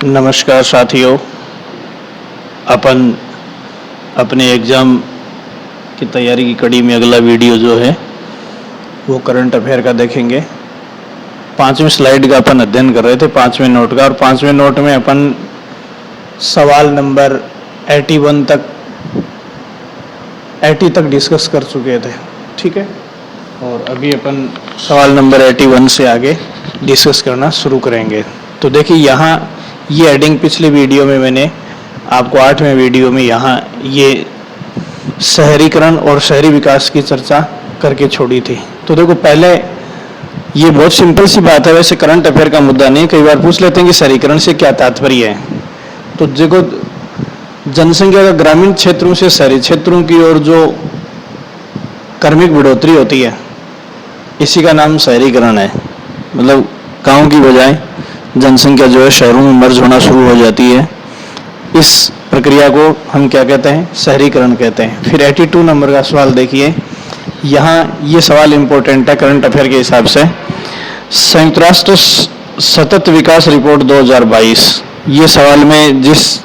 नमस्कार साथियों, अपन अपने एग्ज़ाम की तैयारी की कड़ी में अगला वीडियो जो है वो करंट अफेयर का देखेंगे। 5वें स्लाइड का अपन अध्ययन कर रहे थे, 5वें नोट का, और 5वें नोट में अपन सवाल नंबर 80 तक डिस्कस कर चुके थे, ठीक है। और अभी अपन सवाल नंबर 81 से आगे डिस्कस करना शुरू करेंगे। तो देखिए, यहाँ ये हेडिंग पिछले वीडियो में मैंने आपको 8वें वीडियो में यहाँ ये शहरीकरण और शहरी विकास की चर्चा करके छोड़ी थी। तो देखो, पहले ये बहुत सिंपल सी बात है, वैसे करंट अफेयर का मुद्दा नहीं। कई बार पूछ लेते हैं कि शहरीकरण से क्या तात्पर्य है। तो देखो, जनसंख्या का ग्रामीण क्षेत्रों से शहरी क्षेत्रों की ओर जो क्रमिक बढ़ोतरी होती है, इसी का नाम शहरीकरण है। मतलब गांव की बजाय जनसंख्या जो है शहरों में मर्ज होना शुरू हो जाती है। इस प्रक्रिया को हम क्या कहते हैं? शहरीकरण कहते हैं। फिर 82 नंबर का सवाल देखिए, यहाँ ये सवाल इम्पोर्टेंट है करंट अफेयर के हिसाब से। संयुक्त राष्ट्र सतत विकास रिपोर्ट 2022, ये सवाल में जिस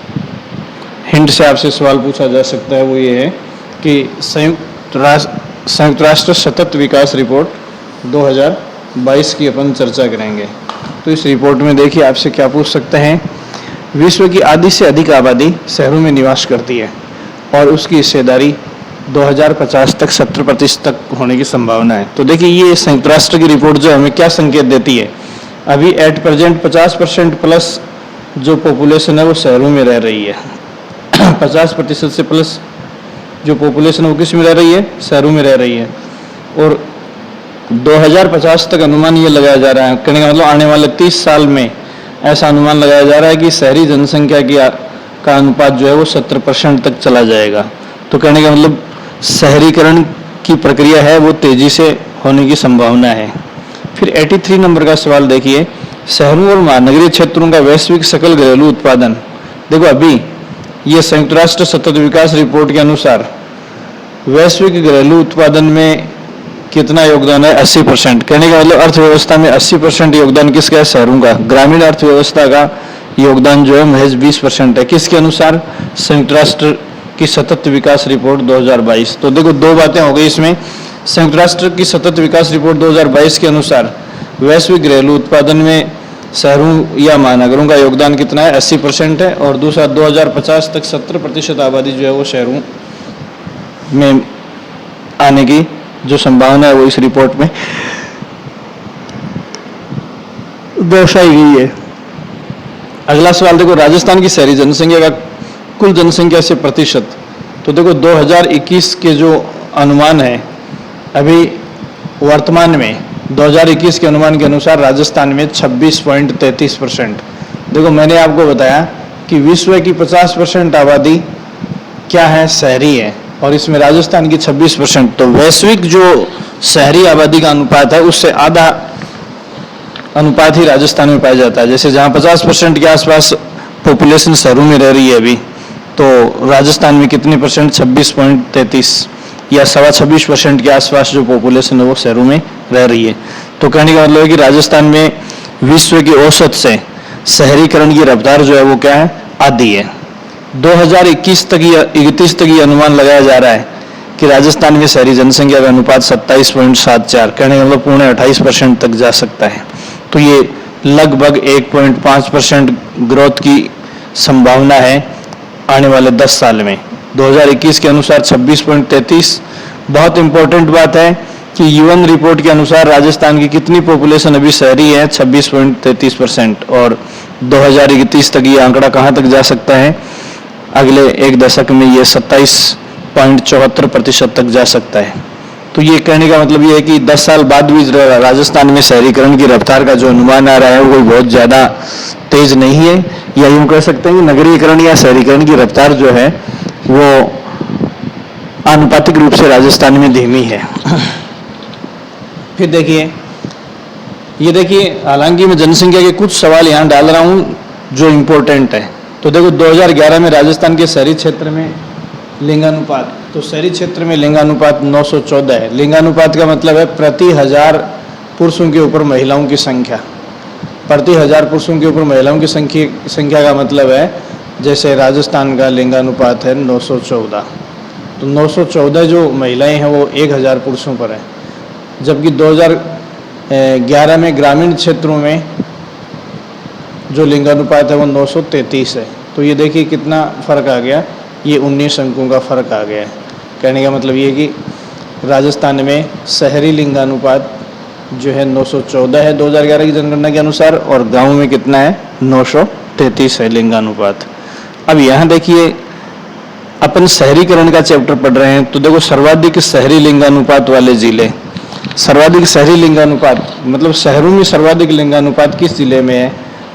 हिंट से आपसे सवाल पूछा जा सकता है वो ये है कि संयुक्त राष्ट्र सतत विकास रिपोर्ट 2022 की अपन चर्चा करेंगे। तो इस रिपोर्ट में देखिए आपसे क्या पूछ सकते हैं। विश्व की आधी से अधिक आबादी शहरों में निवास करती है और उसकी हिस्सेदारी 2050 तक 70% तक होने की संभावना है। तो देखिए, ये संयुक्त राष्ट्र की रिपोर्ट जो हमें क्या संकेत देती है, अभी एट प्रेजेंट 50% प्लस जो पॉपुलेशन है वो शहरों में रह रही है। 50% से प्लस जो पॉपुलेशन है वो किस में रह रही है? शहरों में रह रही है। और 2050 तक अनुमान ये लगाया जा रहा है, कहने का मतलब आने वाले 30 साल में ऐसा अनुमान लगाया जा रहा है कि शहरी जनसंख्या का अनुपात जो है वो 70% तक चला जाएगा। तो कहने का मतलब शहरीकरण की प्रक्रिया है वो तेजी से होने की संभावना है। फिर 83 नंबर का सवाल देखिए, शहरों और महानगरीय क्षेत्रों का वैश्विक सकल घरेलू उत्पादन। देखो, अभी ये संयुक्त राष्ट्र सतत विकास रिपोर्ट के अनुसार वैश्विक घरेलू उत्पादन में कितना योगदान है? 80%। कहने का मतलब अर्थव्यवस्था में 80% योगदान किसका है? शहरों का। ग्रामीण अर्थव्यवस्था का योगदान जो है महज 20% है। किसके अनुसार? संयुक्त राष्ट्र की सतत विकास रिपोर्ट 2022। तो देखो, दो बातें हो गई इसमें। संयुक्त राष्ट्र की सतत विकास रिपोर्ट 2022 के अनुसार वैश्विक घरेलू उत्पादन में शहरों या महानगरों का योगदान कितना है? 80% है। और दूसरा, 2050 तक 70% आबादी जो है वो शहरों में आने की जो संभावना है वो इस रिपोर्ट में दर्शाई गई है। अगला सवाल देखो, राजस्थान की शहरी जनसंख्या का कुल जनसंख्या से प्रतिशत। तो देखो, 2021 के जो अनुमान है, अभी वर्तमान में 2021 के अनुमान के अनुसार राजस्थान में 26.33%। देखो, मैंने आपको बताया कि विश्व की 50% आबादी क्या है? शहरी है, और इसमें राजस्थान की 26%। तो वैश्विक जो शहरी आबादी का अनुपात है उससे आधा अनुपात ही राजस्थान में पाया जाता है। जैसे जहाँ 50% के आसपास पॉपुलेशन शहरों में रह रही है अभी, तो राजस्थान में कितने परसेंट? 26.33 या 26.25% के आसपास जो पॉपुलेशन है वो शहरों में रह रही है। तो कहने का मतलब है कि राजस्थान में विश्व की औसत से शहरीकरण की रफ्तार जो है वो क्या है? आधी है। 2021 तक या 31 तक ये अनुमान लगाया जा रहा है कि राजस्थान में शहरी जनसंख्या का अनुपात 27.74, कहने का मतलब 28% तक जा सकता है। तो ये लगभग 1.5% ग्रोथ की संभावना है आने वाले 10 साल में। 2021 के अनुसार 26.33। बहुत इंपॉर्टेंट बात है कि यूएन रिपोर्ट के अनुसार राजस्थान की कितनी पॉपुलेशन अभी शहरी है? 26.33%। और 2031 तक ये आंकड़ा कहाँ तक जा सकता है? अगले एक दशक में ये 27.74% तक जा सकता है। तो ये कहने का मतलब ये है कि 10 साल बाद भी राजस्थान में शहरीकरण की रफ्तार का जो अनुमान आ रहा है वो बहुत ज़्यादा तेज नहीं है, या यूँ कह सकते हैं कि नगरीकरण या शहरीकरण की रफ्तार जो है वो आनुपातिक रूप से राजस्थान में धीमी है। फिर देखिए, ये देखिए, हालांकि मैं जनसंख्या के कुछ सवाल यहाँ डाल रहा हूँ जो इम्पोर्टेंट है। तो देखो, 2011 में राजस्थान के शहरी क्षेत्र में लिंगानुपात, तो शहरी क्षेत्र में लिंगानुपात 914 है। लिंगानुपात का मतलब है प्रति 1000 पुरुषों के ऊपर महिलाओं की संख्या। प्रति 1000 पुरुषों के ऊपर महिलाओं की संख्या का मतलब है, जैसे राजस्थान का लिंगानुपात है 914, तो 914 जो महिलाएं हैं वो 1000 पुरुषों पर है, जबकि 2011 में ग्रामीण क्षेत्रों में जो लिंगानुपात है वो 933 है। तो ये देखिए कितना फ़र्क आ गया, ये 19 अंकों का फ़र्क आ गया है। कहने का मतलब ये कि राजस्थान में शहरी लिंगानुपात जो है 914 है 2011 की जनगणना के अनुसार, और गांव में कितना है 933 है लिंगानुपात। अब यहाँ देखिए अपन शहरीकरण का चैप्टर पढ़ रहे हैं, तो देखो सर्वाधिक शहरी लिंगानुपात वाले जिले, सर्वाधिक शहरी लिंगानुपात मतलब शहरों में सर्वाधिक लिंगानुपात किस जिले में है,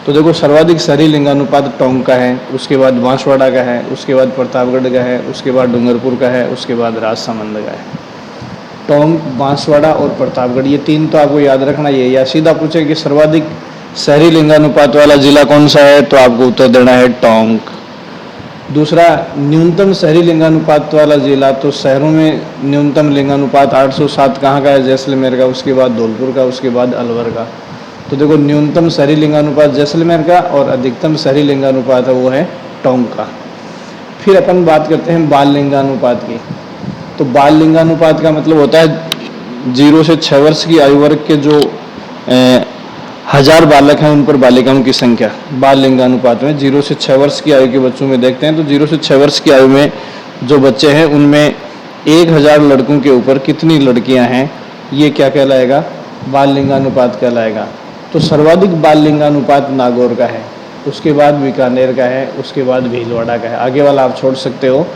तो देखो सर्वाधिक शहरी लिंगानुपात टोंक का है, उसके बाद बांसवाड़ा का है, उसके बाद प्रतापगढ़ का है, उसके बाद डूंगरपुर का है, उसके बाद राजसमंद का है। टोंक, बांसवाड़ा और प्रतापगढ़, ये तीन तो आपको याद रखना है। या सीधा पूछे कि सर्वाधिक शहरी लिंगानुपात वाला जिला कौन सा है, तो आपको उत्तर देना है टोंक। दूसरा, न्यूनतम शहरी लिंगानुपात वाला जिला, तो शहरों में न्यूनतम लिंगानुपात 807 कहाँ का है, जैसलमेर का, उसके बाद धौलपुर का, उसके बाद अलवर का। तो देखो न्यूनतम शहरी लिंगानुपात जैसलमेर का और अधिकतम शहरी लिंगानुपात है वो है टोंक का। फिर अपन बात करते हैं बाल लिंगानुपात की। तो बाल लिंगानुपात का मतलब होता है 0 से 6 वर्ष की आयु वर्ग के जो 1000 बालक हैं उन पर बालिकाओं की संख्या। बाल लिंगानुपात में 0 से 6 वर्ष की आयु के बच्चों में देखते हैं, तो 0 से 6 वर्ष की आयु में जो बच्चे हैं उनमें 1000 लड़कों के ऊपर कितनी लड़कियां हैं, ये क्या कहलाएगा, बाल लिंगानुपात कहलाएगा। तो सर्वाधिक बाल लिंगानुपात नागौर का है, उसके बाद बीकानेर का है, उसके बाद भीलवाड़ा का है। आगे वाला आप छोड़ सकते हो,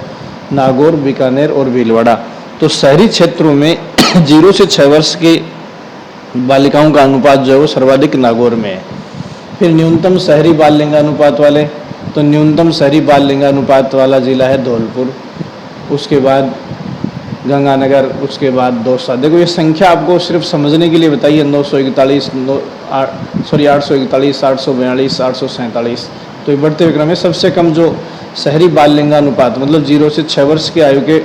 नागौर, बीकानेर और भीलवाड़ा। तो शहरी क्षेत्रों में 0 से 6 वर्ष की बालिकाओं का अनुपात जो है वो सर्वाधिक नागौर में है। फिर न्यूनतम शहरी बाल लिंगानुपात वाले, तो न्यूनतम शहरी बाल लिंगानुपात वाला जिला है धौलपुर, उसके बाद गंगानगर, उसके बाद दौसा। देखो ये संख्या आपको सिर्फ समझने के लिए बताइए, 941, 841, 842, 847। तो ये बढ़ते हुए क्रम में सबसे कम जो शहरी बाल लिंगानुपात मतलब 0 से 6 वर्ष की आयु के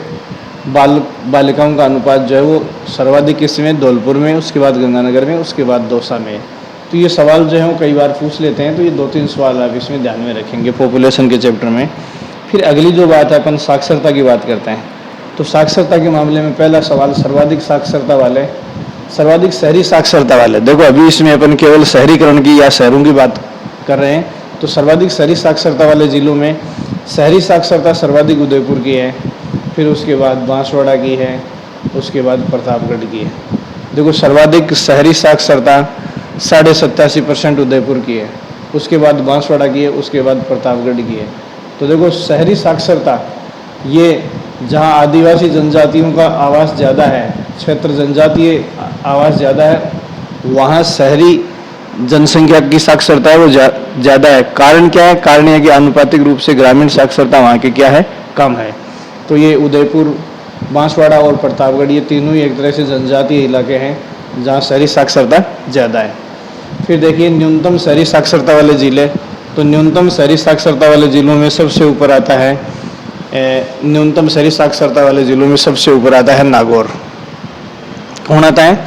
बालिकाओं का अनुपात जो है वो सर्वाधिक इसमें धौलपुर में, उसके बाद गंगानगर में, उसके बाद दौसा में। तो ये सवाल जो है वो कई बार पूछ लेते हैं, तो ये 2-3 सवाल आप इसमें ध्यान में रखेंगे पॉपुलेशन के चैप्टर में। फिर अगली जो बात है अपन साक्षरता की बात करते हैं। तो साक्षरता के मामले में पहला सवाल सर्वाधिक साक्षरता वाले, सर्वाधिक शहरी साक्षरता वाले। देखो अभी इसमें अपन केवल शहरीकरण की या शहरों की बात कर रहे हैं, तो सर्वाधिक शहरी साक्षरता वाले जिलों में शहरी साक्षरता सर्वाधिक उदयपुर की है, फिर उसके बाद बांसवाड़ा की है, उसके बाद प्रतापगढ़ की है। देखो सर्वाधिक शहरी साक्षरता 87.5% उदयपुर की है, उसके बाद बांसवाड़ा की है, उसके बाद प्रतापगढ़ की है। तो देखो शहरी साक्षरता ये जहाँ आदिवासी जनजातियों का आवास ज़्यादा है, क्षेत्र जनजातीय आवास ज़्यादा है, वहाँ शहरी जनसंख्या की साक्षरता है वो ज़्यादा है। कारण क्या है, कारण यह कि आनुपातिक रूप से ग्रामीण साक्षरता वहाँ की क्या है, कम है। तो ये उदयपुर, बांसवाड़ा और प्रतापगढ़ ये तीनों ही एक तरह से जनजातीय इलाके हैं जहाँ शहरी साक्षरता ज़्यादा है। फिर देखिए न्यूनतम शहरी साक्षरता वाले ज़िले, तो न्यूनतम शहरी साक्षरता वाले ज़िलों में सबसे ऊपर आता है न्यूनतम शहरी साक्षरता वाले ज़िलों में सबसे ऊपर आता है नागौर। कौन आता है,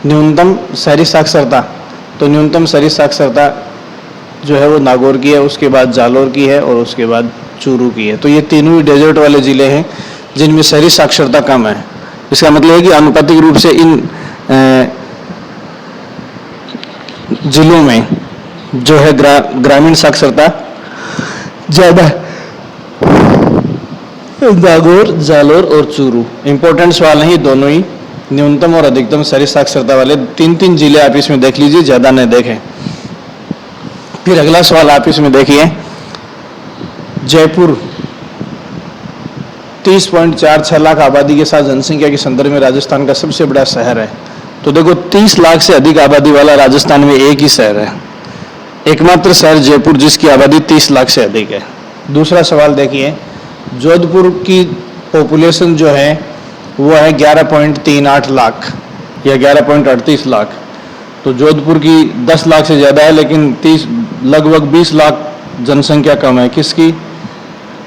न्यूनतम शहरी साक्षरता। तो न्यूनतम शहरी साक्षरता जो है वो नागौर की है, उसके बाद जालोर की है और उसके बाद चूरू की है। तो ये तीनों ही डेजर्ट वाले ज़िले हैं जिनमें शहरी साक्षरता कम है। इसका मतलब है कि आनुपातिक रूप से इन जिलों में जो है ग्रामीण साक्षरता ज़्यादा है। नागौर, जालोर और चूरू इंपॉर्टेंट सवाल हैं ये दोनों ही, न्यूनतम और अधिकतम शहरी साक्षरता वाले 3-3 जिले आप इसमें देख लीजिए, ज़्यादा न देखें। फिर अगला सवाल आप इसमें देखिए, जयपुर 30.46 लाख आबादी के साथ जनसंख्या के संदर्भ में राजस्थान का सबसे बड़ा शहर है। तो देखो 30 लाख से अधिक आबादी वाला राजस्थान में एक ही शहर है, एकमात्र शहर जयपुर जिसकी आबादी 30 लाख से अधिक है। दूसरा सवाल देखिए, जोधपुर की पॉपुलेशन जो है वो है 11.38 लाख या 11.38 लाख। तो जोधपुर की 10 लाख से ज़्यादा है, लेकिन लगभग 20 लाख जनसंख्या कम है किसकी,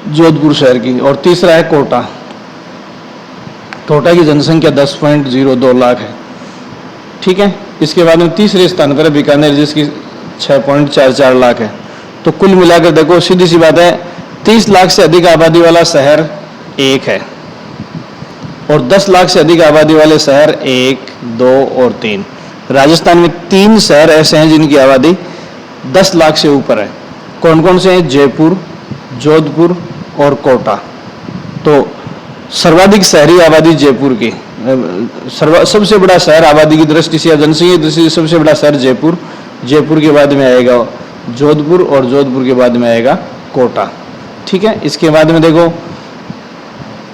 जोधपुर शहर की। और तीसरा है कोटा, कोटा की जनसंख्या 10.02 लाख है। ठीक है, इसके बाद में तीसरे स्थान पर है बीकानेर जिसकी 6.44 लाख है। तो कुल मिलाकर देखो सीधी सी बात है, 30 लाख से अधिक आबादी वाला शहर एक है और 10 लाख से अधिक आबादी वाले शहर 1, 2 और 3। राजस्थान में 3 शहर ऐसे हैं जिनकी आबादी 10 लाख से ऊपर है। कौन कौन से हैं? जयपुर, जोधपुर और कोटा। तो सर्वाधिक शहरी आबादी जयपुर की, सबसे बड़ा शहर आबादी की दृष्टि से या जनसंख्या की दृष्टि से सबसे बड़ा शहर जयपुर, जयपुर के बाद में आएगा जोधपुर और जोधपुर के बाद में आएगा कोटा। ठीक है, इसके बाद में देखो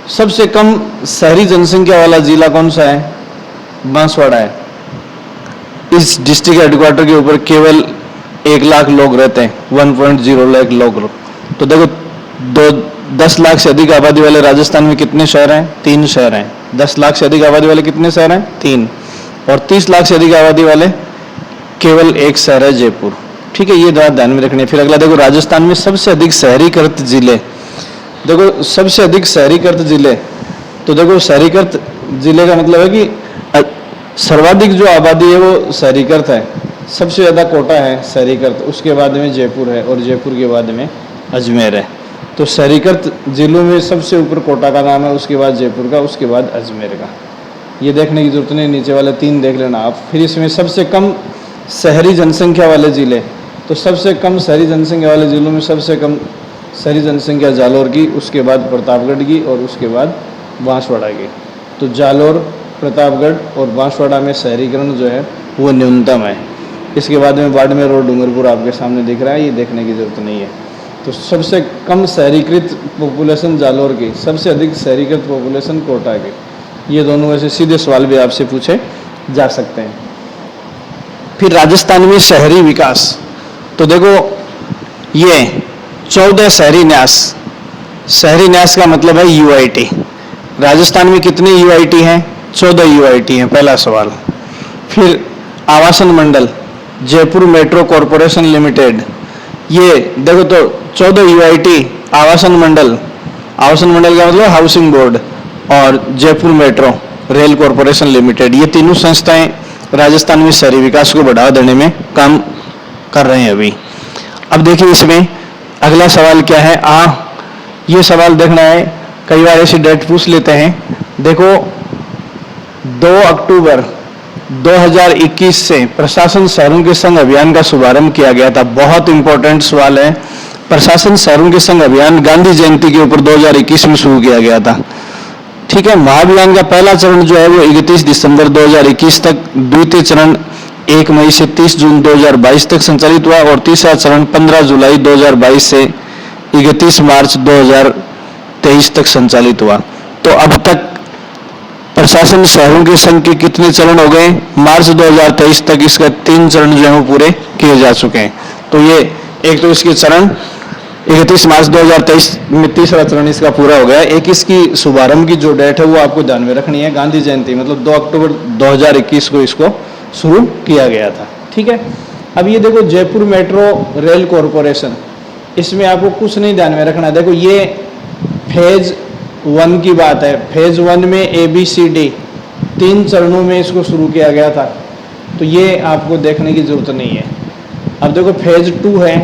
सबसे कम शहरी जनसंख्या वाला जिला कौन सा है? बांसवाड़ा है। इस डिस्ट्रिक्ट हेडक्वार्टर के ऊपर केवल 1 लाख लोग रहते हैं, 1.0 लाख लोग। तो देखो 10 लाख से अधिक आबादी वाले राजस्थान में कितने शहर हैं? 3 शहर हैं। 10 लाख से अधिक आबादी वाले कितने शहर हैं? 3। और 30 लाख से अधिक आबादी वाले केवल 1 शहर है जयपुर। ठीक है, ये बात ध्यान में रखनी है। फिर अगला देखो राजस्थान में सबसे अधिक शहरीकृत जिले। देखो सबसे अधिक शहरीकृत जिले, तो देखो शहरीकृत जिले का मतलब है कि सर्वाधिक जो आबादी है वो शहरीकृत है। सबसे ज़्यादा कोटा है शहरीकृत, उसके बाद में जयपुर है और जयपुर के बाद में अजमेर है। तो शहरीकृत जिलों में सबसे ऊपर कोटा का नाम है, उसके बाद जयपुर का, उसके बाद अजमेर का। ये देखने की जरूरत नहीं, नीचे वाले 3 देख लेना आप। फिर इसमें सबसे कम शहरी जनसंख्या वाले जिले, तो सबसे कम शहरी जनसंख्या वाले जिलों में सबसे कम शहरी जनसंख्या जालोर की, उसके बाद प्रतापगढ़ की और उसके बाद बांसवाड़ा की। तो जालोर, प्रतापगढ़ और बांसवाड़ा में शहरीकरण जो है वो न्यूनतम है। इसके बाद में बाड़मेर और डूंगरपुर आपके सामने दिख रहा है, ये देखने की जरूरत नहीं है। तो सबसे कम शहरीकृत पॉपुलेशन जालोर की, सबसे अधिक शहरीकृत पॉपुलेशन कोटा की। ये दोनों ऐसे सीधे सवाल भी आपसे पूछे जा सकते हैं। फिर राजस्थान में शहरी विकास, तो देखो ये 14 शहरी न्यास। शहरी न्यास का मतलब है यूआईटी। राजस्थान में कितने यूआईटी हैं? 14 यूआईटी हैं, पहला सवाल। फिर आवासन मंडल, जयपुर मेट्रो कॉरपोरेशन लिमिटेड, ये देखो तो 14 यूआईटी, आवासन मंडल का मतलब हाउसिंग बोर्ड, और Jaipur metro rail corporation limited, ये तीनों संस्थाएं राजस्थान में शहरी विकास को बढ़ावा देने में काम कर रहे हैं अभी। अब देखिए इसमें अगला सवाल क्या है? ये सवाल देखना है, कई बार ऐसी डेट पूछ लेते हैं। देखो 2 अक्टूबर 2021 से प्रशासन शहरों के संग अभियान का शुभारंभ किया गया था। बहुत इंपॉर्टेंट सवाल है। प्रशासन शहरों के संग अभियान गांधी जयंती के ऊपर 2021 में शुरू किया गया था। ठीक है, महाअभियान का पहला चरण जो है वो 31 दिसंबर 2021 तक, द्वितीय चरण 1 मई से 30 जून 2022 तक संचालित हुआ और तीसरा चरण 15 जुलाई 2022 से 31 मार्च 2023 तक संचालित हुआ। तो अब तक प्रशासन शहरों के संघ के कितने चरण हो गए? मार्च 2023 तक इसका 3 चरण जो है वो पूरे किए जा चुके हैं। तो ये एक तो इसके चरण 31 मार्च 2023 में तीसरा चरण इसका पूरा हो गया। एक इसकी शुभारंभ की जो डेट है वो आपको ध्यान में रखनी है, गांधी जयंती, मतलब 2 अक्टूबर 2021 को इसको शुरू किया गया था। ठीक है, अब ये देखो जयपुर मेट्रो रेल कॉरपोरेशन, इसमें आपको कुछ नहीं ध्यान में रखना है। देखो ये फेज 1 की बात है। फेज 1 में ABCD 3 चरणों में इसको शुरू किया गया था, तो ये आपको देखने की जरूरत नहीं है। अब देखो फेज 2 है,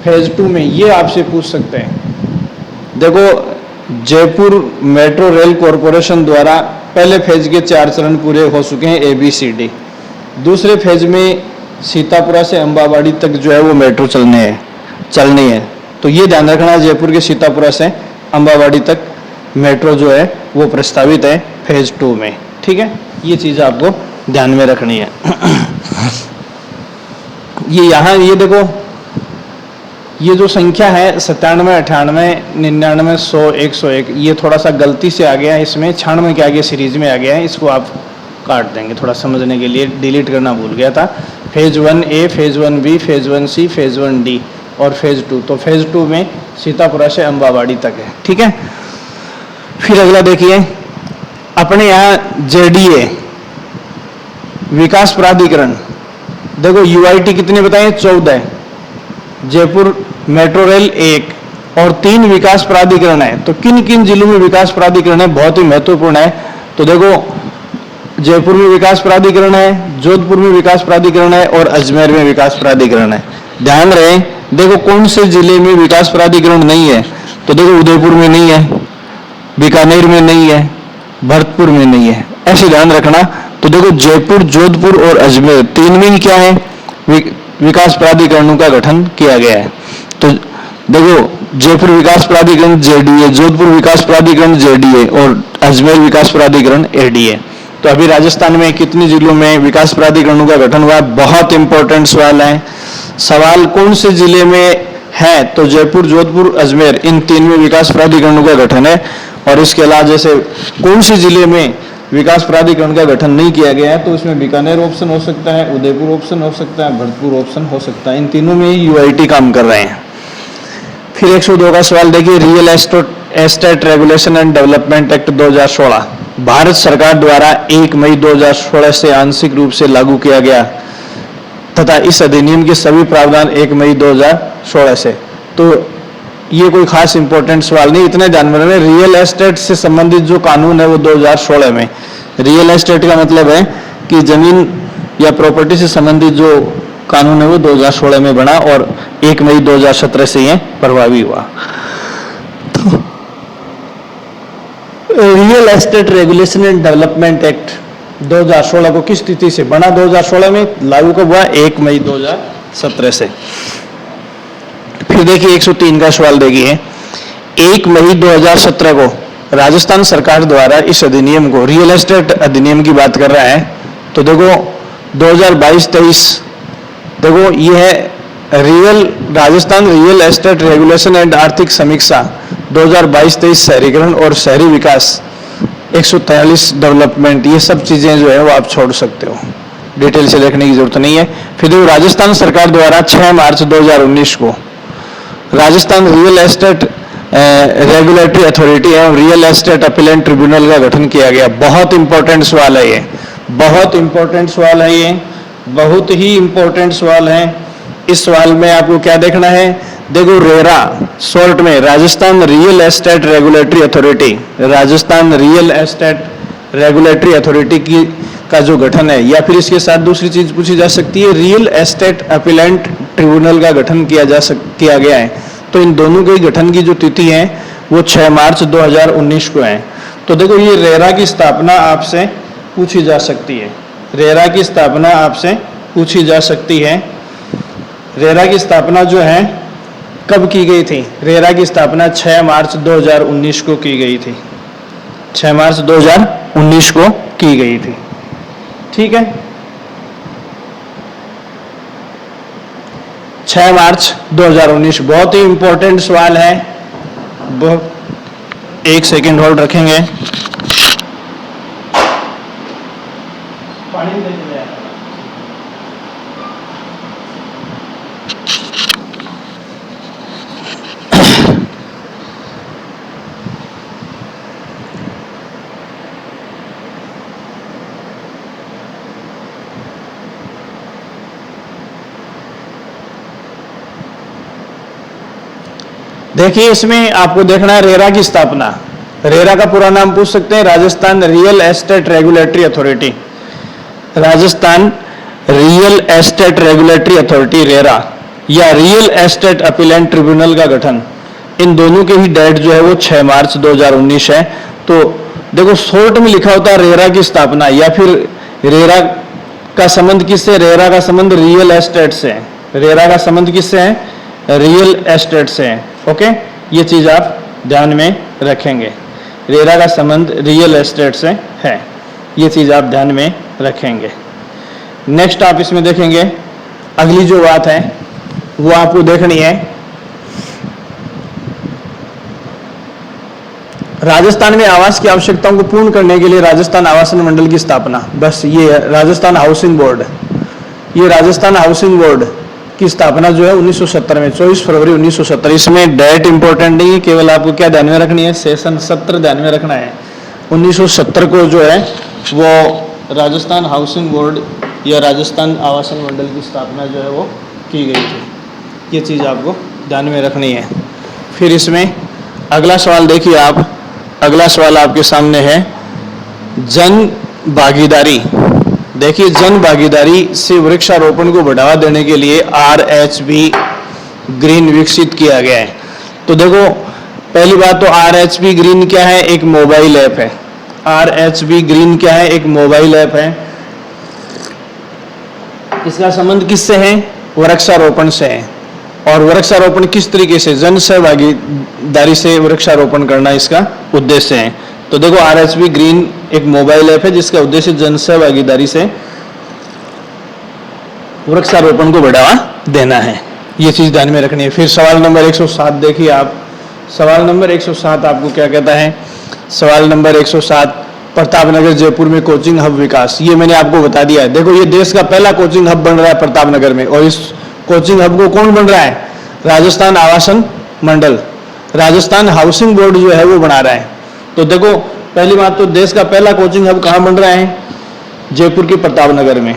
फेज 2 में ये आपसे पूछ सकते हैं। देखो जयपुर मेट्रो रेल कॉरपोरेशन द्वारा पहले फेज के 4 चरण पूरे हो चुके हैं ABCD। दूसरे फेज में सीतापुरा से अंबावाड़ी तक जो है वो मेट्रो चलनी है। तो ये ध्यान रखना है, जयपुर के सीतापुरा से अंबावाड़ी तक मेट्रो जो है वो प्रस्तावित है फेज 2 में। ठीक है, ये चीज़ आपको ध्यान में रखनी है। ये देखो ये जो संख्या है 97, 98, 99, 100, 101, ये थोड़ा सा गलती से आ गया है, इसमें 96 के आगे सीरीज में आ गया है। इसको आप काट देंगे थोड़ा समझने के लिए, डिलीट करना भूल गया था। Phase 1A, phase 1B, phase 1C, phase 1D और फेज 2। तो फेज 2 में सीतापुरा से अंबावाड़ी तक है। ठीक है, फिर अगला देखिए, अपने यहाँ JDA विकास प्राधिकरण, देखो UIT कितने बताए? 14। जयपुर मेट्रो रेल 1 और 3 विकास प्राधिकरण है। तो किन किन जिलों में विकास प्राधिकरण है? बहुत ही महत्वपूर्ण है। तो देखो जयपुर में विकास प्राधिकरण है, जोधपुर में विकास प्राधिकरण है और अजमेर में विकास प्राधिकरण है। ध्यान रहे, देखो कौन से जिले में विकास प्राधिकरण नहीं है, तो देखो उदयपुर में नहीं है, बीकानेर में नहीं है, भरतपुर में नहीं है, ऐसे ध्यान रखना। तो देखो जयपुर, जोधपुर और अजमेर तीन में क्या है, विकास प्राधिकरणों का गठन किया गया है। तो देखो जयपुर विकास प्राधिकरण जेडीए, जोधपुर विकास प्राधिकरण जेडीए और अजमेर विकास प्राधिकरण एडीए। तो अभी राजस्थान में कितने जिलों में विकास प्राधिकरणों का गठन हुआ, बहुत इंपॉर्टेंट सवाल है। सवाल कौन से जिले में है, तो जयपुर, जोधपुर, अजमेर, इन तीन में विकास प्राधिकरणों का गठन है। और इसके अलावा जैसे कौन से जिले में विकास प्राधिकरण का गठन नहीं किया गया है, तो इसमें बीकानेर ऑप्शन हो सकता है, उदयपुर ऑप्शन हो सकता है, भरतपुर ऑप्शन हो सकता है। इन तीनों में यूआईटी काम कर रहे हैं। फिर 102 का सवाल देखिए, real estate regulation and development act 2016 Bharat सरकार द्वारा 1 मई 2016 से आंशिक रूप से लागू किया गया तथा इस अधिनियम के सभी प्रावधान 1 मई 2016 से। तो ये कोई खास इंपॉर्टेंट सवाल नहीं, इतने ध्यान में रखना। रियल एस्टेट से संबंधित जो कानून है वो 2016 में, रियल एस्टेट का मतलब है कि जमीन या प्रॉपर्टी से संबंधित जो कानून है वो 2016 में बना और 1 मई 2017 से ये प्रभावी हुआ। Real estate regulation and development act 2016 को किस तिथि से बना, 2016 में, लागू कब हुआ, 1 मई 2017 से। फिर देखिए 103 का सवाल देखिए, 1 मई 2017 को राजस्थान सरकार द्वारा इस अधिनियम को, रियल एस्टेट अधिनियम की बात कर रहा है, तो देखो 2022-23, देखो ये है Rajasthan real estate regulation and आर्थिक समीक्षा 2022-23 शहरीकरण और शहरी विकास 143 डेवलपमेंट, ये सब चीजें जो है वो आप छोड़ सकते हो, डिटेल से देखने की जरूरत नहीं है। फिर देखो राजस्थान सरकार द्वारा 6 मार्च 2019 को Rajasthan real estate regulatory authority एवं रियल एस्टेट अपीलेंट ट्रिब्यूनल का गठन किया गया। बहुत इंपॉर्टेंट सवाल है ये, बहुत इंपॉर्टेंट सवाल है ये, बहुत ही इंपॉर्टेंट सवाल है। इस सवाल में आपको क्या देखना है, देखो रेरा शॉर्ट में Rajasthan real estate regulatory authority, Rajasthan real estate regulatory authority की का जो गठन है, या फिर इसके साथ दूसरी चीज पूछी जा सकती है, रियल एस्टेट अपीलेंट ट्रिब्यूनल का गठन किया गया है। तो इन दोनों के गठन की जो तिथि है वो 6 मार्च 2019 को है। तो देखो ये रेरा की स्थापना आपसे पूछी जा सकती है, रेरा की स्थापना आपसे पूछी जा सकती है। रेरा की स्थापना जो है कब की गई थी, रेरा की स्थापना 6 मार्च 2019 को की गई थी, 6 मार्च 2019 को की गई थी। ठीक है, 6 मार्च 2019, बहुत ही इंपॉर्टेंट सवाल है। एक सेकेंड होल्ड रखेंगे। पानी देखिए इसमें आपको देखना है रेरा की स्थापना, रेरा का पूरा नाम पूछ सकते हैं, Rajasthan real estate regulatory authority, Rajasthan real estate regulatory authority RERA, या रियल एस्टेट अपीलेंट ट्रिब्यूनल का गठन, इन दोनों की ही डेट जो है वो 6 मार्च 2019 है। तो देखो शॉर्ट में लिखा होता है रेरा की स्थापना, या फिर रेरा का संबंध किससे, रेरा का संबंध रियल एस्टेट से है, रेरा का संबंध किससे है, रियल एस्टेट से है। ओके, ये चीज आप ध्यान में रखेंगे, रेरा का संबंध रियल एस्टेट से है, ये चीज आप ध्यान में रखेंगे। नेक्स्ट आप इसमें देखेंगे, अगली जो बात है वो आपको देखनी है, राजस्थान में आवास की आवश्यकताओं को पूर्ण करने के लिए राजस्थान आवासन मंडल की स्थापना। बस ये राजस्थान हाउसिंग बोर्ड, ये राजस्थान हाउसिंग बोर्ड की स्थापना जो है 1970 में, 24 फरवरी 1970। इसमें डेट इंपॉर्टेंट नहीं है, केवल आपको क्या ध्यान में रखनी है, सेशन 17 ध्यान में रखना है। 1970 को जो है वो राजस्थान हाउसिंग बोर्ड या राजस्थान आवासन मंडल की स्थापना जो है वो की गई थी, ये चीज़ आपको ध्यान में रखनी है। फिर इसमें अगला सवाल देखिए आप, अगला सवाल आपके सामने है, जन भागीदारी देखिए, जन भागीदारी से वृक्षारोपण को बढ़ावा देने के लिए RHB ग्रीन विकसित किया गया है। तो देखो, पहली बात तो RHB ग्रीन क्या है? एक मोबाइल ऐप है। RHB ग्रीन क्या है? एक मोबाइल ऐप है। इसका संबंध किससे है? वृक्षारोपण से है। और वृक्षारोपण किस तरीके से? जन सहभागीदारी से वृक्षारोपण करना इसका उद्देश्य है। तो देखो, RHB ग्रीन एक मोबाइल ऐप है जिसका उद्देश्य जन सहभागीदारी से वृक्षारोपण को बढ़ावा देना है। ये चीज ध्यान में रखनी है। फिर सवाल नंबर 107 देखिए आप। सवाल नंबर 107 आपको क्या कहता है? सवाल नंबर 107, प्रतापनगर जयपुर में कोचिंग हब विकास। ये मैंने आपको बता दिया है। देखो, ये देश का पहला कोचिंग हब बन रहा है प्रतापनगर में, और इस कोचिंग हब को कौन बन रहा है? राजस्थान आवासन मंडल, राजस्थान हाउसिंग बोर्ड जो है वो बना रहा है। तो देखो, पहली बात तो देश का पहला कोचिंग हब कहाँ बन रहा है? जयपुर के प्रतापनगर में।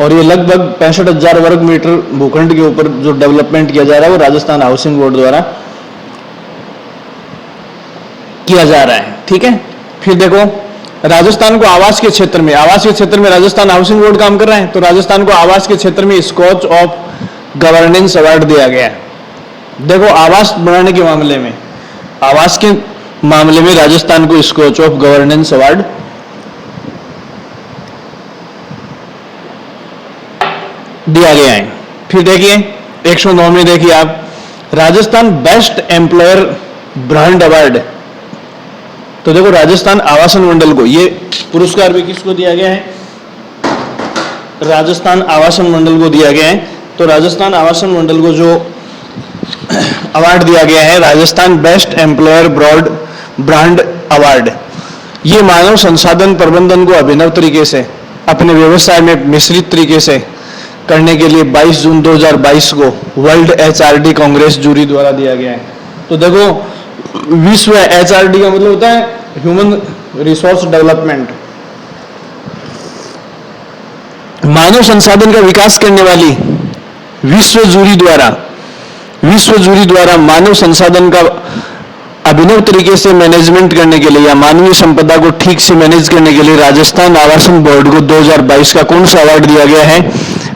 और ये लगभग 65,000 वर्ग मीटर भूखंड के ऊपर जो डेवलपमेंट किया जा रहा है वो राजस्थान हाउसिंग बोर्ड द्वारा किया जा रहा है। ठीक है। फिर देखो, राजस्थान को आवास के क्षेत्र में राजस्थान हाउसिंग बोर्ड काम कर रहा है, तो राजस्थान को आवास के क्षेत्र में स्कॉच ऑफ गवर्नेंस अवार्ड दिया गया है। देखो, आवास बनाने के मामले में, राजस्थान को स्कॉच ऑफ गवर्नेंस अवार्ड दिया गया है। फिर देखिए 109 में देखिए आप, Rajasthan best employer brand award. तो देखो, राजस्थान आवासन मंडल को ये पुरस्कार भी किसको दिया गया है? राजस्थान आवासन मंडल को दिया गया है। तो राजस्थान आवासन मंडल को जो अवार्ड दिया गया है, Rajasthan best employer brand award, ये मानव संसाधन प्रबंधन को अभिनव तरीके से अपने व्यवसाय में मिश्रित तरीके से करने के लिए 22 जून 2022 को वर्ल्ड HRD कांग्रेस जूरी द्वारा दिया गया है। तो देखो, विश्व HRD का मतलब होता है ह्यूमन रिसोर्स डेवलपमेंट, मानव संसाधन का विकास करने वाली विश्व जूरी द्वारा मानव संसाधन का अभिनव तरीके से मैनेजमेंट करने के लिए या मानवीय संपदा को ठीक से मैनेज करने के लिए राजस्थान आवासन बोर्ड को 2022 का कौन सा अवार्ड दिया गया है?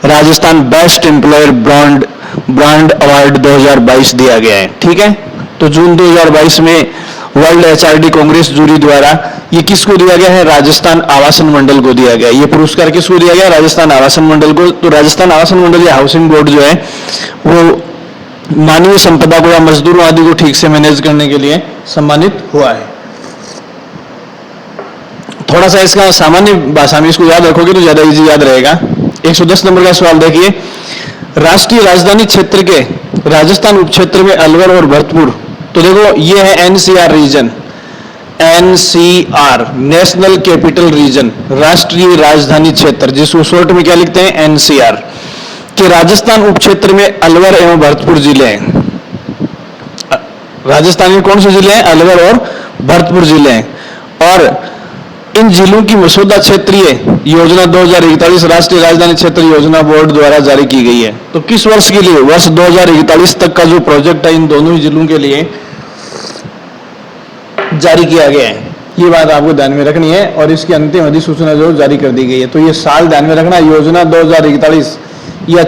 Rajasthan best employer brand award 2022 दिया गया है। ठीक है। तो जून 2022 में वर्ल्ड HRD कांग्रेस जूरी द्वारा ये किसको दिया गया है? राजस्थान आवासन मंडल को दिया गया। ये पुरस्कार किसको दिया गया? राजस्थान आवासन मंडल को। तो राजस्थान आवासन मंडल या हाउसिंग बोर्ड जो है वो मानवीय संपदा को या मजदूरों आदि को ठीक से मैनेज करने के लिए सम्मानित हुआ है। थोड़ा सा इसका सामान्य भाषा में इसको याद रखोगे तो ज्यादा इजी याद रहेगा। 110 नंबर का सवाल देखिए, राष्ट्रीय राजधानी क्षेत्र के राजस्थान उपक्षेत्र में अलवर और भरतपुर। तो देखो, ये है NCR region, NCR national capital region, राष्ट्रीय राजधानी क्षेत्र, जिसको शॉर्ट में क्या लिखते हैं? NCR के राजस्थान उपक्षेत्र में अलवर एवं भरतपुर जिले हैं। राजस्थान में कौन से जिले हैं? अलवर और भरतपुर जिले हैं। और इन जिलों की मसौदा क्षेत्रीय योजना 2041 राष्ट्रीय राजधानी क्षेत्र योजना बोर्ड द्वारा जारी की गई है। तो किस वर्ष के लिए? वर्ष 2041 तक का जो प्रोजेक्ट है इन दोनों ही जिलों के लिए जारी किया गया है। ये बात आपको ध्यान में रखनी है। और इसकी अंतिम अधिसूचना जो जारी कर दी गई है। तो ये साल ध्यान में रखना, योजना 2041 या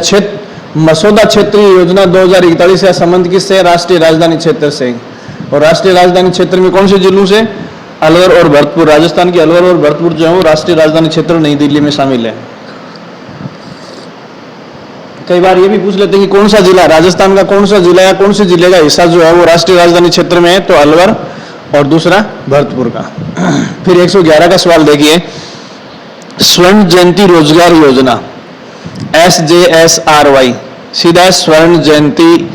मसौदा क्षेत्रीय योजना 2041 का संबंध किससे? राष्ट्रीय राजधानी क्षेत्र से। और राष्ट्रीय राजधानी क्षेत्र में कौन से जिलों से? अलवर और भरतपुर। राजस्थान के अलवर और भरतपुर जो है वो राष्ट्रीय राजधानी क्षेत्र नई दिल्ली में शामिल है। कई बार ये भी पूछ लेते हैं कि कौन सा जिला, राजस्थान का कौन सा जिला या कौन से जिले का हिस्सा जो है वो राष्ट्रीय राजधानी क्षेत्र में है? तो अलवर और दूसरा भरतपुर का। फिर 111 का सवाल देखिए, स्वर्ण जयंती रोजगार योजना SJSRY, सीधा स्वर्ण जयंती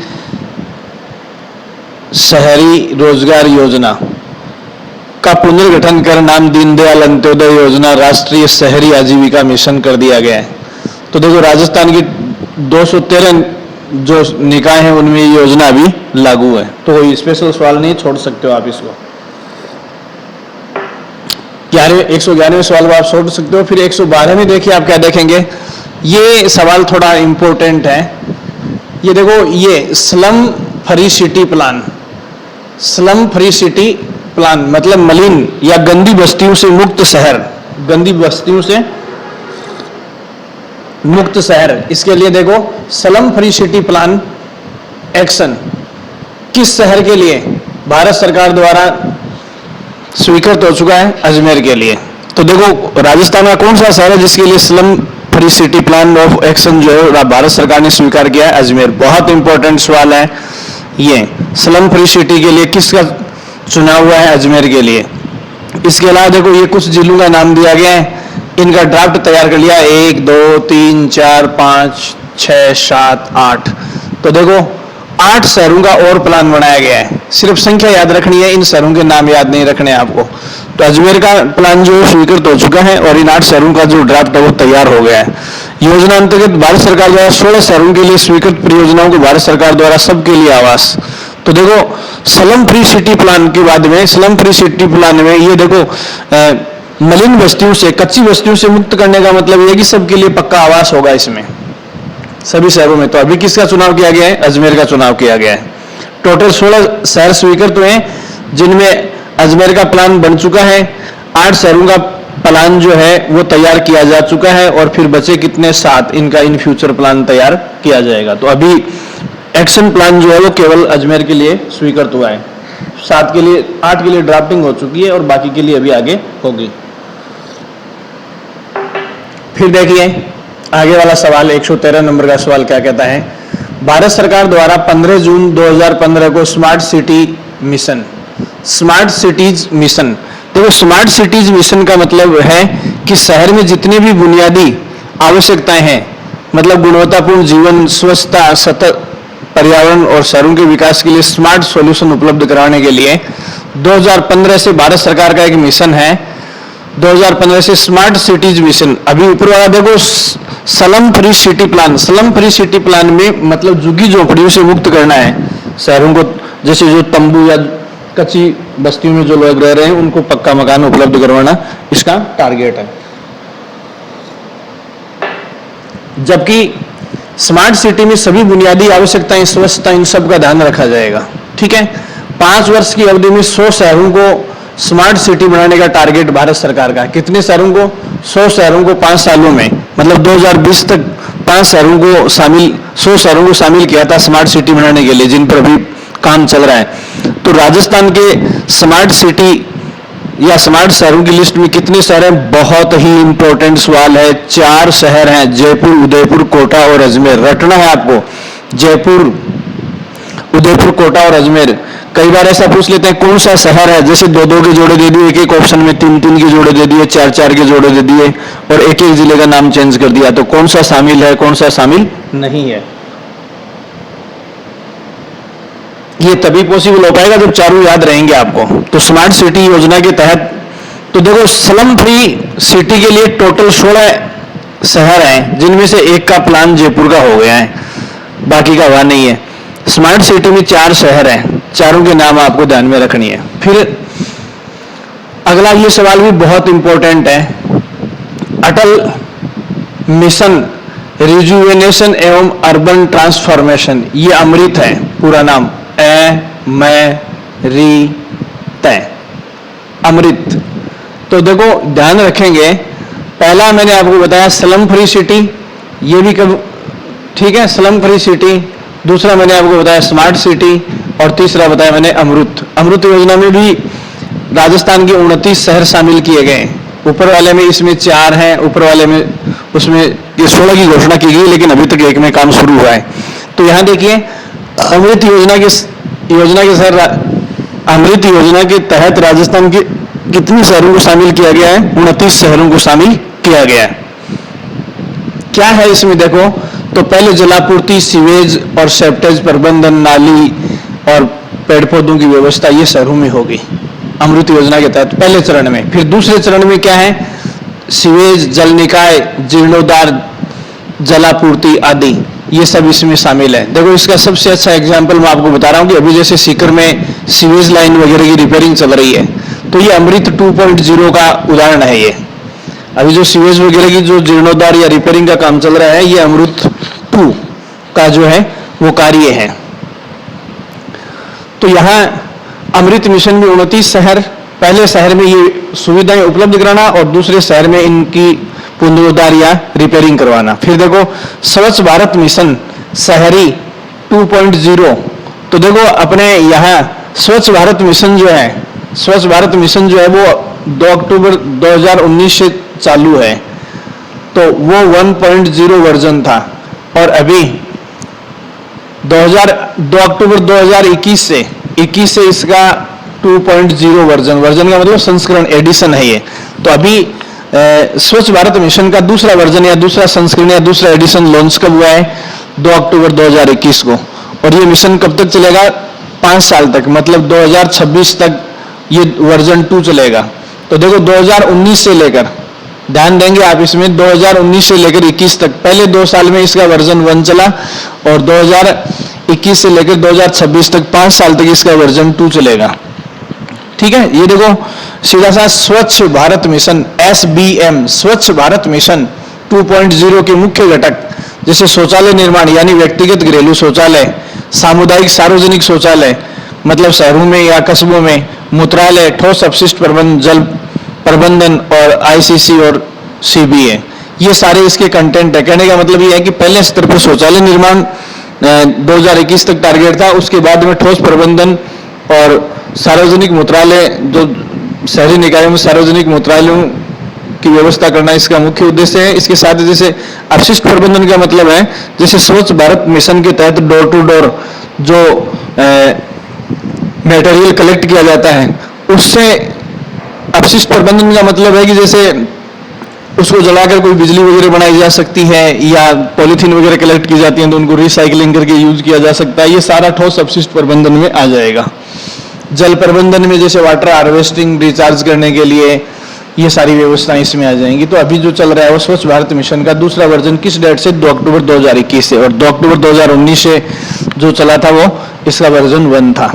शहरी रोजगार योजना का पुनर्गठन कर नाम दीनदयाल अंत्योदय योजना राष्ट्रीय शहरी आजीविका मिशन कर दिया गया है। तो देखो, राजस्थान की 213 जो निकाय हैं उनमें ये योजना अभी लागू है। तो कोई स्पेशल सवाल नहीं, छोड़ सकते हो आप इसको। 111वें सवाल को आप छोड़ सकते हो। फिर 112 में देखिए आप क्या देखेंगे, ये सवाल थोड़ा इंपॉर्टेंट है। ये देखो, ये slum free city plan, slum free city plan मतलब मलिन या गंदी बस्तियों से मुक्त शहर, गंदी बस्तियों से मुक्त शहर, इसके लिए देखो slum free city plan action किस शहर के लिए भारत सरकार द्वारा स्वीकृत हो चुका है? अजमेर के लिए। तो देखो राजस्थान का कौन सा शहर है जिसके लिए slum free city plan of action जो है भारत सरकार ने स्वीकार किया है? अजमेर। बहुत इंपॉर्टेंट सवाल है ये, स्लम फ्री सिटी के लिए किसका चुनाव हुआ है? अजमेर के लिए। इसके अलावा देखो ये कुछ जिलों का नाम दिया गया है, इनका ड्राफ्ट तैयार कर लिया, 1 2 3 4 5 6 7 8। तो देखो 8 शहरों का और प्लान बनाया गया है, सिर्फ संख्या याद रखनी है, इन शहरों के नाम याद नहीं रखने आपको। तो अजमेर का प्लान जो स्वीकृत हो चुका है और इन 8 शहरों का जो ड्राफ्ट है वो तैयार हो गया है। योजना अंतर्गत भारत सरकार द्वारा 16 शहरों के लिए स्वीकृत परियोजनाओं को भारत सरकार द्वारा सबके लिए आवास। तो देखो स्लम फ्री सिटी प्लान के बाद में, स्लम फ्री सिटी प्लान में ये देखो मलिन बस्तियों से, कच्ची बस्तियों से मुक्त करने का मतलब ये कि सबके लिए पक्का आवास होगा इसमें सभी शहरों में। तो अभी किसका चुनाव किया गया है? अजमेर का चुनाव किया गया है। टोटल 16 शहर स्वीकृत हुए हैं जिनमें अजमेर का प्लान बन चुका है, 8 शहरों का प्लान जो है वो तैयार किया जा चुका है और फिर बचे कितने? 7, इनका इन फ्यूचर प्लान तैयार किया जाएगा। तो अभी एक्शन प्लान जो है वो केवल अजमेर के लिए स्वीकृत हुआ है, 8 के लिए ड्राफ्टिंग हो चुकी है और बाकी के लिए अभी आगे होगी। फिर देखिए आगे वाला सवाल 113 नंबर का सवाल क्या कहता है? भारत सरकार द्वारा 15 जून 2015 को smart city mission, smart cities mission. देखो स्मार्ट सिटीज मिशन का मतलब है कि शहर में जितनी भी बुनियादी आवश्यकताएं हैं, मतलब गुणवत्तापूर्ण जीवन, स्वच्छता, सतत पर्यावरण और शहरों के विकास के लिए स्मार्ट सॉल्यूशन उपलब्ध कराने के लिए 2015 से भारत सरकार का एक मिशन है, 2015 से स्मार्ट सिटीज मिशन। अभी ऊपर वाला देखो slum free city plan, slum free city plan में मतलब झुग्गी झोपड़ियों से मुक्त करना है शहरों को, जैसे जो तंबू या कच्ची बस्तियों में जो लोग रह रहे हैं उनको पक्का मकान उपलब्ध करवाना इसका टारगेट है। जबकि स्मार्ट सिटी में सभी बुनियादी आवश्यकताएं, स्वच्छता, इन सब का ध्यान रखा जाएगा। ठीक है, 5 वर्ष की अवधि में 100 शहरों को स्मार्ट सिटी बनाने का टारगेट भारत सरकार का। कितने शहरों को? 100 शहरों को 5 सालों में, मतलब 2020 तक 5 शहरों को शामिल, 100 शहरों को शामिल किया था स्मार्ट सिटी बनाने के लिए, जिन पर अभी काम चल रहा है। तो राजस्थान के स्मार्ट सिटी या स्मार्ट शहरों की लिस्ट में कितने शहर हैं? बहुत ही इंपॉर्टेंट सवाल है। 4 शहर हैं, जयपुर, उदयपुर, कोटा और अजमेर। रटना है आपको, जयपुर, उदयपुर, कोटा और अजमेर। कई बार ऐसा पूछ लेते हैं कौन सा शहर है, जैसे 2-2 के जोड़े दे दिए, एक ऑप्शन में 3-3 के जोड़े दे दिए, 4-4 के जोड़े दे दिए और एक जिले का नाम चेंज कर दिया। तो कौन सा शामिल है, कौन सा शामिल नहीं है? ये तभी पॉसिबल हो पाएगा जब चारों याद रहेंगे आपको। तो स्मार्ट सिटी योजना के तहत तो देखो स्लम फ्री सिटी के लिए टोटल 16 शहर हैं, जिनमें से एक का प्लान जयपुर का हो गया है, बाकी का हुआ नहीं है। स्मार्ट सिटी में 4 शहर हैं, चारों के नाम आपको ध्यान में रखनी है। फिर अगला ये सवाल भी बहुत इंपॉर्टेंट है, अटल मिशन रिजुवेनेशन एवं अर्बन ट्रांसफॉर्मेशन, ये अमृत है पूरा नाम, अमृत। तो देखो ध्यान रखेंगे, पहला मैंने आपको बताया स्लम फ्री सिटी, ये भी कब, ठीक है, स्लम फ्री सिटी। दूसरा मैंने आपको बताया स्मार्ट सिटी और तीसरा बताया मैंने अमृत। अमृत योजना में भी राजस्थान के 29 शहर शामिल किए गए। ऊपर वाले में इसमें 4 हैं, ऊपर वाले में उसमें ये 16 की घोषणा की गई, लेकिन अभी तक एक में काम शुरू हुआ है। तो यहाँ देखिए अमृत योजना के सर, अमृत योजना के तहत राजस्थान के कितने शहरों को शामिल किया गया है? 29 शहरों को शामिल किया गया है। क्या है इसमें देखो, तो पहले जलापूर्ति, सीवेज और सेप्टेज प्रबंधन, नाली और पेड़ पौधों की व्यवस्था ये शहरों में होगी अमृत योजना के तहत पहले चरण में। फिर दूसरे चरण में क्या है? सीवेज, जल निकाय, जीर्णोद्धार, जलापूर्ति आदि ये सब इसमें शामिल है। देखो इसका सबसे अच्छा एग्जाम्पल मैं आपको बता रहा हूँ कि अभी जैसे सीकर में सीवेज लाइन वगैरह की रिपेयरिंग चल रही है, तो ये अमृत 2.0 का उदाहरण है। ये अभी जो सीवेज वगैरह की जो जीर्णोद्धार या रिपेयरिंग का काम चल रहा है, ये अमृत 2 का जो है वो कार्य है। तो यहाँ अमृत मिशन में 29 शहर, पहले शहर में ये सुविधाएं उपलब्ध कराना और दूसरे शहर में इनकी पुनरुद्धार या रिपेयरिंग करवाना। फिर देखो स्वच्छ भारत मिशन शहरी 2.0, तो देखो अपने यहाँ स्वच्छ भारत मिशन जो है, स्वच्छ भारत मिशन जो है वो 2 अक्टूबर 2019 से चालू है, तो वो 1.0 वर्जन था, और अभी 2 अक्टूबर 2021 से इसका 2.0 वर्जन का मतलब संस्करण, एडिशन है ये। तो अभी स्वच्छ भारत मिशन का दूसरा वर्जन या दूसरा संस्करण या दूसरा एडिशन लॉन्च कब हुआ है? 2 अक्टूबर 2021 को। और ये मिशन कब तक चलेगा? 5 साल तक, मतलब 2026 तक ये वर्जन 2 चलेगा। तो देखो 2019 से लेकर, ध्यान देंगे आप इसमें, 2019 से लेकर 21 तक, पहले 2 साल में इसका वर्जन 1 चला, और 2021 से लेकर 2026 तक 5 साल तक इसका वर्जन 2 चलेगा। ठीक है, ये देखो सीधा सा स्वच्छ भारत मिशन SBM, स्वच्छ भारत मिशन 2.0 के मुख्य घटक जैसे शौचालय निर्माण यानी व्यक्तिगत घरेलू शौचालय, सामुदायिक सार्वजनिक शौचालय मतलब शहरों में या कस्बों में, मूत्रालय, ठोस अपशिष्ट प्रबंधन, जल प्रबंधन और ICC और CBA, ये सारे इसके कंटेंट है। कहने का मतलब ये है कि पहले स्तर पर शौचालय निर्माण 2021 तक टारगेट था, उसके बाद में ठोस प्रबंधन और सार्वजनिक मूत्रालय, जो शहरी निकायों में सार्वजनिक मूत्रालयों की व्यवस्था करना इसका मुख्य उद्देश्य है। इसके साथ ही जैसे अपशिष्ट प्रबंधन का मतलब है, जैसे स्वच्छ भारत मिशन के तहत डोर टू डोर जो मटेरियल कलेक्ट किया जाता है, उससे अपशिष्ट प्रबंधन का मतलब है कि जैसे उसको जलाकर कोई बिजली वगैरह बनाई जा सकती है, या पॉलीथीन वगैरह कलेक्ट की जाती है तो उनको रिसाइकलिंग करके यूज किया जा सकता है, ये सारा ठोस अपशिष्ट प्रबंधन में आ जाएगा। जल प्रबंधन में जैसे वाटर हार्वेस्टिंग, रिचार्ज करने के लिए, ये सारी व्यवस्थाएं इसमें आ जाएंगी। तो अभी जो चल रहा है वो स्वच्छ भारत मिशन का दूसरा वर्जन किस डेट से? 2 अक्टूबर 2021 से, और 2 अक्टूबर 2019 से जो चला था वो इसका वर्जन 1 था।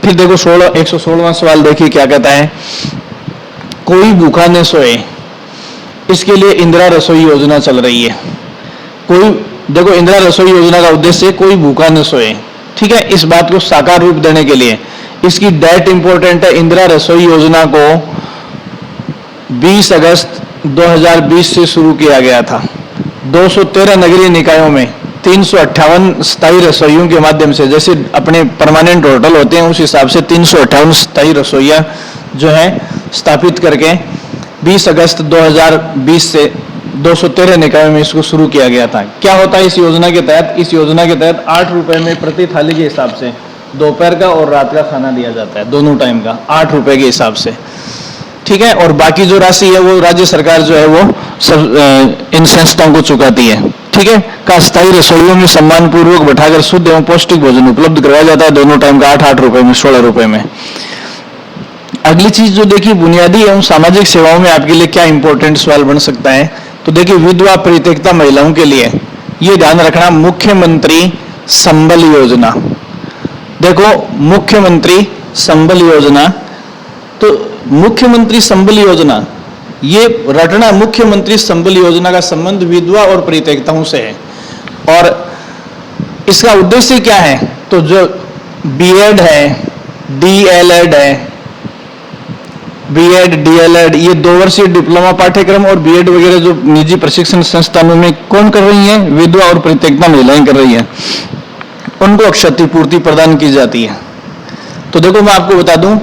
फिर देखो 116वां सवाल देखिए क्या कहता है, कोई भूखा न सोए, इसके लिए इंदिरा रसोई योजना चल रही है। कोई देखो इंदिरा रसोई योजना का उद्देश्य कोई भूखा न सोए, ठीक है। इस बात को साकार रूप देने के लिए इसकी डेट इंपॉर्टेंट है। इंदिरा रसोई योजना को 20 अगस्त 2020 से शुरू किया गया था। 213 नगरीय निकायों में 358 स्थायी रसोइयों के माध्यम से, जैसे अपने परमानेंट होटल होते हैं उस हिसाब से 358 स्थायी रसोइया जो है स्थापित करके 20 अगस्त 2020 से 213 निकायों में इसको शुरू किया गया था। क्या होता है इस योजना के तहत? इस योजना के तहत 8 रुपए में प्रति थाली के हिसाब से दोपहर का और रात का खाना दिया जाता है, दोनों टाइम का 8 रुपए के हिसाब से, ठीक है। और बाकी जो राशि है वो राज्य सरकार जो है वो सब इन संस्थाओं को चुकाती है, ठीक है। का स्थायी रसोइयों में सम्मान पूर्वक बैठाकर शुद्ध एवं पौष्टिक भोजन उपलब्ध करवाया जाता है, दोनों टाइम का 8-8 रुपए में, 16 रुपए में। अगली चीज जो देखिए, बुनियादी एवं सामाजिक सेवाओं में आपके लिए क्या इंपॉर्टेंट सवाल बन सकता है, तो देखिए विधवा परित्यक्ता महिलाओं के लिए ये ध्यान रखना, मुख्यमंत्री संबल योजना। देखो मुख्यमंत्री संबल योजना, तो मुख्यमंत्री संबल योजना ये रटना, मुख्यमंत्री संबल योजना का संबंध विधवा और परित्यक्ताओं से है। और इसका उद्देश्य क्या है, तो जो बीएड है, डीएलएड है, बीएड डीएलएड ये 2 वर्षीय डिप्लोमा पाठ्यक्रम और बीएड वगैरह जो निजी प्रशिक्षण संस्थानों में कौन कर रही हैं? विधवा और परित्यक्ता महिलाएं कर रही हैं, उनको क्षतिपूर्ति प्रदान की जाती है। तो देखो मैं आपको बता दूं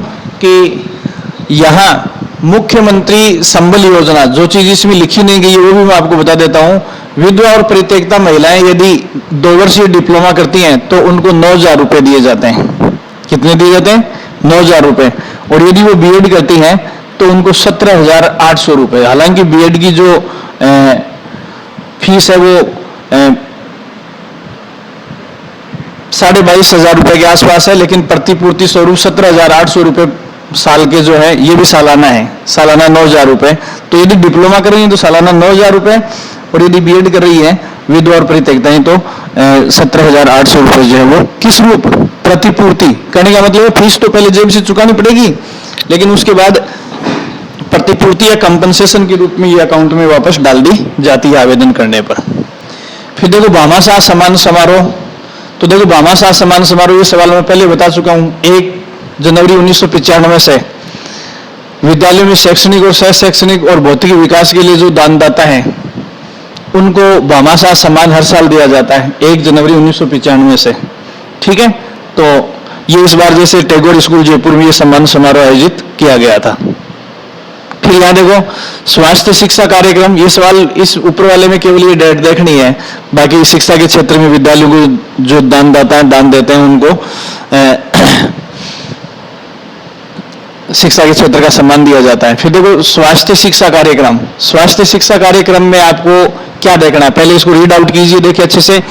कि यहाँ मुख्यमंत्री संबल योजना, जो चीज इसमें लिखी नहीं गई है वो भी मैं आपको बता देता हूँ। विधवा और परित्यक्ता महिलाएं यदि 2 वर्षीय डिप्लोमा करती हैं तो उनको 9,000 रुपए दिए जाते हैं। कितने दिए जाते हैं? 9,000 रुपए। और यदि वो बीएड करती हैं तो उनको 17,800 रुपए। हालांकि बीएड की जो फीस है वो 22,500 रुपए के आसपास है, लेकिन प्रतिपूर्ति स्वरूप 17,800 रुपए साल के जो है ये भी सालाना है, सालाना 9,000 रुपए। तो यदि डिप्लोमा कर रही है तो सालाना 9,000 रुपए, और यदि बीएड कर रही है विधवा और परित्यक्ताएं तो 17,800 रुपए जो है वो किस रूप? प्रतिपूर्ति। कहने का मतलब है फीस तो पहले जेब से चुकानी पड़ेगी, लेकिन उसके बाद प्रतिपूर्ति या कंपनसेशन के रूप में ये अकाउंट में वापस डाल दी जाती है आवेदन करने पर। फिर देखो भामाशाह सम्मान समारोह, तो देखो भामाशाह सम्मान समारोह ये सवाल मैं पहले बता चुका हूँ। 1 जनवरी 1995 से विद्यालयों में शैक्षणिक और सह शैक्षणिक और भौतिक विकास के लिए जो दानदाता हैं उनको भामाशाह सम्मान हर साल दिया जाता है 1 जनवरी 1995 से। ठीक है, तो ये इस बार जैसे टैगोर स्कूल जयपुर में ये सम्मान समारोह आयोजित किया गया था। फिर यहाँ देखो स्वास्थ्य शिक्षा कार्यक्रम, ये सवाल इस ऊपर वाले में केवल ये डेट देखनी है, बाकी शिक्षा के क्षेत्र में विद्यालयों को जो दान देते हैं उनको शिक्षा के क्षेत्र का सम्मान दिया जाता है। फिर देखो स्वास्थ्य शिक्षा कार्यक्रम, स्वास्थ्य शिक्षा कार्यक्रम में आपको क्या देखना है, पहले इसको रीड आउट कीजिए, देखिए अच्छे से।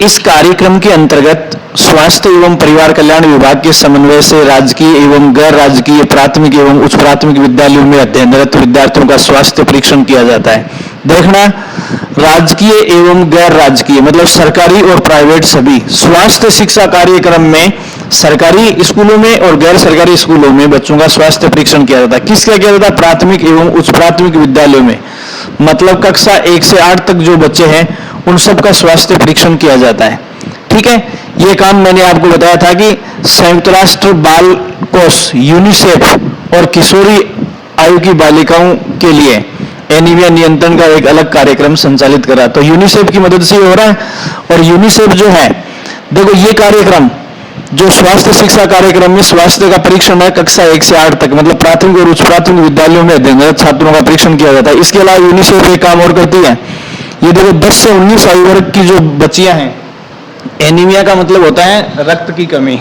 इस कार्यक्रम के अंतर्गत स्वास्थ्य एवं परिवार कल्याण विभाग के समन्वय से राजकीय एवं गैर राजकीय प्राथमिक एवं उच्च प्राथमिक विद्यालयों में अध्ययनरत विद्यार्थियों का स्वास्थ्य परीक्षण किया जाता है। देखना, राजकीय एवं गैर राजकीय मतलब सरकारी और प्राइवेट सभी स्वास्थ्य शिक्षा कार्यक्रम में सरकारी स्कूलों में और गैर सरकारी स्कूलों में बच्चों का स्वास्थ्य परीक्षण किया जाता है। किसका किया जाता है? प्राथमिक एवं उच्च प्राथमिक विद्यालयों में, मतलब कक्षा 1 से 8 तक जो बच्चे हैं उन सब का स्वास्थ्य परीक्षण किया जाता है। ठीक है, ये काम मैंने आपको बताया था कि संयुक्त राष्ट्र बाल कोष यूनिसेफ और किशोरी आयु की बालिकाओं के लिए एनीमिया नियंत्रण का एक अलग कार्यक्रम संचालित करा, तो यूनिसेफ की मदद से हो रहा है। और यूनिसेफ जो है, देखो ये कार्यक्रम जो स्वास्थ्य शिक्षा कार्यक्रम में स्वास्थ्य का परीक्षण है कक्षा 1 से 8 तक, मतलब प्राथमिक और उच्च प्राथमिक विद्यालयों में अध्ययनरत छात्रों का परीक्षण किया जाता है। इसके अलावा यूनिसेफ एक काम और करती है, ये देखो 10 से 19 आयु वर्ग की जो बच्चियां हैं, एनीमिया का मतलब होता है रक्त की कमी।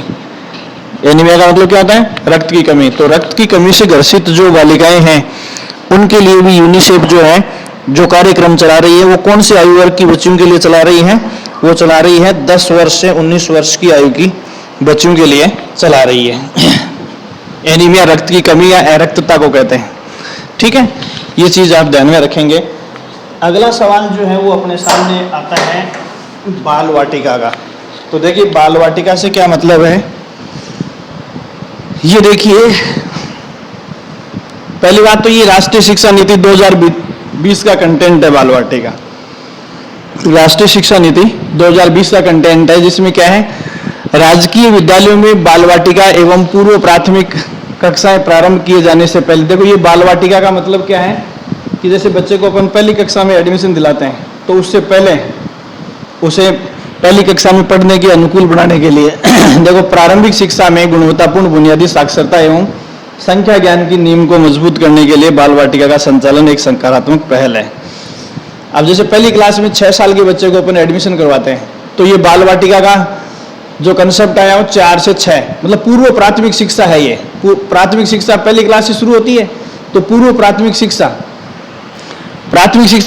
एनीमिया का मतलब क्या होता है? रक्त की कमी। तो रक्त की कमी से ग्रसित जो बालिकाएं हैं उनके लिए भी यूनिसेफ जो है जो कार्यक्रम चला रही है, वो कौन से आयु वर्ग की बच्चियों के लिए चला रही है? वो चला रही है 10 वर्ष से 19 वर्ष की आयु की बच्चियों के लिए चला रही है। एनीमिया रक्त की कमी या अरक्तता को कहते हैं। ठीक है, ये चीज आप ध्यान में रखेंगे। अगला सवाल जो है वो अपने सामने आता है बाल वाटिका का। तो देखिए बाल वाटिका से क्या मतलब है, ये देखिए पहली बात तो ये राष्ट्रीय शिक्षा नीति 2020 का कंटेंट है। बाल वाटिका राष्ट्रीय शिक्षा नीति 2020 का कंटेंट है, जिसमें क्या है, राजकीय विद्यालयों में बाल वाटिका एवं पूर्व प्राथमिक कक्षाएं प्रारंभ किए जाने से पहले, देखो ये बाल वाटिका का मतलब क्या है कि जैसे बच्चे को अपन पहली कक्षा में एडमिशन दिलाते हैं तो उससे पहले उसे पहली कक्षा में पढ़ने के अनुकूल बनाने के लिए देखो प्रारंभिक शिक्षा में गुणवत्तापूर्ण बुनियादी साक्षरता एवं संख्या ज्ञान की नींव को मजबूत करने के लिए बाल वाटिका का संचालन एक सकारात्मक पहल है। अब जैसे पहली क्लास में 6 साल के बच्चे को अपन एडमिशन करवाते हैं तो ये बाल वाटिका का जो कंसेप्ट आया वो 4 से 6 मतलब पूर्व प्राथमिक शिक्षा है। ये प्राथमिक शिक्षा पहली क्लास से शुरू होती है, तो पूर्व प्राथमिक शिक्षा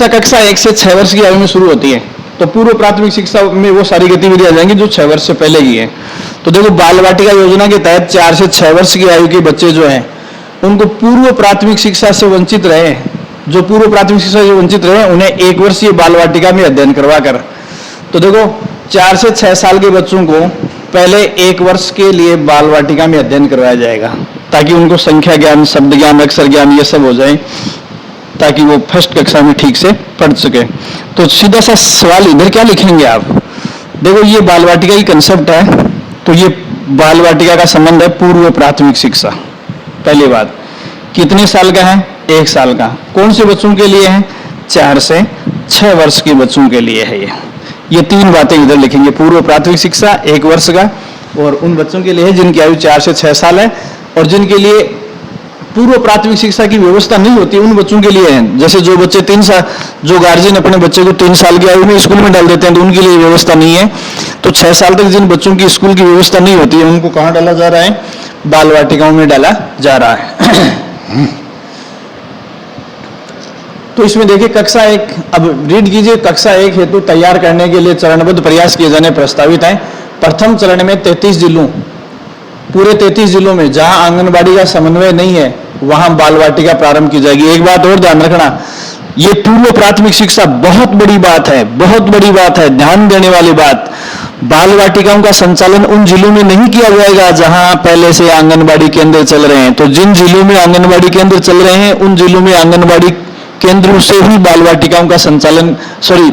कक्षा 1 से 6 वर्ष की आयु में शुरू होती है। तो पूर्व प्राथमिक शिक्षा में वो सारी गतिविधियां आ जाएंगी जो 6 वर्ष से पहले की है। तो देखो बाल वाटिका योजना के तहत 4 से 6 वर्ष की आयु के बच्चे जो हैं उनको पूर्व प्राथमिक शिक्षा से वंचित रहे, जो पूर्व प्राथमिक शिक्षा से वंचित रहे उन्हें 1 वर्षीय बाल वाटिका में अध्ययन करवा कर, तो देखो 4 से 6 साल के बच्चों को पहले 1 वर्ष के लिए बाल वाटिका में अध्ययन करवाया जाएगा ताकि उनको संख्या ज्ञान, शब्द ज्ञान, अक्षर ज्ञान ये सब हो जाए, ताकि वो फर्स्ट कक्षा में ठीक से पढ़ सके। तो सीधा सा सवाल इधर क्या लिखेंगे आप, देखो ये बाल वाटिका की कंसेप्ट है, तो ये बाल वाटिका का संबंध है पूर्व प्राथमिक शिक्षा। पहली बात, कितने साल का है? 1 साल का। कौन से बच्चों के लिए है? 4 से 6 वर्ष के बच्चों के लिए है ये 3 बातें इधर लिखेंगे। पूर्व प्राथमिक शिक्षा 1 वर्ष का, और उन बच्चों के लिए है जिनकी आयु 4 से 6 साल है, और जिनके लिए पूर्व प्राथमिक शिक्षा की व्यवस्था नहीं होती उन बच्चों के लिए है। जैसे जो बच्चे 3 साल, जो गार्जियन अपने बच्चे को 3 साल की आयु में स्कूल में डाल देते हैं तो उनके लिए व्यवस्था नहीं है। तो 6 साल तक जिन बच्चों की स्कूल की व्यवस्था नहीं होती है उनको कहाँ डाला जा रहा है? बाल वाटिकाओं में डाला जा रहा है। तो इसमें देखिए कक्षा 1, अब रीड कीजिए, कक्षा 1 हेतु तैयार करने के लिए चरणबद्ध प्रयास किए जाने प्रस्तावित है। प्रथम चरण में 33 जिलों, पूरे 33 जिलों में जहां आंगनबाड़ी का समन्वय नहीं है वहां बाल वाटिका प्रारंभ की जाएगी। एक बात और ध्यान रखना, ये पूर्व प्राथमिक शिक्षा बहुत बड़ी बात है, बहुत बड़ी बात है, ध्यान देने वाली बात। बाल वाटिकाओं का संचालन उन जिलों में नहीं किया जाएगा जहां पहले से आंगनबाड़ी केंद्र चल रहे हैं। तो जिन जिलों में आंगनबाड़ी केंद्र चल रहे हैं उन जिलों में आंगनबाड़ी केंद्रों से ही बाल वाटिकाओं का संचालन,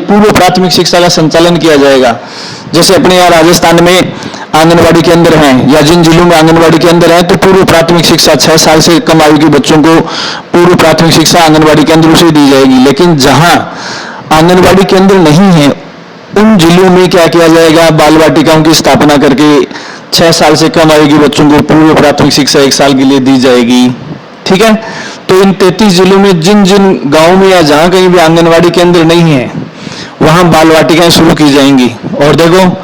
पूर्व प्राथमिक शिक्षा का संचालन किया जाएगा। जैसे अपने यहाँ राजस्थान में आंगनबाड़ी केंद्र हैं, या जिन जिलों में आंगनबाड़ी केंद्र हैं, तो पूर्व प्राथमिक शिक्षा 6 साल से कम आयु के बच्चों को पूर्व प्राथमिक शिक्षा आंगनबाड़ी केंद्रों से दी जाएगी। लेकिन जहां आंगनवाड़ी केंद्र नहीं है, उन जिलों में क्या किया जाएगा, बाल वाटिकाओं की स्थापना करके 6 साल से कम आयु के बच्चों को पूर्व प्राथमिक शिक्षा 1 साल के लिए दी जाएगी। ठीक है, तो इन 33 जिलों में जिन जिन गांवों में या जहां कहीं भी आंगनवाड़ी केंद्र नहीं है वहां बाल वाटिकाएं शुरू की जाएंगी। और देखो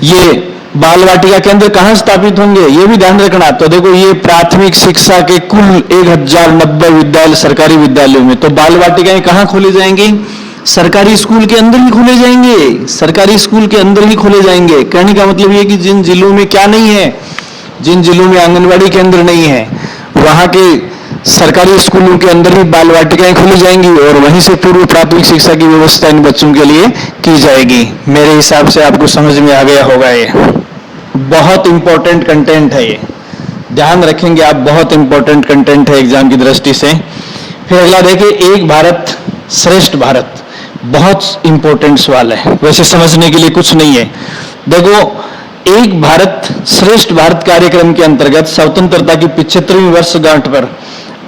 ये बाल वाटिका केंद्र कहां स्थापित होंगे ये भी ध्यान रखना। तो देखो ये प्राथमिक शिक्षा के कुल 1090 विद्यालय सरकारी विद्यालयों में, तो बाल वाटिकाएं कहां खोली जाएंगी, सरकारी स्कूल के अंदर ही खोले जाएंगे, सरकारी स्कूल के अंदर ही खोले जाएंगे। कहने का मतलब ये कि जिन जिलों में क्या नहीं है, जिन जिलों में आंगनवाड़ी केंद्र नहीं है वहां के सरकारी स्कूलों के अंदर ही बाल वाटिकाएं खोली जाएंगी और वहीं से पूर्व प्राथमिक शिक्षा की व्यवस्था इन बच्चों के लिए की जाएगी। मेरे हिसाब से आपको समझ में आ गया होगा। ये बहुत इंपॉर्टेंट कंटेंट है, ये ध्यान रखेंगे आप, बहुत इंपॉर्टेंट कंटेंट है एग्जाम की दृष्टि से। फिर अगला देखिए, एक भारत श्रेष्ठ भारत, बहुत इंपॉर्टेंट सवाल है, वैसे समझने के लिए कुछ नहीं है। देखो, एक भारत श्रेष्ठ भारत कार्यक्रम के अंतर्गत स्वतंत्रता की 75वीं वर्षगांठ पर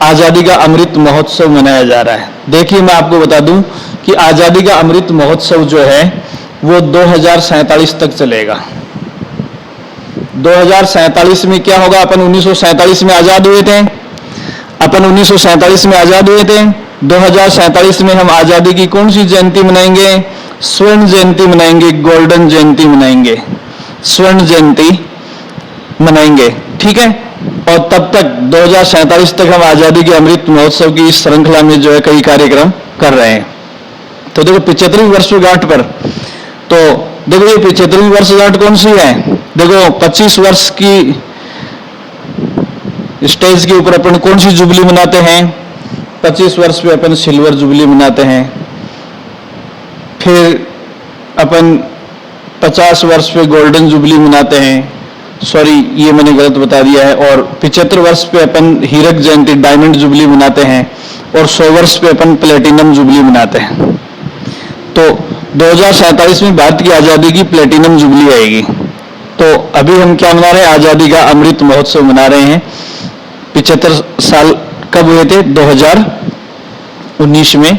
आजादी का अमृत महोत्सव मनाया जा रहा है। देखिए, मैं आपको बता दूं कि आजादी का अमृत महोत्सव जो है वो 2047 तक चलेगा। 2047 में क्या होगा, अपन 1947 में आजाद हुए थे, अपन 1947 में आजाद हुए थे। 2047 में हम आजादी की कौन सी जयंती मनाएंगे, स्वर्ण जयंती मनाएंगे, गोल्डन जयंती मनाएंगे, स्वर्ण जयंती मनाएंगे। ठीक है, और तब तक 2047 तक हम आजादी के अमृत महोत्सव की इस श्रृंखला में जो है कई कार्यक्रम कर रहे हैं। तो देखो 75वीं वर्षगांठ पर, तो देखो ये 75वीं वर्षगांठ कौन सी है, देखो 25 वर्ष की स्टेज के ऊपर अपन कौन सी जुबली मनाते हैं, 25 वर्ष पे अपन सिल्वर जुबली मनाते हैं। फिर अपन 50 वर्ष पे गोल्डन जुबली मनाते हैं, सॉरी ये मैंने गलत बता दिया है। और 75 वर्ष पे अपन हीरक जयंती डायमंड जुबली मनाते हैं और 100 वर्ष पे अपन प्लेटिनम जुबली मनाते हैं। तो 2047 में भारत की आजादी की प्लेटिनम जुबली आएगी। तो अभी हम क्या मना रहे हैं, आजादी का अमृत महोत्सव मना रहे हैं। 75 साल कब हुए थे, 2019 में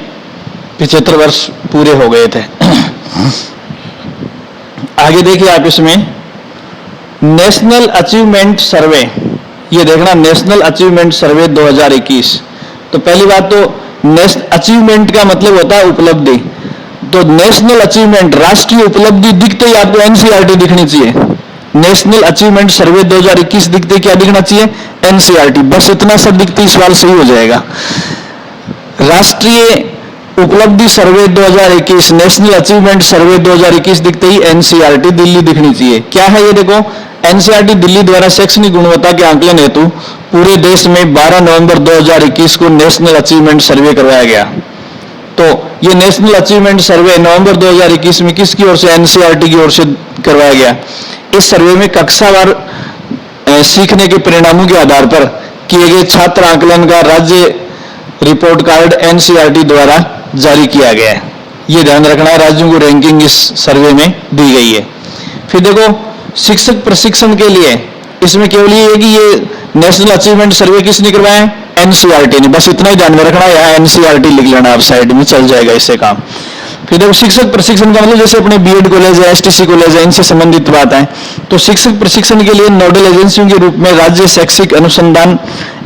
75 वर्ष पूरे हो गए थे। आगे देखिए आप, इसमें नेशनल अचीवमेंट सर्वे, ये देखना नेशनल अचीवमेंट सर्वे 2021। तो पहली बात तो अचीवमेंट का मतलब होता है उपलब्धि। तो नेशनल अचीवमेंट, राष्ट्रीय उपलब्धि दिखते ही आपको एनसीईआरटी दिखनी चाहिए। नेशनल अचीवमेंट सर्वे 2021 दिखते क्या दिखना चाहिए, एनसीईआरटी। बस इतना सा दिखते ही सवाल सही हो जाएगा। राष्ट्रीय उपलब्धि सर्वे 2021, नेशनल अचीवमेंट सर्वे 2021 दिखते ही एनसीईआरटी दिल्ली दिखनी चाहिए। क्या है ये, देखो एनसीईआरटी दिल्ली द्वारा शैक्षणिक गुणवत्ता के आंकलन हेतु पूरे देश में 12 नवंबर 2021 को नेशनल अचीवमेंट सर्वे करवाया गया। तो ये नेशनल अचीवमेंट सर्वे नवंबर 2021 में किसकी ओर से, एनसीईआरटी की ओर से करवाया गया। इस सर्वे में कक्षावार सीखने के परिणामों के आधार पर किए गए छात्र आकलन का राज्य रिपोर्ट कार्ड एनसीईआरटी द्वारा जारी किया गया है। ये ध्यान रखना है, राज्यों को रैंकिंग इस सर्वे में दी गई है। फिर देखो शिक्षक प्रशिक्षण के लिए, इसमें केवल ये है कि ये नेशनल अचीवमेंट सर्वे किसने करवाया है, एनसीईआरटी ने। बस इतना ही ध्यान में रखना है, यहाँ एनसीईआरटी लिख लेना आप साइड में, चल जाएगा इससे काम। फिर देखो शिक्षक प्रशिक्षण का मतलब जैसे अपने बीएड कॉलेज है, एसटीसी कॉलेज है, इनसे संबंधित बात है। तो शिक्षक प्रशिक्षण के लिए नोडल एजेंसियों के रूप में राज्य शैक्षिक अनुसंधान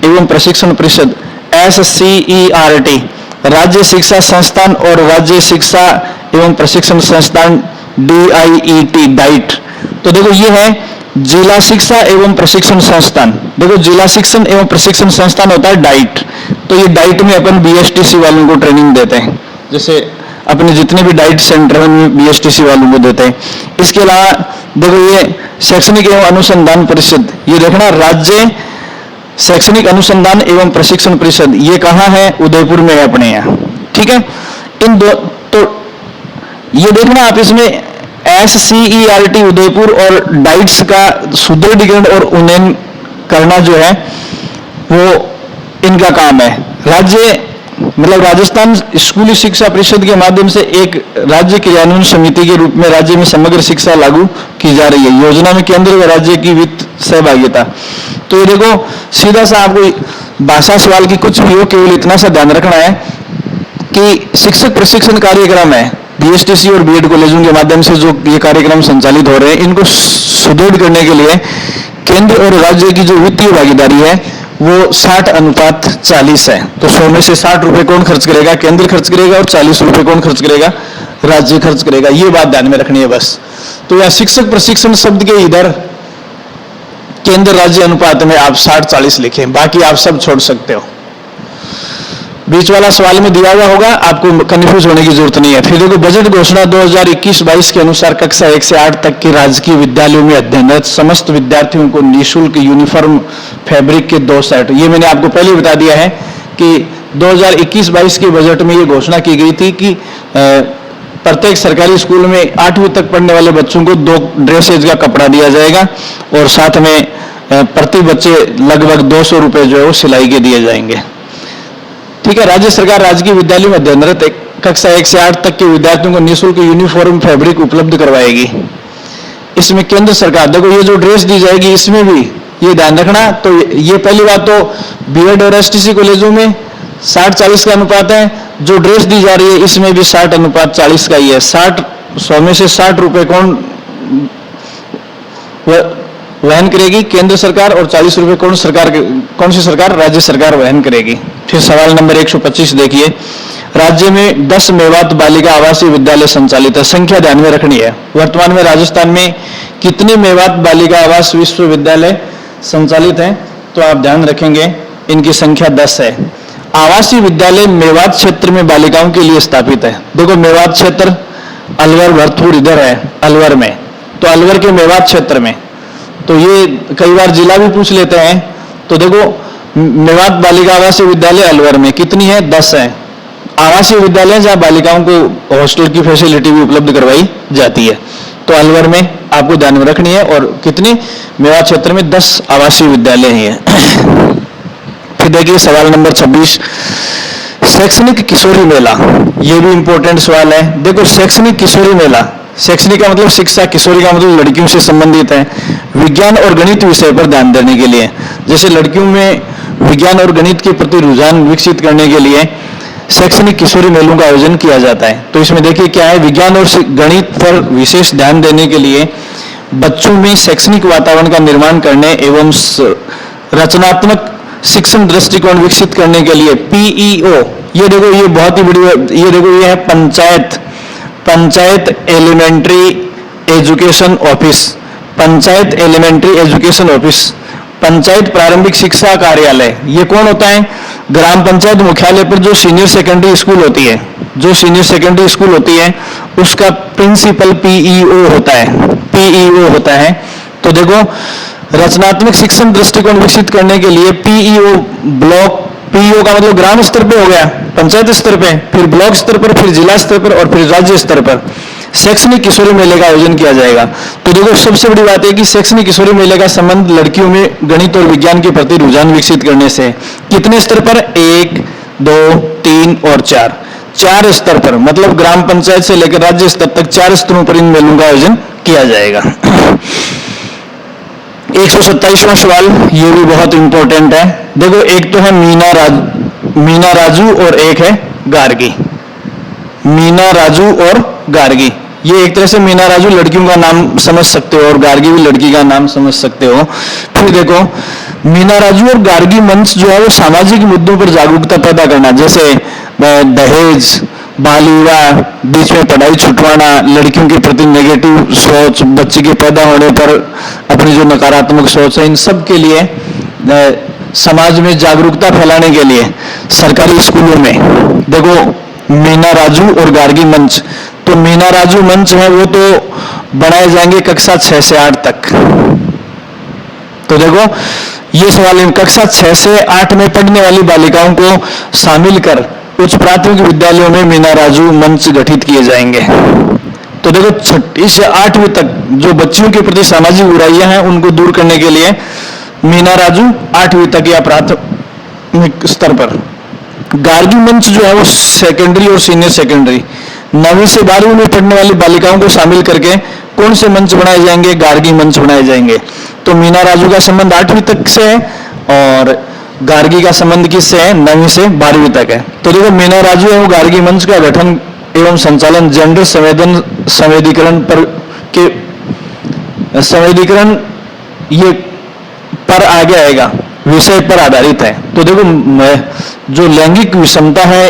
एवं प्रशिक्षण परिषद SCERT, राज्य शिक्षा संस्थान और राज्य शिक्षा एवं प्रशिक्षण संस्थान DIET। तो देखो ये है जिला शिक्षा एवं प्रशिक्षण संस्थान। देखो जिला शिक्षण एवं प्रशिक्षण संस्थान होता है डाइट। तो ये डाइट में अपन BSTC वालों को ट्रेनिंग देते हैं, जैसे अपने जितने भी डाइट सेंटर में BSTC वालों को देते हैं। इसके अलावा देखो ये शैक्षणिक एवं अनुसंधान परिषद, ये देखना राज्य शैक्षणिक अनुसंधान एवं प्रशिक्षण परिषद, ये कहाँ है, उदयपुर में है अपने यहाँ। ठीक है, इन दो, तो ये देखना आप, इसमें SCERT उदयपुर और डाइट्स का सुदृढ़ीकरण और उन्नयन करना जो है वो इनका काम है। राज्य मतलब राजस्थान स्कूली शिक्षा परिषद के माध्यम से एक राज्य क्रियान्वयन समिति के रूप में राज्य में समग्र शिक्षा लागू की जा रही है। योजना में केंद्र व राज्य की वित्त सहभागिता। तो ये देखो सीधा सा आपको भाषा सवाल की कुछ भी हो, केवल इतना सा ध्यान रखना है कि शिक्षक प्रशिक्षण कार्यक्रम है, बीएसटीसी और बीएड कॉलेजों के माध्यम से जो ये कार्यक्रम संचालित हो रहे हैं, इनको सुदृढ़ करने के लिए केंद्र और राज्य की जो वित्तीय भागीदारी है वो 60:40 है। तो 100 में से 60 रुपए कौन खर्च करेगा? केंद्र खर्च करेगा, और 40 रुपए कौन खर्च करेगा? राज्य खर्च करेगा। ये बात ध्यान में रखनी है बस। तो यह शिक्षक प्रशिक्षण शब्द के इधर केंद्र राज्य अनुपात में आप 60-40 लिखें, बाकी आप सब छोड़ सकते हो। बीच वाला सवाल में दिया हुआ होगा, आपको कंफ्यूज होने की जरूरत नहीं है। फिर देखो, बजट घोषणा 2021-22 के अनुसार कक्षा 1 से 8 तक के राजकीय विद्यालयों में अध्ययनरत समस्त विद्यार्थियों को निःशुल्क यूनिफॉर्म फैब्रिक के 2 सेट, ये मैंने आपको पहले बता दिया है कि 2021-22 के बजट में ये घोषणा की गई थी कि प्रत्येक सरकारी स्कूल में 8वीं तक पढ़ने वाले बच्चों को 2 ड्रेसेज का कपड़ा दिया जाएगा, और साथ में प्रति बच्चे लगभग 200 रुपए जो है वो सिलाई के दिए जाएंगे। ठीक है। राज्य सरकार राजकीय विद्यालयों में अध्ययनरत कक्षा 1 से 8 तक के विद्यार्थियों को निःशुल्क यूनिफॉर्म फैब्रिक उपलब्ध करवाएगी। इसमें केंद्र सरकार, देखो ये जो ड्रेस दी जाएगी इसमें भी ये ध्यान रखना। तो ये पहली बात तो बीएड और एसटीसी कॉलेजों में 60-40 का अनुपात है, जो ड्रेस दी जा रही है इसमें भी 60:40 का ही है। 100 में से 60 रुपए कौन वहन करेगी? केंद्र सरकार, और 40 रुपए कौन सी सरकार? राज्य सरकार वहन करेगी। फिर सवाल नंबर 125 देखिए, राज्य में 10 मेवात बालिका आवासीय विद्यालय संचालित है। संख्या ध्यान में रखनी है। वर्तमान में राजस्थान में कितने मेवात बालिका आवास विश्वविद्यालय संचालित हैं? तो आप ध्यान रखेंगे इनकी संख्या 10 है। आवासीय विद्यालय मेवात क्षेत्र में बालिकाओं के लिए स्थापित है। देखो, मेवात क्षेत्र अलवर भरतपुर इधर है, अलवर में, तो अलवर के मेवात क्षेत्र में, तो ये कई बार जिला भी पूछ लेते हैं। तो देखो, मेवात बालिका आवासीय विद्यालय अलवर में कितनी है? 10 है। आवासीय विद्यालय जहां बालिकाओं को हॉस्टल की फैसिलिटी भी उपलब्ध करवाई जाती है, तो अलवर में आपको ध्यान में रखनी है। और कितनी? मेवात क्षेत्र में 10 आवासीय विद्यालय हैं। फिर देखिए सवाल नंबर 26, शैक्षणिक किशोरी मेला, ये भी इंपॉर्टेंट सवाल है। देखो, शैक्षणिक किशोरी मेला, शैक्षणिक का मतलब शिक्षा, किशोरी का मतलब लड़कियों से संबंधित है। विज्ञान और गणित विषय पर ध्यान देने के लिए, जैसे लड़कियों में विज्ञान और गणित के प्रति रुझान विकसित करने के लिए शैक्षणिक किशोरी मेलों का आयोजन किया जाता है। तो इसमें देखिए क्या है, विज्ञान और गणित पर विशेष ध्यान देने के लिए बच्चों में शैक्षणिक वातावरण का निर्माण करने एवं रचनात्मक शिक्षण दृष्टिकोण विकसित करने के लिए पीईओ, ये देखो ये बहुत ही बड़ी, ये देखो ये है panchayat elementary education office, panchayat elementary education office, panchayat प्रारंभिक शिक्षा कार्यालय। ये कौन होता है? ग्राम पंचायत मुख्यालय पर जो सीनियर सेकेंडरी स्कूल होती है, जो सीनियर सेकेंडरी स्कूल होती है उसका प्रिंसिपल पीईओ होता है, पीईओ होता है। तो देखो, रचनात्मक शिक्षण दृष्टिकोण विकसित करने के लिए पीईओ ब्लॉक, पीईओ का मतलब ग्राम स्तर पे हो गया, पंचायत स्तर पे, फिर ब्लॉक स्तर पर, फिर जिला स्तर पर और फिर राज्य स्तर पर शैक्षणिक किशोरी मेले का आयोजन किया जाएगा। तो देखो, सबसे बड़ी बात है कि शैक्षणिक किशोरी मेले का संबंध लड़कियों में गणित और विज्ञान के प्रति रुझान विकसित करने से। कितने स्तर पर? 1, 2, 3 और 4, 4 स्तर पर, मतलब ग्राम पंचायत से लेकर राज्य स्तर तक 4 स्तरों पर इन मेलों का आयोजन किया जाएगा। 127वां सवाल, ये भी बहुत इंपॉर्टेंट है। देखो, एक तो है मीना राजू और एक है गार्गी। मीना राजू और गार्गी, ये एक तरह से मीना राजू लड़कियों का नाम समझ सकते हो और गार्गी भी लड़की का नाम समझ सकते हो। फिर देखो, मीना राजू और गार्गी मंच जो है वो सामाजिक मुद्दों पर जागरूकता पैदा करना, जैसे दहेज, बाल विवाह, बीच में पढ़ाई छुटवाना, लड़कियों के प्रति नेगेटिव सोच, बच्चे के पैदा होने पर अपनी जो नकारात्मक सोच है, इन सब के लिए समाज में जागरूकता फैलाने के लिए सरकारी स्कूलों में देखो मीना राजू और गार्गी मंच। तो मीना राजू मंच है वो तो बनाए जाएंगे कक्षा 6 से 8 तक। तो देखो, ये सवाल कक्षा 6 से 8 में पढ़ने वाली बालिकाओं को शामिल कर उच्च प्राथमिक विद्यालयों में मीना राजू मंच गठित किए जाएंगे। तो देखो, 6वीं से 8वीं तक जो बच्चियों के प्रति सामाजिक बुराइयां हैं उनको दूर करने के लिए मीना राजू 8वीं तक या प्राथमिक स्तर पर। गार्गी मंच जो है वो सेकेंडरी और सीनियर सेकेंडरी 9वीं से 12वीं में पढ़ने वाली बालिकाओं को शामिल करके कौन से मंच बनाए जाएंगे? गार्गी मंच बनाए जाएंगे। तो मीना राजू का संबंध 8वीं तक से है और गार्गी का संबंध किससे है? 9वीं से 12वीं तक है। तो देखो मीना राजू एवं गार्गी मंच का गठन एवं संचालन जेंडर संवेदीकरण पर के संवेदीकरण ये पर आगे आएगा, विषय पर आधारित है। तो देखो जो लैंगिक विषमता है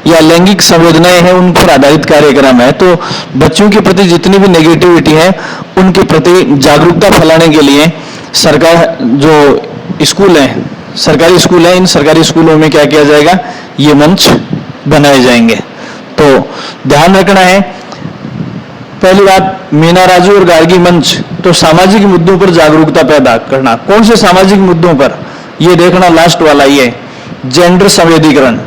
या लैंगिक संवेदनाएं हैं उन पर आधारित कार्यक्रम है। तो बच्चों के प्रति जितनी भी नेगेटिविटी है उनके प्रति जागरूकता फैलाने के लिए सरकार जो स्कूल हैं, सरकारी स्कूल हैं, इन सरकारी स्कूलों में क्या किया जाएगा? ये मंच बनाए जाएंगे। तो ध्यान रखना है, पहली बात मीना राजू और गार्गी मंच, तो सामाजिक मुद्दों पर जागरूकता पैदा करना। कौन से सामाजिक मुद्दों पर? ये देखना लास्ट वाला, ये जेंडर संवेदीकरण।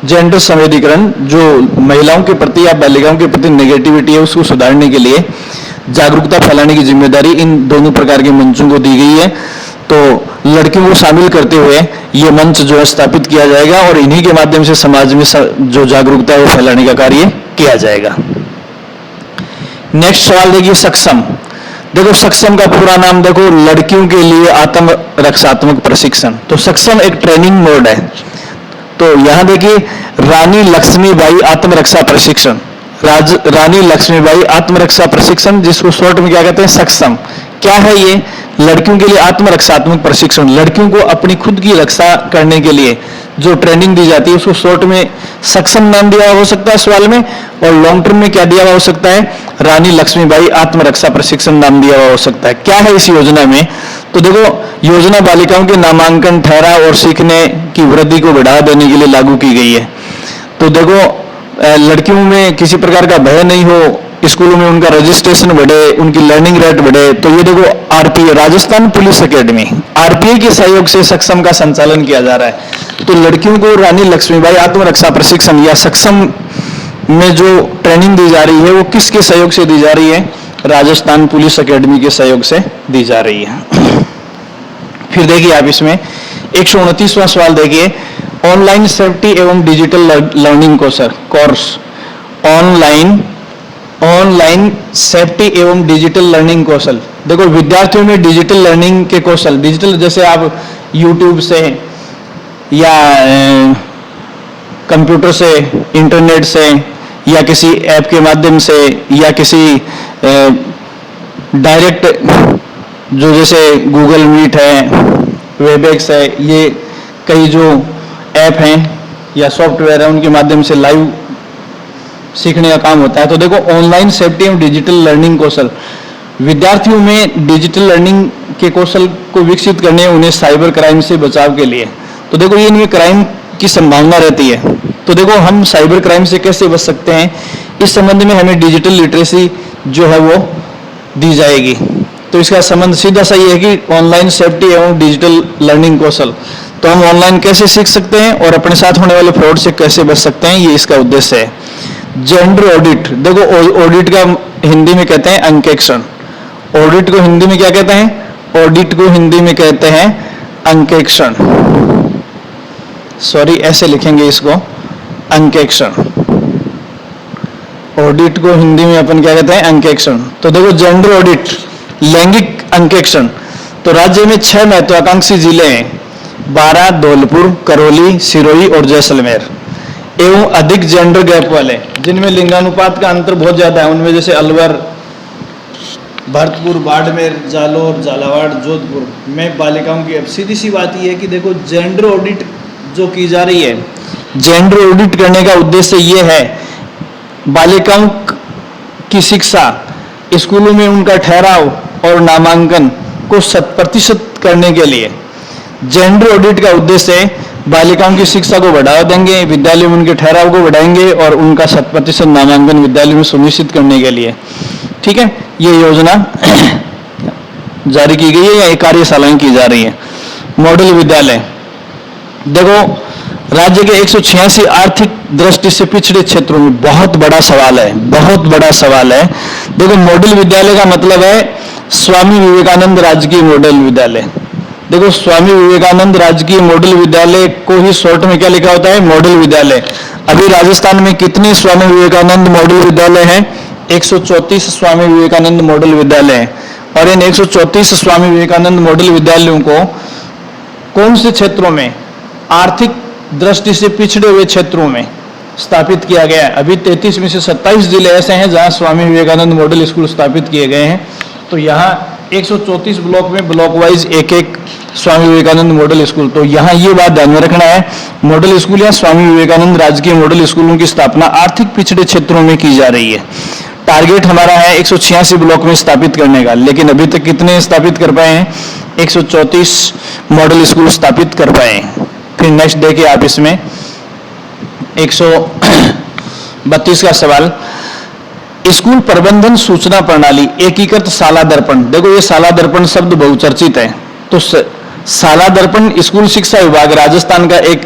जेंडर संवेदीकरण जो महिलाओं के प्रति या बालिकाओं के प्रति नेगेटिविटी है उसको सुधारने के लिए जागरूकता फैलाने की जिम्मेदारी इन दोनों प्रकार के मंचों को दी गई है। तो लड़कियों को शामिल करते हुए ये मंच जो है स्थापित किया जाएगा और इन्हीं के माध्यम से समाज में जो जागरूकता है वो फैलाने का कार्य किया जाएगा। नेक्स्ट सवाल देखिए, सक्षम। देखो सक्षम का पूरा नाम देखो, लड़कियों के लिए आत्म रक्षात्मक प्रशिक्षण। तो सक्षम एक ट्रेनिंग मोड है। तो यहां देखिए रानी लक्ष्मीबाई आत्मरक्षा प्रशिक्षण, रानी लक्ष्मीबाई आत्मरक्षा प्रशिक्षण, जिसको शॉर्ट में क्या कहते हैं? सक्षम। क्या है ये? लड़कियों के लिए आत्मरक्षात्मक प्रशिक्षण। लड़कियों को अपनी खुद की रक्षा करने के लिए जो ट्रेनिंग दी जाती है उसको शॉर्ट में सक्षम नाम दिया हो सकता है सवाल में, और लॉन्ग टर्म में क्या दिया हुआ हो सकता है? रानी लक्ष्मीबाई आत्मरक्षा प्रशिक्षण नाम दिया हुआ हो सकता है। क्या है इस योजना में? तो देखो योजना बालिकाओं के नामांकन, ठहराव और सीखने की वृद्धि को बढ़ावा देने के लिए लागू की गई है। तो देखो लड़कियों में किसी प्रकार का भय नहीं हो, स्कूलों में उनका रजिस्ट्रेशन बढ़े, उनकी लर्निंग रेट बढ़े। तो ये देखो RPA, Rajasthan police academy, RPA के सहयोग से सक्षम का संचालन किया जा रहा है। तो लड़कियों को रानी लक्ष्मीबाई आत्मरक्षा प्रशिक्षण या सक्षम में जो ट्रेनिंग दी जा रही है वो किसके सहयोग से दी जा रही है? राजस्थान पुलिस एकेडमी के सहयोग से दी जा रही है। फिर देखिए आप इसमें 129वां सवाल देखिए, ऑनलाइन सेफ्टी एवं digital learning course, online safety एवं डिजिटल लर्निंग कौशल। देखो विद्यार्थियों में डिजिटल लर्निंग के कौशल, डिजिटल जैसे आप यूट्यूब से या कंप्यूटर से, इंटरनेट से या किसी ऐप के माध्यम से या किसी डायरेक्ट जो जैसे गूगल मीट है, वेबएक्स है, ये कई जो ऐप हैं या सॉफ्टवेयर है उनके माध्यम से लाइव सीखने का काम होता है। तो देखो ऑनलाइन सेफ्टी एवं डिजिटल लर्निंग कौशल, विद्यार्थियों में डिजिटल लर्निंग के कौशल को विकसित करने, उन्हें साइबर क्राइम से बचाव के लिए। तो देखो ये इनमें क्राइम की संभावना रहती है। तो देखो हम साइबर क्राइम से कैसे बच सकते हैं, इस संबंध में हमें डिजिटल लिटरेसी जो है वो दी जाएगी। तो इसका संबंध सीधा सा ये है कि ऑनलाइन सेफ्टी एवं डिजिटल लर्निंग कौशल। तो हम ऑनलाइन कैसे सीख सकते हैं और अपने साथ होने वाले फ्रॉड से कैसे बच सकते हैं, ये इसका उद्देश्य है। जेंडर ऑडिट, देखो ऑडिट का हिंदी में कहते हैं अंकेक्षण। ऑडिट को हिंदी में क्या कहते हैं? ऑडिट को हिंदी में कहते हैं अंकेक्षण। सॉरी ऐसे लिखेंगे इसको, अंकेक्षण। ऑडिट को हिंदी में अपन क्या कहते हैं? अंकेक्षण। तो देखो जेंडर ऑडिट, लैंगिक अंकेक्षण। तो राज्य में 6 महत्वाकांक्षी जिले हैं, 12 धौलपुर, करौली, सिरोही और जैसलमेर, एवं अधिक जेंडर गैप वाले जिनमें लिंगानुपात का अंतर बहुत ज्यादा है। उनमें जैसे अलवर, भरतपुर, बाड़मेर, जालोर, झालावाड़, जोधपुर में बालिकाओं की। अब सीधी सी बात यह है कि देखो जेंडर ऑडिट जो की जा रही है, जेंडर ऑडिट करने का उद्देश्य ये है बालिकाओं की शिक्षा, स्कूलों में उनका ठहराव और नामांकन को 100% करने के लिए। जेंडर ऑडिट का उद्देश्य है बालिकाओं की शिक्षा को बढ़ावा देंगे, विद्यालयों में उनके ठहराव को बढ़ाएंगे और उनका 100% नामांकन विद्यालयों में सुनिश्चित करने के लिए। ठीक है, ये योजना जारी की गई है या कार्यशालाएं की जा रही है। मॉडल विद्यालय, देखो राज्य के 186 आर्थिक दृष्टि से पिछड़े क्षेत्रों में बहुत बड़ा सवाल है, बहुत बड़ा सवाल है। देखो मॉडल विद्यालय का मतलब है स्वामी विवेकानंद राजकीय मॉडल विद्यालय। देखो स्वामी विवेकानंद राजकीय मॉडल विद्यालय को ही शॉर्ट में क्या लिखा होता है? मॉडल विद्यालय। अभी राजस्थान में कितने स्वामी विवेकानंद मॉडल विद्यालय हैं? 134 स्वामी विवेकानंद मॉडल विद्यालय हैं। और इन 134 स्वामी विवेकानंद मॉडल विद्यालयों को कौन से क्षेत्रों में? आर्थिक दृष्टि से पिछड़े हुए क्षेत्रों में स्थापित किया गया है। अभी 33 में से 27 जिले ऐसे हैं जहां स्वामी विवेकानंद मॉडल स्कूल स्थापित किए गए हैं। तो यहाँ 134 ब्लॉक में ब्लॉक वाइज एक एक स्वामी विवेकानंद मॉडल स्कूल। तो यहाँ ये बात ध्यान में रखना है, मॉडल स्कूल या स्वामी विवेकानंद राजकीय मॉडल स्कूलों की स्थापना आर्थिक पिछड़े क्षेत्रों में की जा रही है। टारगेट हमारा है 186 ब्लॉक में स्थापित करने का, लेकिन अभी तक कितने स्थापित कर पाए हैं? 134 मॉडल स्कूल स्थापित कर पाए हैं। फिर नेक्स्ट देखिए आप इसमें 132 का सवाल, स्कूल प्रबंधन सूचना प्रणाली एकीकृत शाला दर्पण। देखो ये शाला दर्पण शब्द बहुचर्चित है। तो शाला दर्पण स्कूल शिक्षा विभाग राजस्थान का एक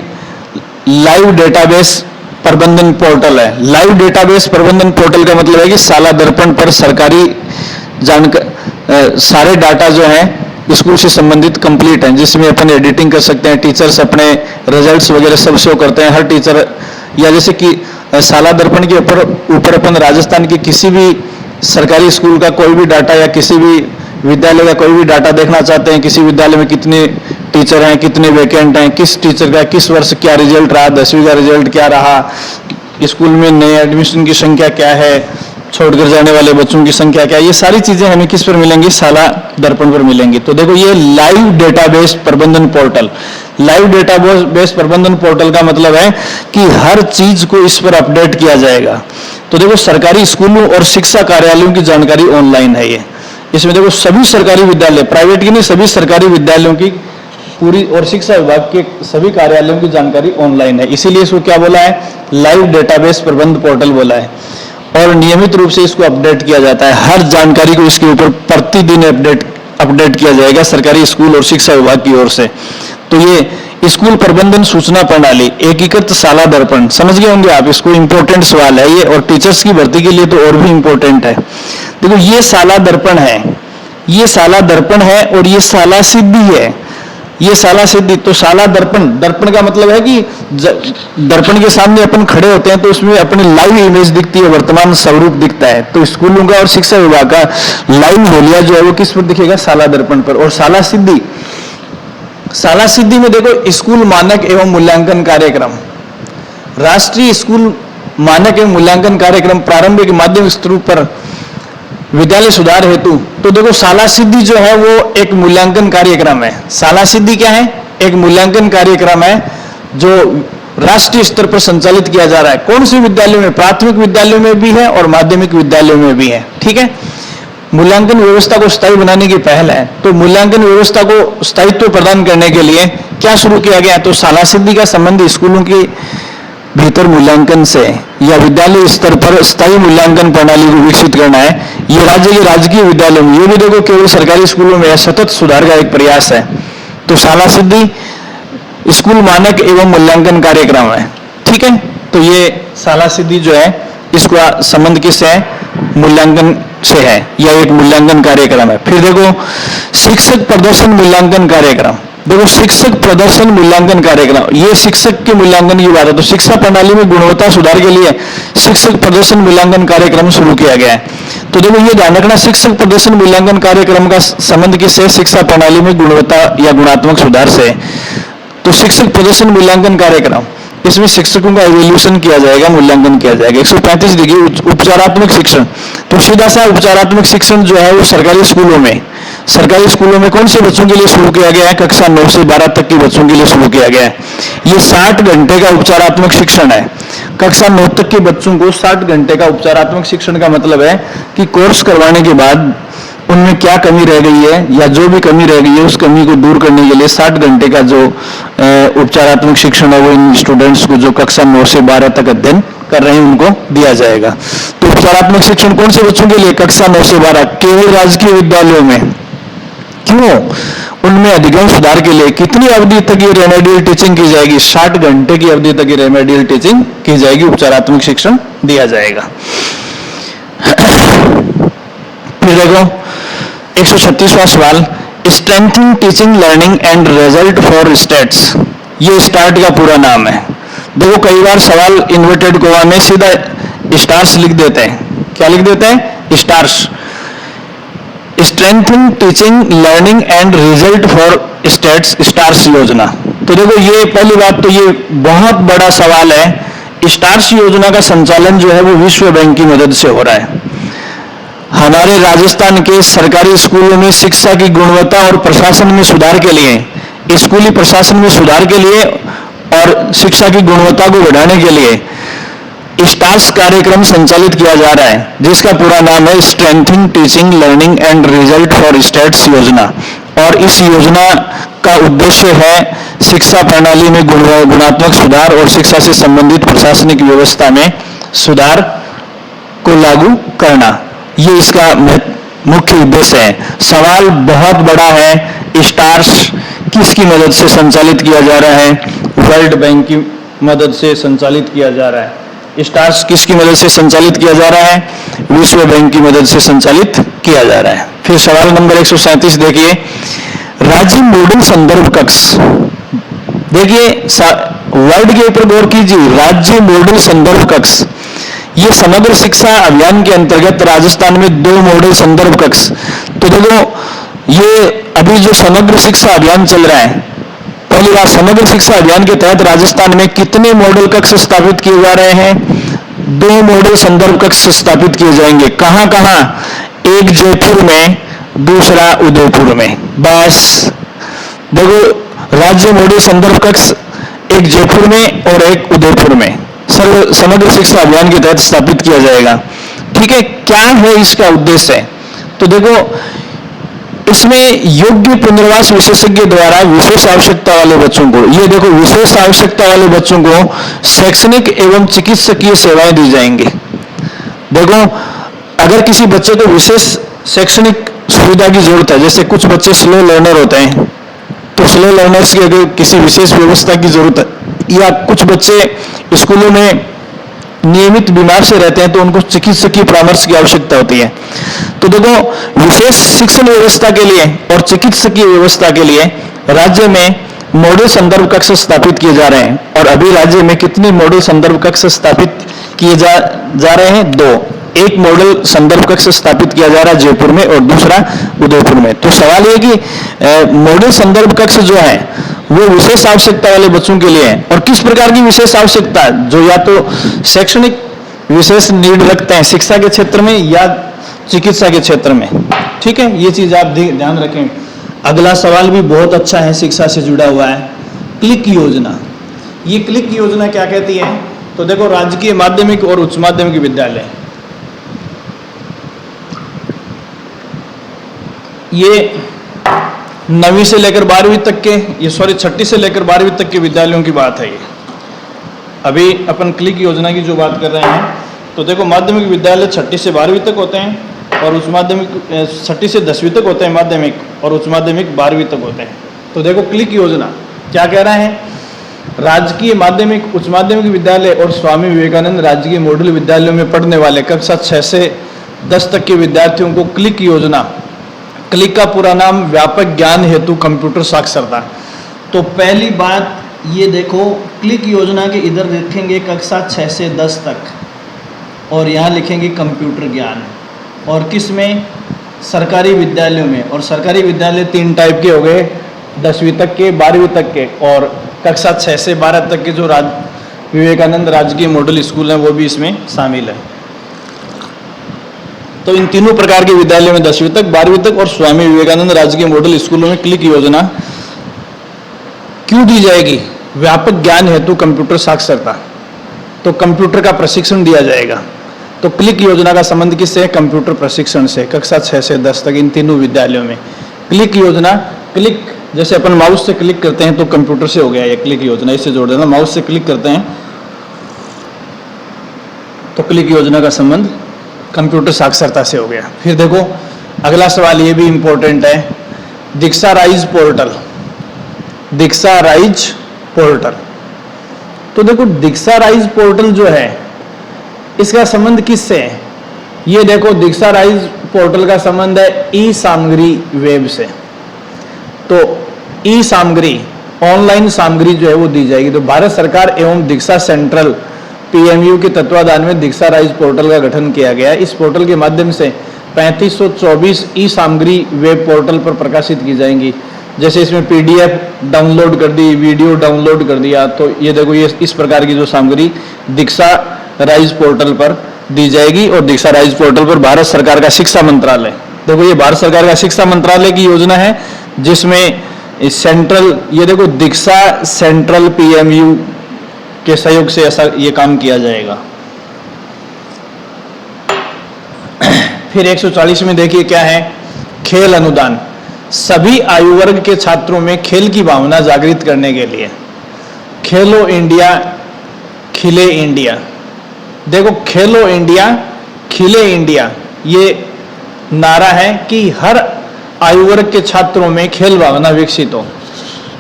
लाइव डेटाबेस प्रबंधन पोर्टल है। लाइव डेटाबेस प्रबंधन पोर्टल का मतलब है कि शाला दर्पण पर सरकारी सारे डाटा जो है स्कूल से संबंधित कंप्लीट हैं, जिसमें अपन एडिटिंग कर सकते हैं, टीचर्स अपने रिजल्ट्स वगैरह सब शो करते हैं। हर टीचर या जैसे कि शाला दर्पण के ऊपर अपन राजस्थान के किसी भी सरकारी स्कूल का कोई भी डाटा या किसी भी विद्यालय का कोई भी डाटा देखना चाहते हैं, किसी विद्यालय में कितने टीचर हैं, कितने वैकेंट हैं, किस टीचर का किस वर्ष क्या रिजल्ट रहा, 10वीं का रिजल्ट क्या रहा, स्कूल में नए एडमिशन की संख्या क्या है, छोड़कर जाने वाले बच्चों की संख्या क्या है, ये सारी चीजें हमें किस पर मिलेंगी? शाला दर्पण पर मिलेंगी। तो देखो ये लाइव डेटाबेस प्रबंधन पोर्टल, लाइव डेटाबेस प्रबंधन पोर्टल का मतलब है कि हर चीज को इस पर अपडेट किया जाएगा। तो देखो सरकारी स्कूलों और शिक्षा कार्यालयों की जानकारी ऑनलाइन है ये। इसमें देखो सभी सरकारी विद्यालय, प्राइवेट की नहीं, सभी सरकारी विद्यालयों की पूरी और शिक्षा विभाग के सभी कार्यालयों की जानकारी ऑनलाइन है। इसीलिए इसको क्या बोला है? लाइव डेटाबेस प्रबंध पोर्टल बोला है। और नियमित रूप से इसको अपडेट किया जाता है। हर जानकारी को इसके ऊपर प्रतिदिन अपडेट किया जाएगा सरकारी स्कूल और शिक्षा विभाग की ओर से। तो ये स्कूल प्रबंधन सूचना प्रणाली एकीकृत शाला दर्पण, समझ गए होंगे आप, इसको इंपॉर्टेंट सवाल है ये, और टीचर्स की भर्ती के लिए तो और भी इंपॉर्टेंट है। देखो ये शाला दर्पण है, ये शाला दर्पण है और ये शाला सिद्धि है। ये शाला सिद्धि, तो शाला दर्पण, दर्पण का मतलब है कि दर्पण के सामने अपन खड़े होते हैं तो उसमें अपनी लाइव इमेज दिखती है, वर्तमान स्वरूप दिखता है। तो स्कूलों का और शिक्षा विभाग का लाइव होलिया जो है वो किस पर दिखेगा? शाला दर्पण पर। और शाला सिद्धि, शाला सिद्धि में देखो स्कूल मानक एवं मूल्यांकन कार्यक्रम, राष्ट्रीय स्कूल मानक एवं मूल्यांकन कार्यक्रम प्रारंभिक माध्यमिक स्तर पर विद्यालय सुधार हेतु। तो देखो शाला सिद्धि जो है वो एक मूल्यांकन कार्यक्रम है। शाला सिद्धि क्या है? एक मूल्यांकन कार्यक्रम है जो राष्ट्रीय स्तर पर संचालित किया जा रहा है। कौन से विद्यालयों में? प्राथमिक विद्यालयों में भी है और माध्यमिक विद्यालयों में भी है। ठीक है, मूल्यांकन व्यवस्था को स्थायी बनाने की पहल है। तो मूल्यांकन व्यवस्था को स्थायित्व प्रदान करने के लिए क्या शुरू किया गया? तो शाला सिद्धि का संबंध स्कूलों के भीतर मूल्यांकन से या विद्यालय स्तर पर स्थायी मूल्यांकन प्रणाली को विकसित करना है। ये राज्य के राजकीय विद्यालयों में, ये भी देखो केवल सरकारी स्कूलों में सतत सुधार का एक प्रयास है। तो शाला सिद्धि स्कूल मानक एवं मूल्यांकन कार्यक्रम है। ठीक है, तो ये शाला सिद्धि जो है इसका संबंध किससे है? मूल्यांकन से है, यह एक मूल्यांकन कार्यक्रम है। फिर देखो शिक्षक प्रदर्शन मूल्यांकन कार्यक्रम, देखो शिक्षक प्रदर्शन मूल्यांकन कार्यक्रम, ये शिक्षक के मूल्यांकन की बात है। तो शिक्षा प्रणाली में गुणवत्ता सुधार के लिए शिक्षक प्रदर्शन मूल्यांकन कार्यक्रम शुरू किया गया है। तो देखो ये ध्यान रखना, शिक्षक प्रदर्शन मूल्यांकन कार्यक्रम का संबंध किससे? शिक्षा प्रणाली में गुणवत्ता या गुणात्मक सुधार से। तो शिक्षक प्रदर्शन मूल्यांकन कार्यक्रम, इसमें शिक्षकों का इवैल्यूएशन किया जाएगा, मूल्यांकन किया जाएगा। 135 देखिए उपचारात्मक शिक्षण। तो सीधा सा उपचारात्मक शिक्षण जो है वो सरकारी स्कूलों में कौन से बच्चों के लिए शुरू किया गया है? कक्षा 9 से 12 तक के बच्चों के लिए शुरू किया गया है। ये 60 घंटे का उपचारात्मक शिक्षण है। कक्षा 9 तक के बच्चों को 60 घंटे का उपचारात्मक शिक्षण का मतलब है कि कोर्स करवाने के बाद उनमें क्या कमी रह गई है या जो भी कमी रह गई है उस कमी को दूर करने के लिए 60 घंटे का जो उपचारात्मक शिक्षण है वो इन स्टूडेंट्स को जो कक्षा 9 से 12 तक अध्ययन कर रहे हैं उनको दिया जाएगा। तो उपचारात्मक शिक्षण कौन से बच्चों के लिए? कक्षा 9 से 12 केवल राजकीय विद्यालयों में। क्यों? उनमें अधिगम सुधार के लिए कितनी अवधि तक ये रेमेडियल टीचिंग की जाएगी? 60 घंटे की अवधि तक ये रेमेडियल टीचिंग की जाएगी, उपचारात्मक शिक्षण दिया जाएगा। फिर देखो 136वां सवाल, strengthening teaching learning and result for states. ये स्टार्ट का पूरा नाम है। देखो कई बार सवाल इन्वर्टेड कोमा में सीधा स्टार्स लिख देते हैं। क्या लिख देते हैं? Stars. Strengthening teaching learning and result for states stars योजना। तो देखो ये पहली बात तो ये बहुत बड़ा सवाल है। स्टार्स योजना का संचालन जो है वो विश्व बैंक की मदद से हो रहा है। हमारे राजस्थान के सरकारी स्कूलों में शिक्षा की गुणवत्ता और प्रशासन में सुधार के लिए, स्कूली प्रशासन में सुधार के लिए और शिक्षा की गुणवत्ता को बढ़ाने के लिए स्टार्स कार्यक्रम संचालित किया जा रहा है, जिसका पूरा नाम है strengthening teaching learning and result for states योजना। और इस योजना का उद्देश्य है शिक्षा प्रणाली में गुणात्मक सुधार और शिक्षा से संबंधित प्रशासनिक व्यवस्था में सुधार को लागू करना, ये इसका मुख्य उद्देश्य है। सवाल बहुत बड़ा है, स्टार्स किसकी मदद से संचालित किया जा रहा है? वर्ल्ड बैंक की मदद से संचालित किया जा रहा है। स्टार्स किसकी मदद से संचालित किया जा रहा है? विश्व बैंक की मदद से संचालित किया जा रहा है। फिर सवाल नंबर 137 देखिए, राज्य मॉडल संदर्भ कक्ष। देखिए वर्ड के ऊपर गौर कीजिए, राज्य मॉडल संदर्भ कक्ष। ये समग्र शिक्षा अभियान के अंतर्गत राजस्थान में 2 मॉडल संदर्भ कक्ष। तो देखो ये अभी जो समग्र शिक्षा अभियान चल रहा है, पहली बात समग्र शिक्षा अभियान के तहत राजस्थान में कितने मॉडल कक्ष स्थापित किए जा रहे हैं? 2 मॉडल संदर्भ कक्ष स्थापित किए जाएंगे। कहां कहां? एक जयपुर में, दूसरा उदयपुर में। बस देखो राज्य मॉडल संदर्भ कक्ष एक जयपुर में और एक उदयपुर में समग्र शिक्षा अभियान के तहत स्थापित किया जाएगा। ठीक है, क्या है इसका उद्देश्य? तो देखो इसमें योग्य पुनर्वास विशेषज्ञ द्वारा विशेष आवश्यकता वाले बच्चों को, ये देखो विशेष आवश्यकता वाले बच्चों को शैक्षणिक एवं चिकित्सकीय सेवाएं दी जाएंगी। देखो अगर किसी बच्चे को विशेष शैक्षणिक सुविधा की जरूरत है, जैसे कुछ बच्चे स्लो लर्नर होते हैं, तो स्लो लर्नर्स की अगर किसी विशेष व्यवस्था की जरूरत है, या कुछ बच्चे स्कूलों में नियमित बीमार से रहते हैं तो उनको चिकित्सकीय परामर्श की आवश्यकता होती है। तो देखो विशेष शिक्षण व्यवस्था के लिए और चिकित्सकीय व्यवस्था के लिए राज्य में मॉडल संदर्भ कक्ष स्थापित किए जा रहे हैं। और अभी राज्य में कितने मॉडल संदर्भ कक्ष स्थापित किए जा रहे हैं? 2। एक मॉडल संदर्भ कक्ष स्थापित किया जा रहा है जयपुर में और दूसरा उदयपुर में। तो सवाल ये कि मॉडल संदर्भ कक्ष जो है वो विशेष आवश्यकता वाले बच्चों के लिए है। और किस प्रकार की विशेष आवश्यकता? जो या तो शैक्षणिक विशेष नीड रखते हैं शिक्षा के क्षेत्र में या चिकित्सा के क्षेत्र में। ठीक है, ये चीज आप ध्यान रखें। अगला सवाल भी बहुत अच्छा है, शिक्षा से जुड़ा हुआ है। क्लिक योजना। ये क्लिक योजना क्या कहती है? तो देखो राजकीय माध्यमिक और उच्च माध्यमिक विद्यालय, ये 9वीं से लेकर 12वीं तक के, ये सॉरी 6ठी से लेकर 12वीं तक के विद्यालयों की बात है। ये अभी अपन क्लिक योजना की जो बात कर रहे हैं, तो देखो माध्यमिक विद्यालय 6ठी से 12वीं तक होते हैं और उच्च माध्यमिक 6ठी से 10वीं तक होते हैं माध्यमिक, और उच्च माध्यमिक 12वीं तक होते हैं। तो देखो क्लिक योजना क्या कह रहा है? राजकीय माध्यमिक उच्च माध्यमिक विद्यालय और स्वामी विवेकानंद राजकीय मॉडल विद्यालयों में पढ़ने वाले कक्षा 6 से 10 तक के विद्यार्थियों को क्लिक योजना, क्लिक का पूरा नाम व्यापक ज्ञान हेतु कंप्यूटर साक्षरता। तो पहली बात ये देखो, क्लिक योजना के इधर लिखेंगे कक्षा 6 से 10 तक और यहाँ लिखेंगे कंप्यूटर ज्ञान। और किस में? सरकारी विद्यालयों में। और सरकारी विद्यालय 3 टाइप के हो गए, 10वीं तक के, 12वीं तक के, और कक्षा 6 से 12 तक के जो विवेकानंद राजकीय मॉडल स्कूल हैं वो भी इसमें शामिल है। तो इन तीनों प्रकार के विद्यालयों में 10वीं तक, 12वीं तक और स्वामी विवेकानंद राजकीय मॉडल स्कूलों में क्लिक योजना क्यों दी जाएगी? व्यापक ज्ञान हेतु कंप्यूटर साक्षरता। तो कंप्यूटर का प्रशिक्षण दिया जाएगा। तो क्लिक योजना का संबंध किससे है? कंप्यूटर प्रशिक्षण से। कक्षा 6 से 10 तक इन तीनों विद्यालयों में क्लिक योजना। क्लिक जैसे अपन माउस से क्लिक करते हैं तो कंप्यूटर से हो गया ये क्लिक योजना, इससे जोड़ देना। माउस से क्लिक करते हैं तो क्लिक योजना का संबंध कंप्यूटर साक्षरता से हो गया। फिर देखो अगला सवाल, ये भी इंपॉर्टेंट है, दीक्षा राइज पोर्टल। दीक्षा राइज पोर्टल, तो देखो दीक्षा राइज पोर्टल जो है इसका संबंध किससे है? ये देखो दीक्षा राइज पोर्टल का संबंध है ई सामग्री वेब से। तो ई सामग्री, ऑनलाइन सामग्री जो है वो दी जाएगी। तो भारत सरकार एवं दीक्षा सेंट्रल PMU के तत्वाधान में दीक्षा राइज पोर्टल का गठन किया गया। इस पोर्टल के माध्यम से 3524 ई सामग्री वेब पोर्टल पर प्रकाशित की जाएंगी। जैसे इसमें पीडीएफ डाउनलोड कर दी, वीडियो डाउनलोड कर दिया, तो ये देखो ये इस प्रकार की जो सामग्री दीक्षा राइज पोर्टल पर दी जाएगी। और दीक्षा राइज पोर्टल पर भारत सरकार का शिक्षा मंत्रालय, देखो ये भारत सरकार का शिक्षा मंत्रालय की योजना है, जिसमें सेंट्रल, ये देखो दीक्षा सेंट्रल पीएमयू के सहयोग से ऐसा ये काम किया जाएगा। फिर 140 में देखिए क्या है, खेल अनुदान, सभी आयु वर्ग के छात्रों में खेल की भावना जागृत करने के लिए खेलो इंडिया खिले इंडिया। देखो खेलो इंडिया खिले इंडिया ये नारा है कि हर आयु वर्ग के छात्रों में खेल भावना विकसित हो।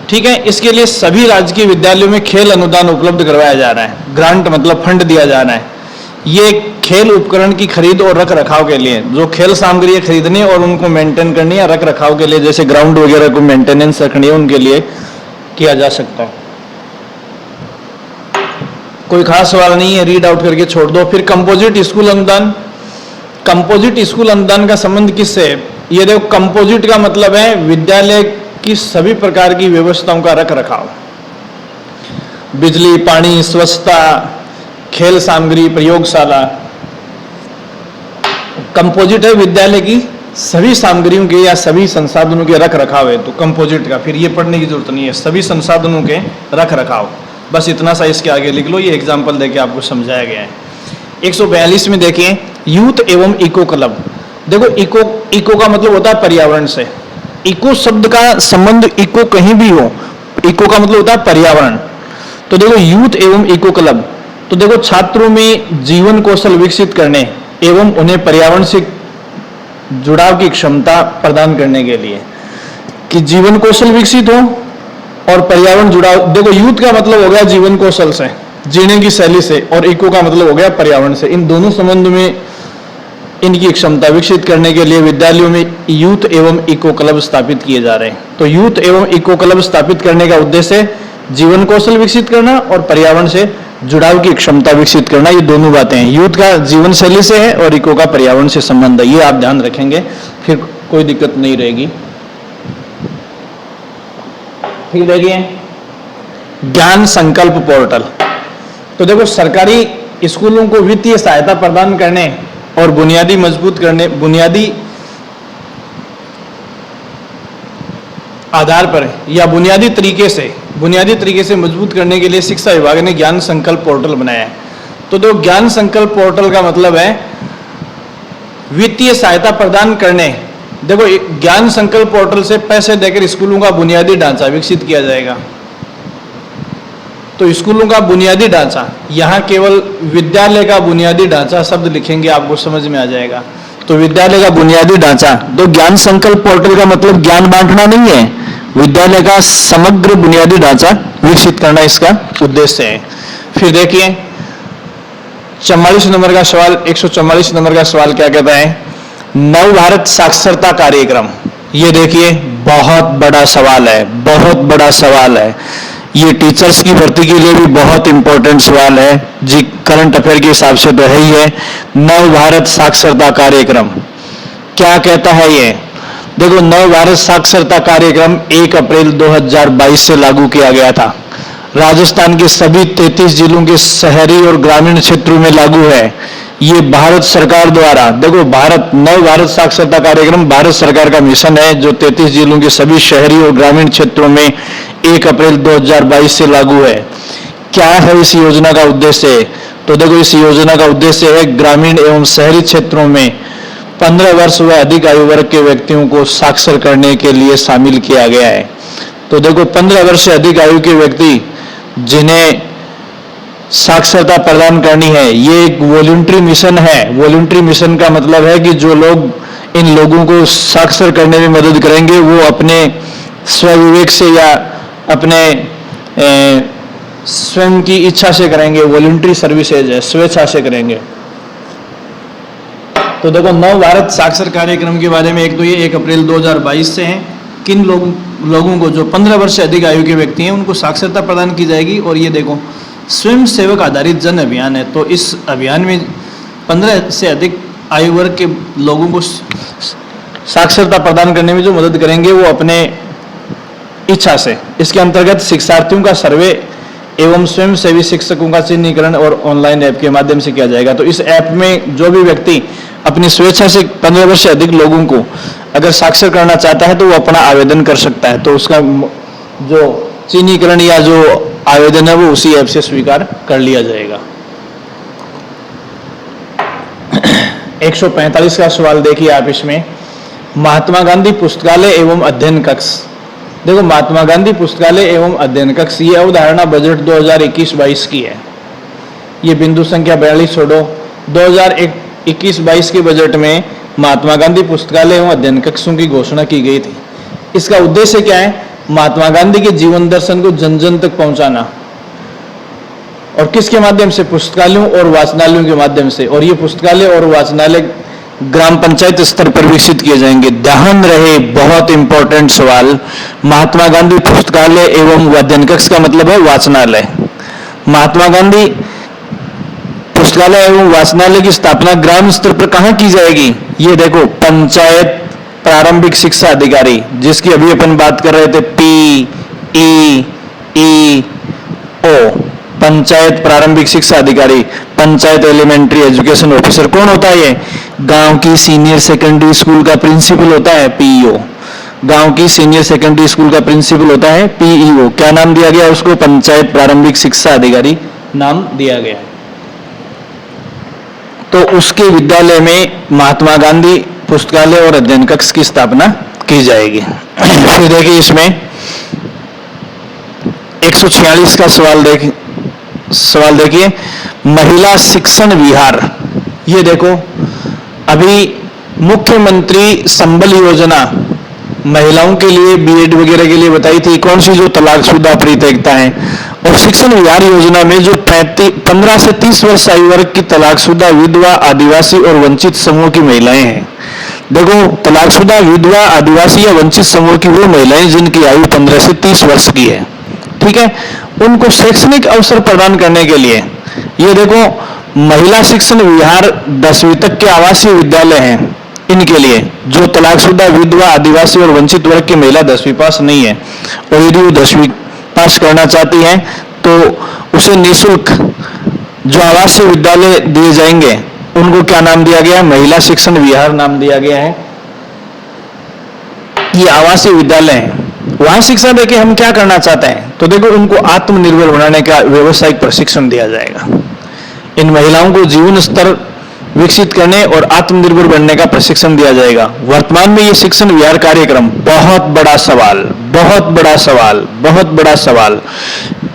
ठीक है, इसके लिए सभी राजकीय विद्यालयों में खेल अनुदान उपलब्ध करवाया जा रहा है। ग्रांट मतलब फंड दिया जा रहा है। ये खेल उपकरण की खरीद और रख रखाव के लिए, जो खेल सामग्री खरीदनी और उनको मेंटेन करनी है, रख रखाव के लिए, जैसे ग्राउंड वगैरह को मेंटेनेंस रखनी है, उनके लिए किया जा सकता है। कोई खास सवाल नहीं है, रीड आउट करके छोड़ दो। फिर कंपोजिट स्कूल अनुदान, कंपोजिट स्कूल अनुदान का संबंध किससे है? ये देखो, कंपोजिट का मतलब है विद्यालय की सभी प्रकार की व्यवस्थाओं का रख रखाव, बिजली, पानी, स्वच्छता, खेल सामग्री, प्रयोगशाला। कंपोजिट है विद्यालय की सभी सामग्रियों के या सभी संसाधनों के रख रखाव है, तो कंपोजिट का फिर ये पढ़ने की जरूरत नहीं है, सभी संसाधनों के रख रखाव। बस इतना सा इसके आगे लिख लो, ये एग्जाम्पल देके आपको समझाया गया है। 142 में देखिए यूथ एवं इको क्लब। देखो इको का मतलब होता है पर्यावरण से। इको शब्द का संबंध इको कहीं भी हो, इको का मतलब होता है पर्यावरण। तो देखो यूथ एवं इको क्लब, तो देखो छात्रों में जीवन कौशल विकसित करने एवं उन्हें पर्यावरण से जुड़ाव की क्षमता प्रदान करने के लिए कि जीवन कौशल विकसित हो और पर्यावरण जुड़ाव। देखो यूथ का मतलब हो गया जीवन कौशल से, जीने की शैली से, और इको का मतलब हो गया पर्यावरण से। इन दोनों संबंध में इनकी क्षमता विकसित करने के लिए विद्यालयों में यूथ एवं इको क्लब स्थापित किए जा रहे हैं। तो यूथ एवं इको क्लब स्थापित करने का उद्देश्य जीवन कौशल विकसित करना और पर्यावरण से जुड़ाव की क्षमता विकसित करना। ये दोनों बातें हैं, यूथ का जीवन शैली से है और इको का पर्यावरण से संबंध है। ये आप ध्यान रखेंगे, फिर कोई दिक्कत नहीं रहेगी। ठीक देखिए, ज्ञान संकल्प पोर्टल। तो देखो सरकारी स्कूलों को वित्तीय सहायता प्रदान करने और बुनियादी मजबूत करने, बुनियादी आधार पर या बुनियादी तरीके से मजबूत करने के लिए शिक्षा विभाग ने ज्ञान संकल्प पोर्टल बनाया है। तो देखो ज्ञान संकल्प पोर्टल का मतलब है वित्तीय सहायता प्रदान करने। देखो ज्ञान संकल्प पोर्टल से पैसे देकर स्कूलों का बुनियादी ढांचा विकसित किया जाएगा। तो स्कूलों का बुनियादी ढांचा, यहाँ केवल विद्यालय का बुनियादी ढांचा शब्द लिखेंगे, आपको समझ में आ जाएगा। तो विद्यालय का बुनियादी ढांचा, तो ज्ञान संकल्प पोर्टल का मतलब ज्ञान बांटना नहीं है, विद्यालय का समग्र बुनियादी ढांचा विकसित करना इसका उद्देश्य है। फिर देखिए 44 नंबर का सवाल, 144 नंबर का सवाल क्या कहता है, नव भारत साक्षरता कार्यक्रम। ये देखिए बहुत बड़ा सवाल है, बहुत बड़ा सवाल है। ये टीचर्स की भर्ती के लिए भी बहुत इंपॉर्टेंट सवाल है जी, करंट अफेयर के हिसाब से तो है ही है। नव भारत साक्षरता कार्यक्रम क्या कहता है ये? देखो नव भारत साक्षरता कार्यक्रम 1 अप्रैल 2022 से लागू किया गया था। राजस्थान के सभी 33 जिलों के शहरी और ग्रामीण क्षेत्रों में लागू है। ये भारत सरकार द्वारा, देखो नव भारत साक्षरता कार्यक्रम भारत सरकार का मिशन है जो 33 जिलों के सभी शहरी और ग्रामीण क्षेत्रों में 1 अप्रैल 2022 से लागू है। क्या है इस योजना का उद्देश्य? तो देखो इस योजना का उद्देश्य है ग्रामीण एवं शहरी क्षेत्रों में 15 वर्ष व अधिक आयु वर्ग के व्यक्तियों को साक्षर करने के लिए शामिल किया गया है। तो देखो 15 वर्ष से अधिक आयु के व्यक्ति जिन्हें साक्षरता प्रदान करनी है, ये एक वॉलंटरी मिशन है। वॉलंटरी मिशन का मतलब है कि जो लोग इन लोगों को साक्षर करने में मदद करेंगे वो अपने स्वविवेक से या अपने स्वयं की इच्छा से करेंगे। वॉलंटरी सर्विसेज है, स्वेच्छा से करेंगे। तो देखो नव भारत साक्षर कार्यक्रम के बारे में एक तो ये 1 अप्रैल 2022 से है। किन लोगों को जो 15 वर्ष से अधिक आयु के व्यक्ति हैं उनको साक्षरता प्रदान की जाएगी। और ये देखो स्वयं सेवक आधारित जन अभियान है, तो इस अभियान में 15 से अधिक आयु वर्ग के लोगों को साक्षरता प्रदान करने में जो मदद करेंगे वो अपने इच्छा से। इसके अंतर्गत शिक्षार्थियों का सर्वे एवं स्वयं सेवी शिक्षकों का चिन्हीकरण और ऑनलाइन ऐप के माध्यम से किया जाएगा। तो इस ऐप में जो भी व्यक्ति अपनी स्वेच्छा से 15 वर्ष से अधिक लोगों को अगर साक्षर करना चाहता है तो वो अपना आवेदन कर सकता है। तो उसका जो चिन्हीकरण या जो आवेदन है वो उसी ऐप से स्वीकार कर लिया जाएगा। 145 का सवाल देखिए आप इसमें, महात्मा गांधी पुस्तकालय एवं अध्ययन कक्ष। देखो महात्मा गांधी पुस्तकालय एवं अध्ययन कक्ष ये अवधारणा बजट 2021-22 की है। ये बिंदु संख्या 42 छोड़ो। 2021-22 के बजट में महात्मा गांधी पुस्तकालय एवं अध्ययन कक्षों की घोषणा की गई थी। इसका उद्देश्य क्या है? महात्मा गांधी के जीवन दर्शन को जन जन तक पहुंचाना। और किसके माध्यम से? पुस्तकालयों और वाचनालयों के माध्यम से। और ये पुस्तकालय और वाचनालय ग्राम पंचायत स्तर पर विकसित किए जाएंगे। ध्यान रहे, बहुत इंपॉर्टेंट सवाल। महात्मा गांधी पुस्तकालय एवं अध्ययन कक्ष का मतलब है वाचनालय। महात्मा गांधी पुस्तकालय एवं वाचनालय की स्थापना ग्राम स्तर पर कहां की जाएगी? ये देखो, पंचायत प्रारंभिक शिक्षा अधिकारी, जिसकी अभी अपन बात कर रहे थे, PEEO, पंचायत प्रारंभिक शिक्षा अधिकारी, पंचायत एलिमेंट्री एजुकेशन ऑफिसर। कौन होता है ये? गांव की सीनियर सेकेंडरी स्कूल का प्रिंसिपल होता है PEO। गांव की सीनियर सेकेंडरी स्कूल का प्रिंसिपल होता है PEO। क्या नाम दिया गया उसको? पंचायत प्रारंभिक शिक्षा अधिकारी नाम दिया गया है। तो उसके विद्यालय में महात्मा गांधी पुस्तकालय और अध्ययन कक्ष की स्थापना की जाएगी। फिर देखिए इसमें 146 का सवाल देखिए, महिला शिक्षण विहार। ये देखो, अभी मुख्यमंत्री संबल योजना महिलाओं के लिए बीएड वगैरह के लिए बताई थी। कौन सी? जो तलाकशुदा परित्यक्ता है। और शिक्षण विहार योजना में जो 15 से 30 वर्ष आयु वर्ग की तलाकशुदा, विधवा, आदिवासी और वंचित समूह की महिलाएं हैं। देखो, तलाकशुदा, विधवा, आदिवासी या वंचित समूह की वो महिलाएं जिनकी आयु 15 से 30 वर्ष की है, ठीक है, उनको शैक्षणिक अवसर प्रदान करने के लिए ये देखो, महिला शिक्षण विहार 10वीं तक के आवासीय विद्यालय हैं। इनके लिए जो तलाकशुदा, विधवा, आदिवासी और वंचित वर्ग की महिला 10वीं पास नहीं है और यदि वो 10वीं पास करना चाहती है तो उसे निःशुल्क जो आवासीय विद्यालय दिए जाएंगे उनको क्या नाम दिया गया? महिला शिक्षण विहार नाम दिया गया है। ये आवासीय विद्यालय है। वहां शिक्षा देके हम क्या करना चाहते हैं? तो देखो, उनको आत्मनिर्भर बनाने का व्यावसायिक प्रशिक्षण दिया जाएगा। इन महिलाओं को जीवन स्तर विकसित करने और आत्मनिर्भर बनने का प्रशिक्षण दिया जाएगा। वर्तमान में ये शिक्षण विहार कार्यक्रम बहुत बड़ा सवाल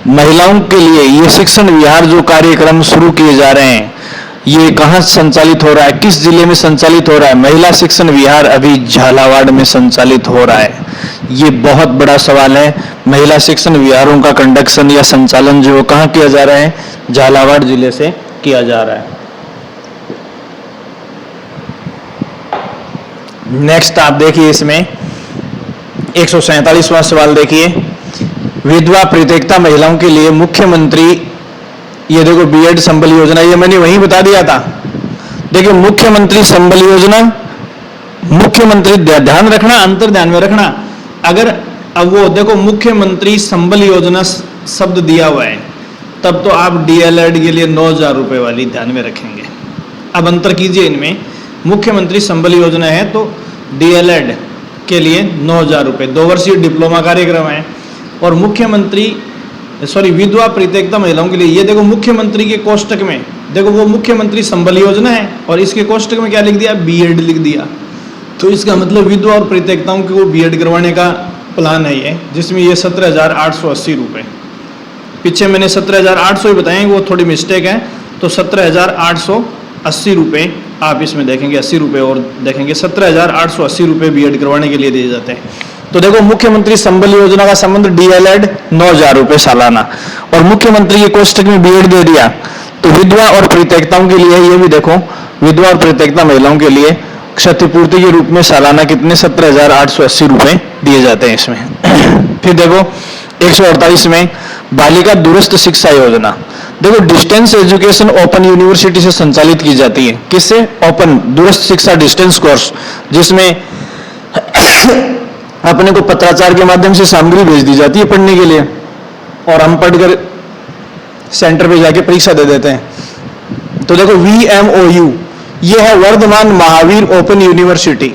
महिलाओं के लिए ये शिक्षण विहार जो कार्यक्रम शुरू किए जा रहे हैं, ये कहां संचालित हो रहा है? किस जिले में संचालित हो रहा है? महिला शिक्षण विहार अभी झालावाड़ में संचालित हो रहा है। ये बहुत बड़ा सवाल है। महिला शिक्षण विहारों का कंडक्शन या संचालन जो कहां किया जा रहा है? झालावाड़ जिले से किया जा रहा है। नेक्स्ट आप देखिए, इसमें 147वां सवाल देखिए, विधवा परित्यक्ता महिलाओं के लिए मुख्यमंत्री, ये देखो बीएड संबल योजना, ये मैंने वहीं बता दिया था। देखिए, मुख्यमंत्री संबल योजना, मुख्यमंत्री ध्यान रखना, अंतर ध्यान में रखना। अगर अब वो देखो मुख्यमंत्री संबल योजना शब्द दिया हुआ है, तब तो आप डीएलएड के लिए 9,000 रुपए वाली ध्यान में रखेंगे। अब अंतर कीजिए इनमें, मुख्यमंत्री संबल योजना है तो डीएलएड के लिए 9,000 रुपए, 2 वर्षीय डिप्लोमा कार्यक्रम है। और विधवा परित्यक्ता महिलाओं के लिए, ये देखो मुख्यमंत्री के कोष्टक में देखो, वो मुख्यमंत्री संबल योजना है और इसके कोष्टक में क्या लिख दिया? बीएड लिख दिया। तो इसका मतलब विधवा और परित्यक्ताओं को बीएड करवाने का प्लान है ये, जिसमें ये 17,880 रुपए, पीछे मैंने 17,800 ही बताए, वो थोड़ी मिस्टेक है। तो 17,880 रुपए आप इसमें देखेंगे, 80 रुपए और देखेंगे, 17,880 रुपए बीएड करवाने के लिए दिए जाते हैं। तो देखो, मुख्यमंत्री संबल योजना का संबंध डीएलएड 9,000 रुपए सालाना, और मुख्यमंत्री के कोष्टक में बीएड दे दिया। तो विधवा और परित्यक्ताओं के लिए ये भी देखो, विधवा और परित्यक्ता महिलाओं के लिए क्षतिपूर्ति के रूप में सालाना कितने? 17,880 रुपए दिए जाते हैं इसमें। फिर देखो 148 में बालिका दूरस्थ शिक्षा योजना। देखो डिस्टेंस एजुकेशन ओपन यूनिवर्सिटी से संचालित की जाती है। किससे? ओपन, दूरस्थ शिक्षा डिस्टेंस कोर्स, जिसमें अपने को पत्राचार के माध्यम से सामग्री भेज दी जाती है पढ़ने के लिए और हम पढ़कर सेंटर पे जाके परीक्षा दे देते हैं। तो देखो VMOU ये है वर्धमान महावीर ओपन यूनिवर्सिटी,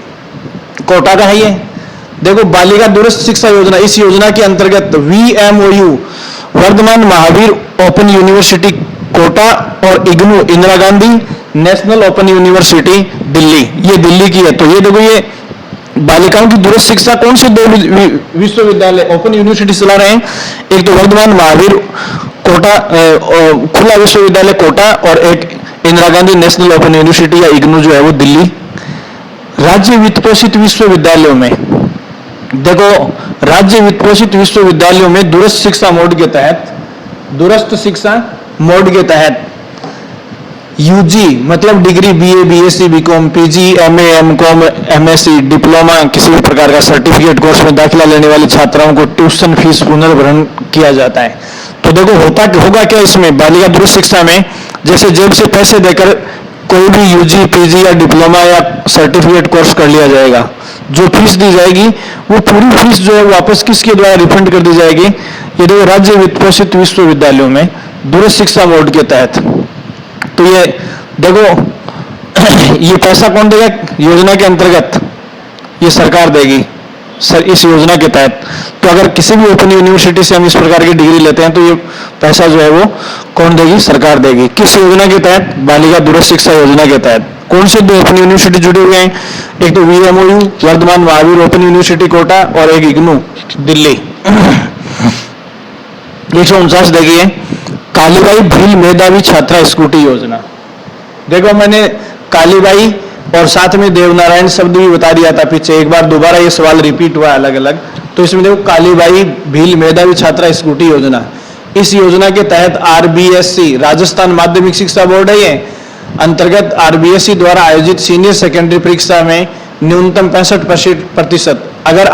कोटा का है ये। देखो बालिका दूरस्थ शिक्षा योजना, इस योजना के अंतर्गत VMOU Varthaman Mahavir open university Kota और IGNOU Indira Gandhi national open university Delhi, ये दिल्ली की है। तो ये देखो ये बालिकाओं की दूरस्थ शिक्षा कौन से दो विश्वविद्यालय ओपन यूनिवर्सिटी चला रहे हैं? एक तो वर्धमान महावीर कोटा खुला विश्वविद्यालय कोटा और एक Indira Gandhi national open university या इग्नू जो है वो दिल्ली। राज्य वित्त पोषित विश्वविद्यालयों में देखो, राज्य वित्त पोषित विश्वविद्यालयों में दूरस्थ शिक्षा मोड के तहत, दूरस्थ शिक्षा मोड के तहत यूजी मतलब degree BA BSc BCom PG MA MCom MSc diploma किसी भी प्रकार का सर्टिफिकेट कोर्स में दाखिला लेने वाले छात्राओं को ट्यूशन फीस पुनर्भरण किया जाता है। तो देखो होगा क्या इसमें बालिका दूरस्थ शिक्षा में, जैसे जेब से पैसे देकर कोई भी UG PG या डिप्लोमा या सर्टिफिकेट कोर्स कर लिया जाएगा, जो फीस दी जाएगी वो पूरी फीस जो है वापस किसके द्वारा रिफंड कर दी जाएगी? ये देखो राज्य वित्त पोषित विश्वविद्यालयों में दूरस्थ शिक्षा बोर्ड के तहत। तो ये देखो ये पैसा कौन देगा योजना के अंतर्गत? ये सरकार देगी सर इस योजना के तहत। तो अगर किसी भी ओपन यूनिवर्सिटी से हम इस प्रकार की डिग्री लेते हैं तो ये पैसा जो है वो कौन देगी? सरकार देगी। किस योजना के तहत? बालिका दूरस्थ शिक्षा योजना के तहत। कौन से दो ओपन यूनिवर्सिटी जुड़े हुए हैं? एक तो VMOU Varthaman Mahavir open university Kota और एक इग्नू दिल्ली। 149 देखिए, कालीबाई भील मेधावी छात्रा स्कूटी योजना। देखो मैंने कालीबाई और साथ में देवनारायण शब्द भी बता दिया था पीछे, एक बार दोबारा ये सवाल रिपीट हुआ अलग अलग। तो इसमें देखो कालीबाई भील मेधावी छात्रा स्कूटी योजना, इस योजना के तहत RBSC राजस्थान माध्यमिक शिक्षा बोर्ड है ये, अंतर्गत RBSC द्वारा आयोजित सीनियर सेकेंडरी परीक्षा में न्यूनतम 65% अगर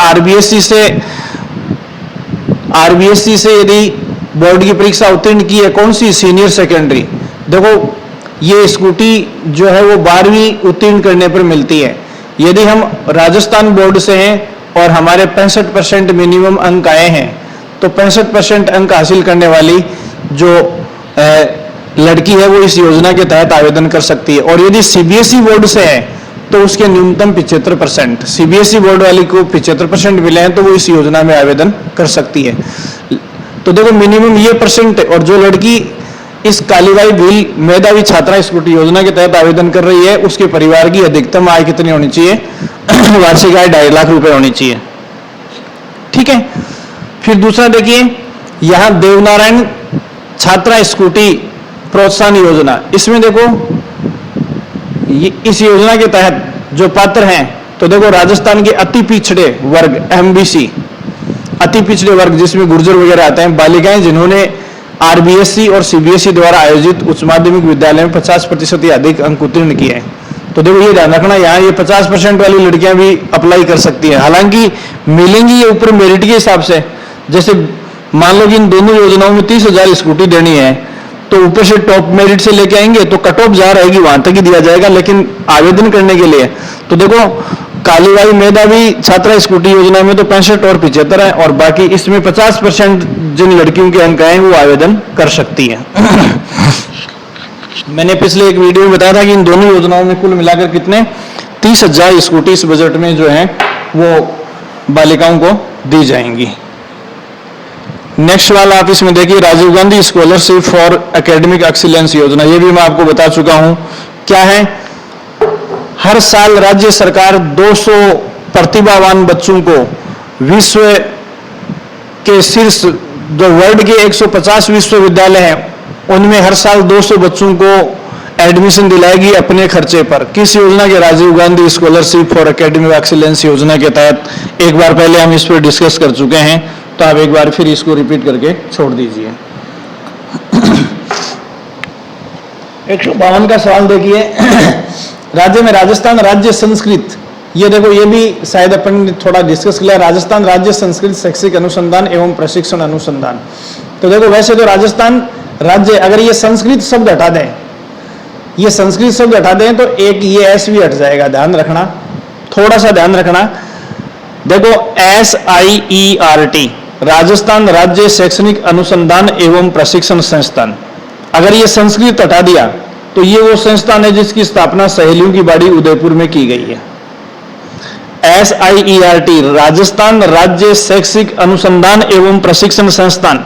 RBSC से यदि बोर्ड की परीक्षा उत्तीर्ण की है, कौन सी? Senior secondary. देखो ये स्कूटी जो है वो 12वीं उत्तीर्ण करने पर मिलती है। यदि हम राजस्थान बोर्ड से हैं और हमारे 65% मिनिमम अंक आए हैं तो 65% अंक हासिल करने वाली जो लड़की है वो इस योजना के तहत आवेदन कर सकती है। और यदि CBSE बोर्ड से है तो उसके न्यूनतम 75%, CBSE बोर्ड वाली को 75% मिले हैं तो वो इस योजना में आवेदन कर सकती है। तो देखो मिनिमम ये परसेंट, और जो लड़की इस कालीबाई भील मेधावी छात्रा स्कूटी योजना के तहत आवेदन कर रही है उसके परिवार की अधिकतम आय कितनी होनी चाहिए? वार्षिक आय 2.5 लाख रुपए होनी चाहिए। ठीक है। फिर दूसरा देखिए, यहां देवनारायण छात्रा स्कूटी प्रोत्साहन योजना, इसमें देखो इस योजना के तहत जो पात्र हैं, तो देखो राजस्थान के अति पिछड़े वर्ग MBC, अति पिछड़े वर्ग जिसमें गुर्जर वगैरह आते हैं, बालिकाएं जिन्होंने RBSC और CBSE द्वारा आयोजित उच्च माध्यमिक विद्यालय में 50% या अधिक अंक उत्तीर्ण किए हैं। तो देखो ये ध्यान रखना, यहाँ ये 50% वाली लड़कियां भी अप्लाई कर सकती हैं। हालांकि मिलेंगी ये ऊपर मेरिट के हिसाब से, जैसे मान लो कि इन दोनों योजनाओं में 30,000 स्कूटी देनी है तो ऊपर से टॉप मेरिट से लेके आएंगे तो कट ऑफ जा रहेगी वहां तक ही दिया जाएगा, लेकिन आवेदन करने के लिए तो देखो कालीबाई मेधावी छात्रा स्कूटी योजना में तो 65 और 75 है, और बाकी इसमें 50% जिन लड़कियों के अंक आए वो आवेदन कर सकती है। मैंने पिछले एक वीडियो में बताया था कि इन दोनों योजनाओं में कुल मिलाकर कितने 30,000 स्कूटी इस बजट में जो है वो बालिकाओं को दी जाएंगी। नेक्स्ट वाला आप इसमें देखिए, Rajiv Gandhi scholarship for academic excellence योजना, ये भी मैं आपको बता चुका हूं क्या है। हर साल राज्य सरकार 200 प्रतिभावान बच्चों को विश्व के शीर्ष जो वर्ल्ड के 150 विश्वविद्यालय हैं उनमें हर साल 200 बच्चों को एडमिशन दिलाएगी अपने खर्चे पर। किस योजना के? Rajiv Gandhi scholarship for academic excellence योजना के तहत। एक बार पहले हम इस पर डिस्कस कर चुके हैं, तो आप एक बार फिर इसको रिपीट करके छोड़ दीजिए। 152 का सवाल देखिए, राज्य में राजस्थान राज्य संस्कृत, ये देखो ये भी शायद अपन ने थोड़ा डिस्कस किया, राजस्थान राज्य संस्कृत शैक्षिक अनुसंधान एवं प्रशिक्षण अनुसंधान। तो देखो वैसे तो राजस्थान राज्य, अगर ये संस्कृत शब्द हटा दें, ये संस्कृत शब्द हटा दें तो एक ये एस भी हट जाएगा, ध्यान रखना, थोड़ा सा ध्यान रखना। देखो SIERT, राजस्थान राज्य शैक्षणिक अनुसंधान एवं प्रशिक्षण संस्थान, अगर ये संस्कृत हटा दिया तो ये वो संस्थान है जिसकी स्थापना सहेलियों की बाड़ी उदयपुर में की गई है। SIERT, राजस्थान राज्य शैक्षिक अनुसंधान एवं प्रशिक्षण संस्थान,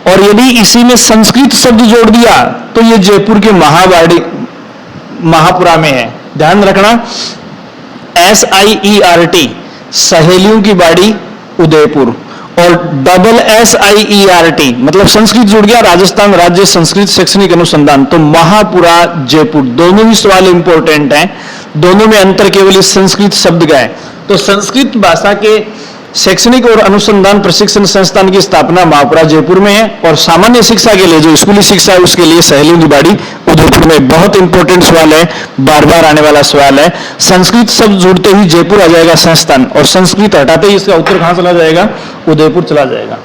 और यदि इसी में संस्कृत शब्द जोड़ दिया तो ये जयपुर के महापुरा में है, ध्यान रखना। SIERT, सहेलियों की बाड़ी उदयपुर, और SSIERT मतलब संस्कृत जुड़ गया, राजस्थान राज्य संस्कृत शैक्षणिक अनुसंधान, तो महापुरा जयपुर। दोनों ही सवाल इंपॉर्टेंट हैं, दोनों में अंतर केवल इस संस्कृत शब्द का है। तो संस्कृत भाषा के शैक्षणिक और अनुसंधान प्रशिक्षण संस्थान की स्थापना महापुरा जयपुर में है, और सामान्य शिक्षा के लिए जो स्कूली शिक्षा है उसके लिए सहेलियों की बाड़ी उदयपुर में। बहुत इंपॉर्टेंट सवाल है, बार बार आने वाला सवाल है। संस्कृत शब्द जुड़ते ही जयपुर आ जाएगा संस्थान, और संस्कृत हटाते ही इसका उत्तर कहां चला जाएगा? उदयपुर चला जाएगा।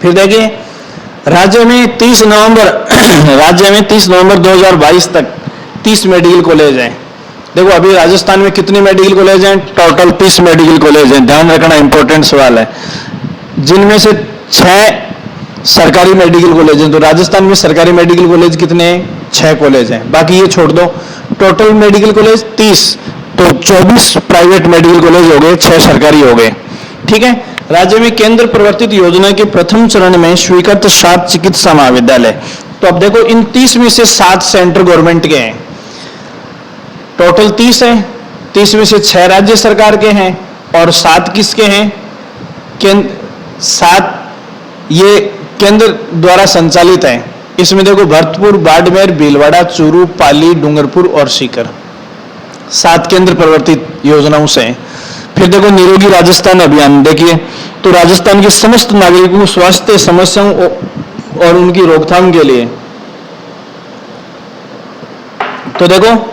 फिर देखिए, राज्य में 30 नवंबर 2022 तक 30 मेडिकल कॉलेज हैं। देखो अभी राजस्थान में कितने मेडिकल कॉलेज हैं? टोटल 30 मेडिकल कॉलेज हैं, ध्यान रखना, इंपॉर्टेंट सवाल है। जिनमें से 6 सरकारी मेडिकल कॉलेज हैं। तो राजस्थान में सरकारी मेडिकल कॉलेज कितने हैं? 6 कॉलेज हैं, बाकी ये छोड़ दो। टोटल मेडिकल कॉलेज 30, तो 24 प्राइवेट मेडिकल कॉलेज हो गए, 6 सरकारी हो गए, ठीक है। राज्य में केंद्र प्रवर्तित योजना के प्रथम चरण में स्वीकृत 7 चिकित्सा महाविद्यालय। तो अब देखो इन 30 में से 7 सेंट्रल गवर्नमेंट के हैं, टोटल 30 है। 30 में से 6 राज्य सरकार के हैं और 7 किसके हैं? 7 ये केंद्र द्वारा संचालित है। इसमें देखो भरतपुर, बाड़मेर, भीलवाड़ा, चूरू, पाली, डूंगरपुर और सीकर, 7 केंद्र प्रवर्तित योजनाओं से। फिर देखो निरोगी राजस्थान अभियान, देखिए तो राजस्थान के समस्त नागरिकों को स्वास्थ्य समस्याओं और उनकी रोकथाम के लिए, तो देखो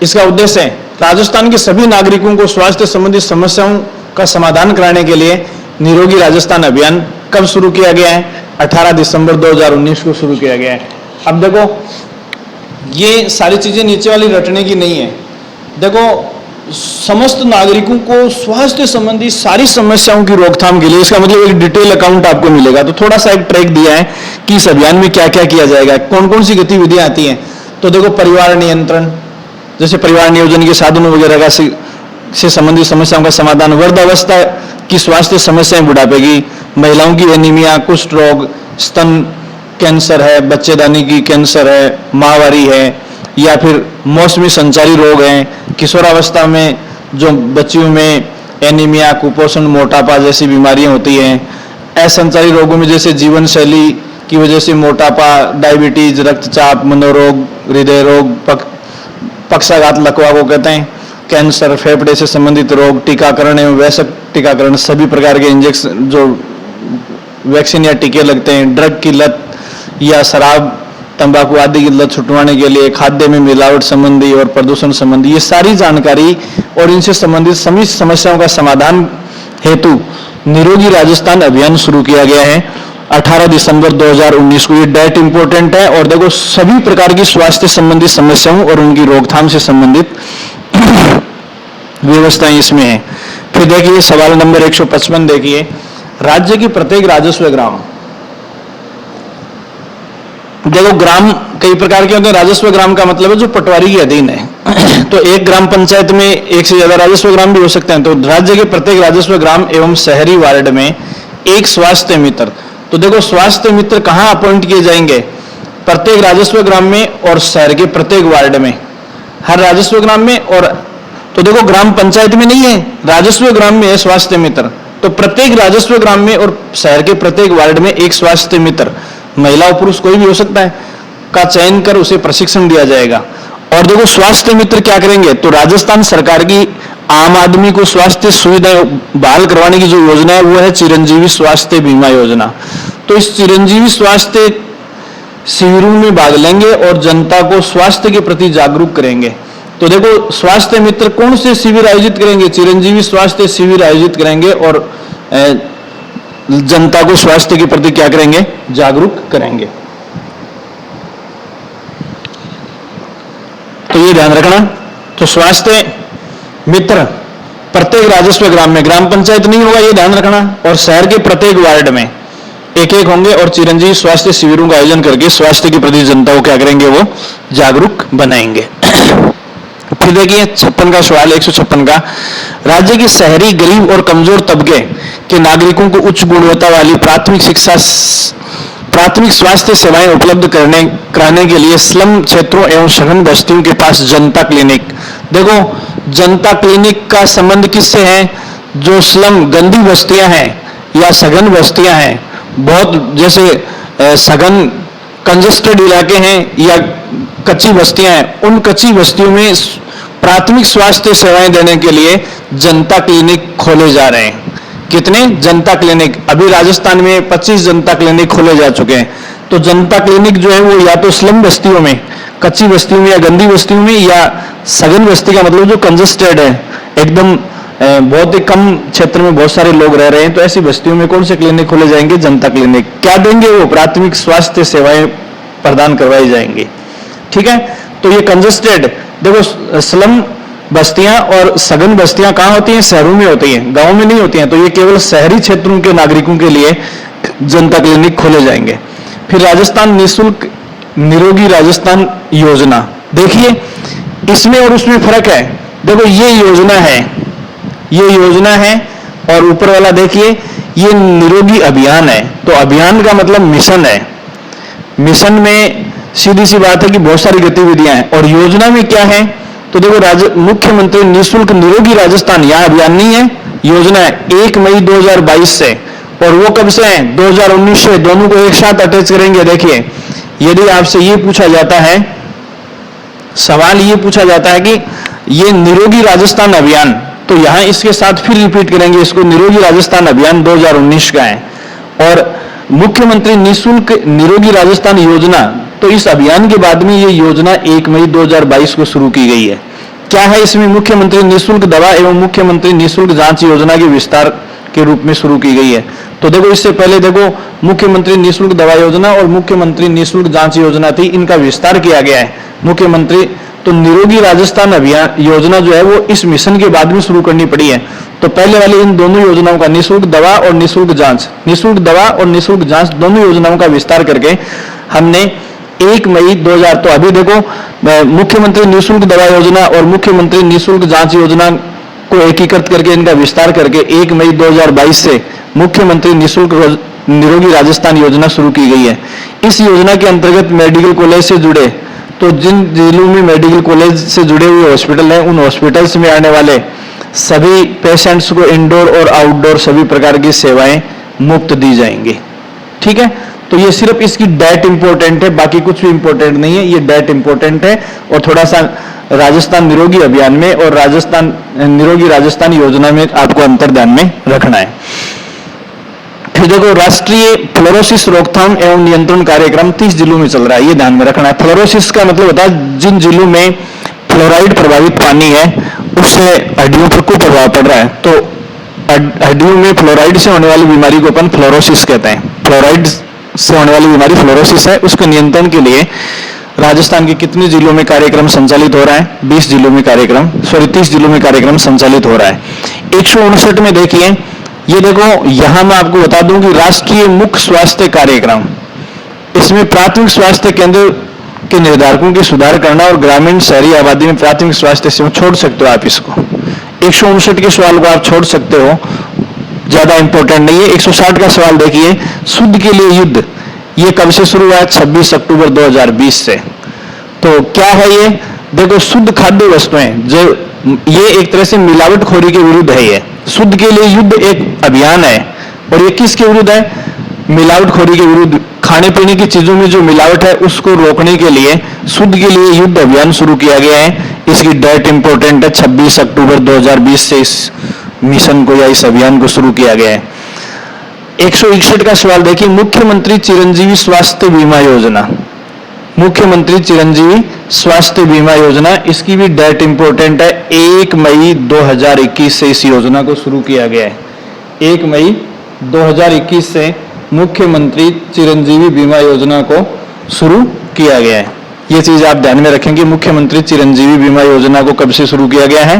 इसका उद्देश्य है राजस्थान के सभी नागरिकों को स्वास्थ्य संबंधी समस्याओं का समाधान कराने के लिए निरोगी राजस्थान अभियान कब शुरू किया गया है? 18 दिसंबर 2019 को शुरू किया गया है। अब देखो ये सारी चीजें नीचे वाली रटने की नहीं है। देखो समस्त नागरिकों को स्वास्थ्य संबंधी सारी समस्याओं की रोकथाम के लिए, इसका मतलब एक डिटेल अकाउंट आपको मिलेगा। तो थोड़ा सा एक ट्रैक दिया है कि इस अभियान में क्या क्या किया जाएगा, कौन कौन सी गतिविधियां आती हैं। तो देखो परिवार नियंत्रण, जैसे परिवार नियोजन के साधनों वगैरह से संबंधित समस्याओं का समाधान, वृद्धावस्था की स्वास्थ्य समस्याएं, बुढ़ापे की, महिलाओं की एनीमिया, कुष्ठ रोग, स्तन कैंसर है, बच्चेदानी की कैंसर है, माहवारी है, या फिर मौसमी संचारी रोग हैं, किशोरावस्था में जो बच्चियों में एनीमिया, कुपोषण, मोटापा जैसी बीमारियां होती हैं, असंचारी रोगों में जैसे जीवन शैली की वजह से मोटापा, डायबिटीज, रक्तचाप, मनोरोग, हृदय रोग, पक्षाघात लकवा को कहते हैं, कैंसर, फेफड़े से संबंधित रोग, टीकाकरण एवं वयस्क टीकाकरण, सभी प्रकार के इंजेक्शन जो वैक्सीन या टीके लगते हैं, ड्रग की लत या शराब, तंबाकू आदि की लत छुटवाने के लिए, खाद्य में मिलावट संबंधी और प्रदूषण संबंधी, ये सारी जानकारी और इनसे संबंधित सभी समस्याओं का समाधान हेतु निरोगी राजस्थान अभियान शुरू किया गया है 18 दिसंबर 2019 को। ये डेट इंपॉर्टेंट है। और देखो सभी प्रकार की स्वास्थ्य संबंधी समस्याओं और उनकी रोकथाम से संबंधित व्यवस्थाएं इसमें है। फिर देखिए सवाल नंबर 155, देखिए राज्य की प्रत्येक राजस्व ग्राम, देखो ग्राम कई प्रकार के होते हैं। राजस्व ग्राम का मतलब है जो पटवारी के अधीन है। तो एक ग्राम पंचायत में एक से ज्यादा राजस्व ग्राम भी हो सकते हैं। तो राज्य के प्रत्येक राजस्व ग्राम एवं शहरी वार्ड में एक स्वास्थ्य मित्र, तो देखो स्वास्थ्य मित्र कहाँ अपॉइंट किए जाएंगे? प्रत्येक राजस्व ग्राम में और शहर के प्रत्येक वार्ड में, हर राजस्व ग्राम में। और तो देखो ग्राम पंचायत में नहीं है, राजस्व ग्राम में है स्वास्थ्य मित्र। तो प्रत्येक राजस्व ग्राम में और शहर के प्रत्येक वार्ड में एक स्वास्थ्य मित्र, महिला और पुरुष कोई भी हो सकता है, का चयन कर उसे प्रशिक्षण दिया जाएगा। और देखो स्वास्थ्य मित्र क्या करेंगे? तो राजस्थान सरकार की आम आदमी को स्वास्थ्य सुविधाएं बहाल करवाने की जो योजना है वो है चिरंजीवी स्वास्थ्य बीमा योजना। तो इस चिरंजीवी स्वास्थ्य शिविरों में भाग लेंगे और जनता को स्वास्थ्य के प्रति जागरूक करेंगे। तो देखो स्वास्थ्य मित्र कौन से शिविर आयोजित करेंगे? चिरंजीवी स्वास्थ्य शिविर आयोजित करेंगे। और जनता को स्वास्थ्य के प्रति क्या करेंगे, जागरूक करेंगे। तो ये ध्यान रखना। तो स्वास्थ्य मित्र प्रत्येक राजस्व ग्राम में, ग्राम पंचायत नहीं होगा, ये ध्यान रखना, और शहर के प्रत्येक वार्ड में एक एक होंगे और चिरंजीवी स्वास्थ्य शिविरों का आयोजन करके स्वास्थ्य के प्रति जनता को क्या करेंगे, वो जागरूक बनाएंगे। फिर देखिए 56 का सवाल, 156 का, राज्य के शहरी गरीब और कमजोर तबके के नागरिकों को उच्च गुणवत्ता वाली प्राथमिक स्वास्थ्य सेवाएं उपलब्ध कराने के लिए स्लम क्षेत्रों एवं सघन बस्तियों के पास जनता क्लिनिक। देखो जनता क्लिनिक का संबंध किससे है, जो स्लम गंदी बस्तियां हैं या सघन बस्तियां हैं, बहुत जैसे सघन कंजेस्टेड इलाके हैं या कच्ची बस्तियां हैं, उन कच्ची बस्तियों में प्राथमिक स्वास्थ्य सेवाएं देने के लिए जनता क्लिनिक खोले जा रहे हैं। कितने जनता क्लिनिक, अभी राजस्थान में 25 जनता क्लिनिक खोले जा चुके हैं। तो जनता क्लिनिक जो है वो या तो स्लम बस्तियों में, कच्ची बस्तियों में या गंदी बस्तियों में, या सघन बस्ती का मतलब जो कंजेस्टेड है, एकदम बहुत ही कम क्षेत्र में बहुत सारे लोग रह रहे हैं, तो ऐसी बस्तियों में कौन से क्लिनिक खोले जाएंगे, जनता क्लिनिक। क्या देंगे वो, प्राथमिक स्वास्थ्य सेवाएं प्रदान करवाई जाएंगी। ठीक है, तो ये कंजेस्टेड, देखो स्लम बस्तियां और सघन बस्तियां कहां होती हैं, शहरों में होती हैं, गांव में नहीं होती हैं। तो ये केवल शहरी क्षेत्रों के नागरिकों के लिए जनता क्लिनिक खोले जाएंगे। फिर राजस्थान निःशुल्क निरोगी राजस्थान योजना, देखिए इसमें और उसमें फर्क है। देखो ये योजना है और ऊपर वाला देखिए ये निरोगी अभियान है। तो अभियान का मतलब मिशन है, मिशन में सीधी सी बात है कि बहुत सारी गतिविधियां हैं, और योजना में क्या है, तो देखो मुख्यमंत्री निःशुल्क निरोगी राजस्थान, यह अभियान नहीं है, योजना है 1 मई 2022 से, और वो कब से है, 2019 से, दोनों को एक साथ अटैच करेंगे। देखिए यदि आपसे ये पूछा जाता है, सवाल ये पूछा जाता है कि ये निरोगी राजस्थान अभियान, तो यहां इसके साथ फिर रिपीट करेंगे इसको, निरोगी राजस्थान अभियान 2019 का है। और मुख्यमंत्री निःशुल्क निरोगी राजस्थान योजना, तो इस अभियान के बाद में ये योजना 1 मई 2022 को शुरू की गई है। क्या है इसमें, मुख्यमंत्री निःशुल्क दवा एवं मुख्यमंत्री निःशुल्क जांच योजना के विस्तार के रूप में शुरू की गई है। तो देखो इससे पहले देखो मुख्यमंत्री निःशुल्क दवा योजना और मुख्यमंत्री निःशुल्क जांच योजना थी, इनका विस्तार किया गया है मुख्यमंत्री। तो निरोगी राजस्थान अभियान योजना जो है वो इस मिशन के बाद में शुरू करनी पड़ी है। तो पहले वाली इन दोनों योजनाओं का, निःशुल्क दवा और निःशुल्क जांच, निःशुल्क दवा और निःशुल्क जांच दोनों योजनाओं का विस्तार करके हमने 1 मई 2000, तो अभी देखो मुख्यमंत्री निःशुल्क दवा योजना और मुख्यमंत्री निःशुल्क जांच योजना को एकीकृत करके इनका विस्तार करके 1 मई 2022 से मुख्यमंत्री निःशुल्क निरोगी राजस्थान योजना शुरू की गई है। इस योजना के अंतर्गत मेडिकल कॉलेज से जुड़े, तो जिन जिलों में मेडिकल कॉलेज से जुड़े हुए हॉस्पिटल हैं, उन हॉस्पिटल्स में आने वाले सभी पेशेंट्स को इंडोर और आउटडोर सभी प्रकार की सेवाएं मुफ्त दी जाएंगी। ठीक है, तो ये सिर्फ इसकी डेट इंपॉर्टेंट है, बाकी कुछ भी इंपॉर्टेंट नहीं है, ये डेट इंपॉर्टेंट है। और थोड़ा सा राजस्थान निरोगी अभियान में और राजस्थान निरोगी राजस्थान योजना में आपको अंतर ध्यान में रखना है। फिर देखो राष्ट्रीय फ्लोरोसिस रोकथाम एवं नियंत्रण कार्यक्रम 30 जिलों में चल रहा है, ये ध्यान में रखना है। फ्लोरोसिस का मतलब होता है जिन जिलों में फ्लोराइड प्रभावित पानी है उससे हड्डियों पर कुप्रभाव पड़ रहा है। तो हड्डियों में फ्लोराइड से होने वाली बीमारी को अपन फ्लोरोसिस कहते हैं। फ्लोराइड से होने वाली बीमारी फ्लोरोसिस है, उसके नियंत्रण के लिए राजस्थान के कितने जिलों में कार्यक्रम संचालित हो रहा है, 30 जिलों में कार्यक्रम संचालित हो रहा है। 159 में देखिए, ये देखो यहां मैं आपको बता दूं कि राष्ट्रीय मुख्य स्वास्थ्य कार्यक्रम, इसमें प्राथमिक स्वास्थ्य केंद्र के निर्धारकों के सुधार करना और ग्रामीण शहरी आबादी में प्राथमिक स्वास्थ्य सेवा, छोड़ सकते हो आप इसको, 159 के सवाल को आप छोड़ सकते हो, ज्यादा इंपॉर्टेंट नहीं है। 160 का सवाल देखिए, शुद्ध के लिए युद्ध, ये कब से शुरू हुआ है, 26 अक्टूबर 2020 से। तो क्या है ये, देखो शुद्ध खाद्य वस्तुएं, जो ये एक तरह से मिलावटखोरी के विरुद्ध है। ये शुद्ध के लिए युद्ध एक अभियान है, और ये किसके विरुद्ध है, मिलावटखोरी के विरुद्ध। खाने पीने की चीजों में जो मिलावट है उसको रोकने के लिए शुद्ध के लिए युद्ध अभियान शुरू किया गया है। इसकी डेट इंपॉर्टेंट है, 26 अक्टूबर 2020 से इस मिशन को या इस अभियान को शुरू किया गया है। 161 का सवाल देखिए, मुख्यमंत्री चिरंजीवी स्वास्थ्य बीमा योजना, मुख्यमंत्री चिरंजीवी स्वास्थ्य बीमा योजना, इसकी भी डेट इंपॉर्टेंट है, 1 मई 2021 से इस योजना को शुरू किया गया है। 1 मई 2021 से मुख्यमंत्री चिरंजीवी बीमा योजना को शुरू किया गया है। ये चीज आप ध्यान में रखेंगे, मुख्यमंत्री चिरंजीवी बीमा योजना को कब से शुरू किया गया है?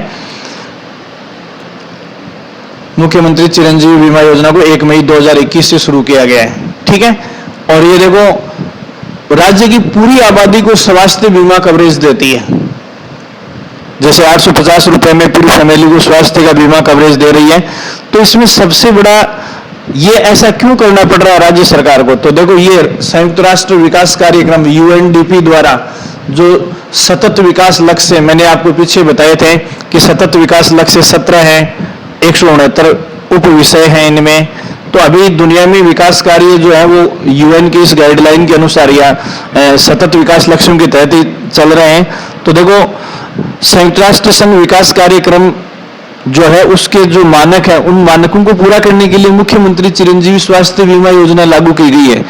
मुख्यमंत्री चिरंजीवी बीमा योजना को 1 मई 2021 से शुरू किया गया है, ठीक है। और ये देखो राज्य की पूरी आबादी को स्वास्थ्य बीमा कवरेज देती है। जैसे 850 रुपए में पूरी फैमिली को स्वास्थ्य का बीमा कवरेज दे रही है। तो इसमें सबसे बड़ा ये ऐसा क्यों करना पड़ रहा है राज्य सरकार को? तो देखो ये संयुक्त राष्ट्र विकास कार्यक्रम UNDP द्वारा जो सतत विकास लक्ष्य मैंने आपको पीछे बताए थे कि सतत विकास लक्ष्य 17 है, 169 उप विषय हैं इनमें। तो अभी दुनिया में विकास कार्य जो है वो UN की इस गाइडलाइन के अनुसार या सतत विकास लक्ष्यों के तहत ही चल रहे हैं। तो देखो संयुक्त राष्ट्र संघ विकास कार्यक्रम जो है उसके जो मानक है उन मानकों को पूरा करने के लिए मुख्यमंत्री चिरंजीवी स्वास्थ्य बीमा योजना लागू की गई है।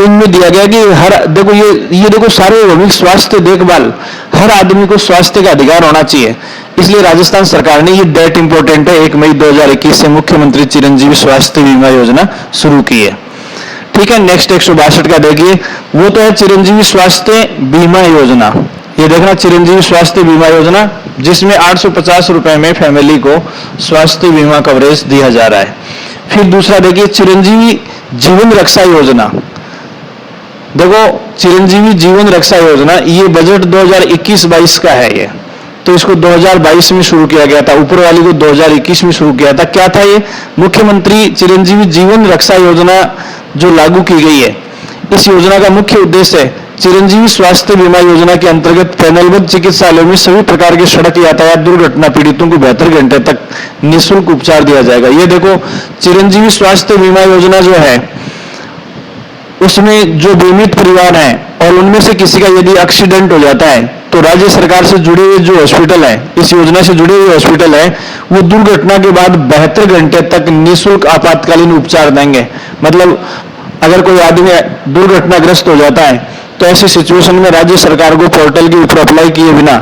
उनमें दिया गया कि हर देखो ये देखो सार्वभौमिक स्वास्थ्य देखभाल, हर आदमी को स्वास्थ्य का अधिकार होना चाहिए। इसलिए राजस्थान सरकार ने ये डेट इंपॉर्टेंट है, 1 मई 2021 से मुख्यमंत्री चिरंजीवी स्वास्थ्य बीमा योजना शुरू की है, ठीक है। नेक्स्ट 162 का देखिए, वो तो है चिरंजीवी स्वास्थ्य बीमा योजना। ये देखना चिरंजीवी स्वास्थ्य बीमा योजना जिसमें 850 रुपए में फैमिली को स्वास्थ्य बीमा कवरेज दिया जा रहा है। फिर दूसरा देखिए चिरंजीवी जीवन रक्षा योजना। देखो चिरंजीवी जीवन रक्षा योजना ये बजट 2021-22 का है ये, तो इसको 2022 में शुरू किया गया था, ऊपर वाली को 2021 में शुरू किया था। क्या था ये? मुख्यमंत्री चिरंजीवी जीवन रक्षा योजना जो लागू की गई है, इस योजना का मुख्य उद्देश्य है चिरंजीवी स्वास्थ्य बीमा योजना के अंतर्गत पैनलबद्ध चिकित्सालयों में सभी प्रकार के सड़क यातायात दुर्घटना पीड़ितों को 72 घंटे तक निःशुल्क उपचार दिया जाएगा। ये देखो चिरंजीवी स्वास्थ्य बीमा योजना जो है उसमें जो बीमित परिवार हैं और उनमें से किसी का यदि एक्सीडेंट हो जाता है तो राज्य सरकार से जुड़े हुए जो हॉस्पिटल है, इस योजना से जुड़े हुए हॉस्पिटल है, वो दुर्घटना के बाद 72 घंटे तक निःशुल्क आपातकालीन उपचार देंगे। मतलब अगर कोई आदमी दुर्घटनाग्रस्त हो जाता है तो ऐसी सिचुएशन में राज्य सरकार को पोर्टल के ऊपर अप्लाई किए बिना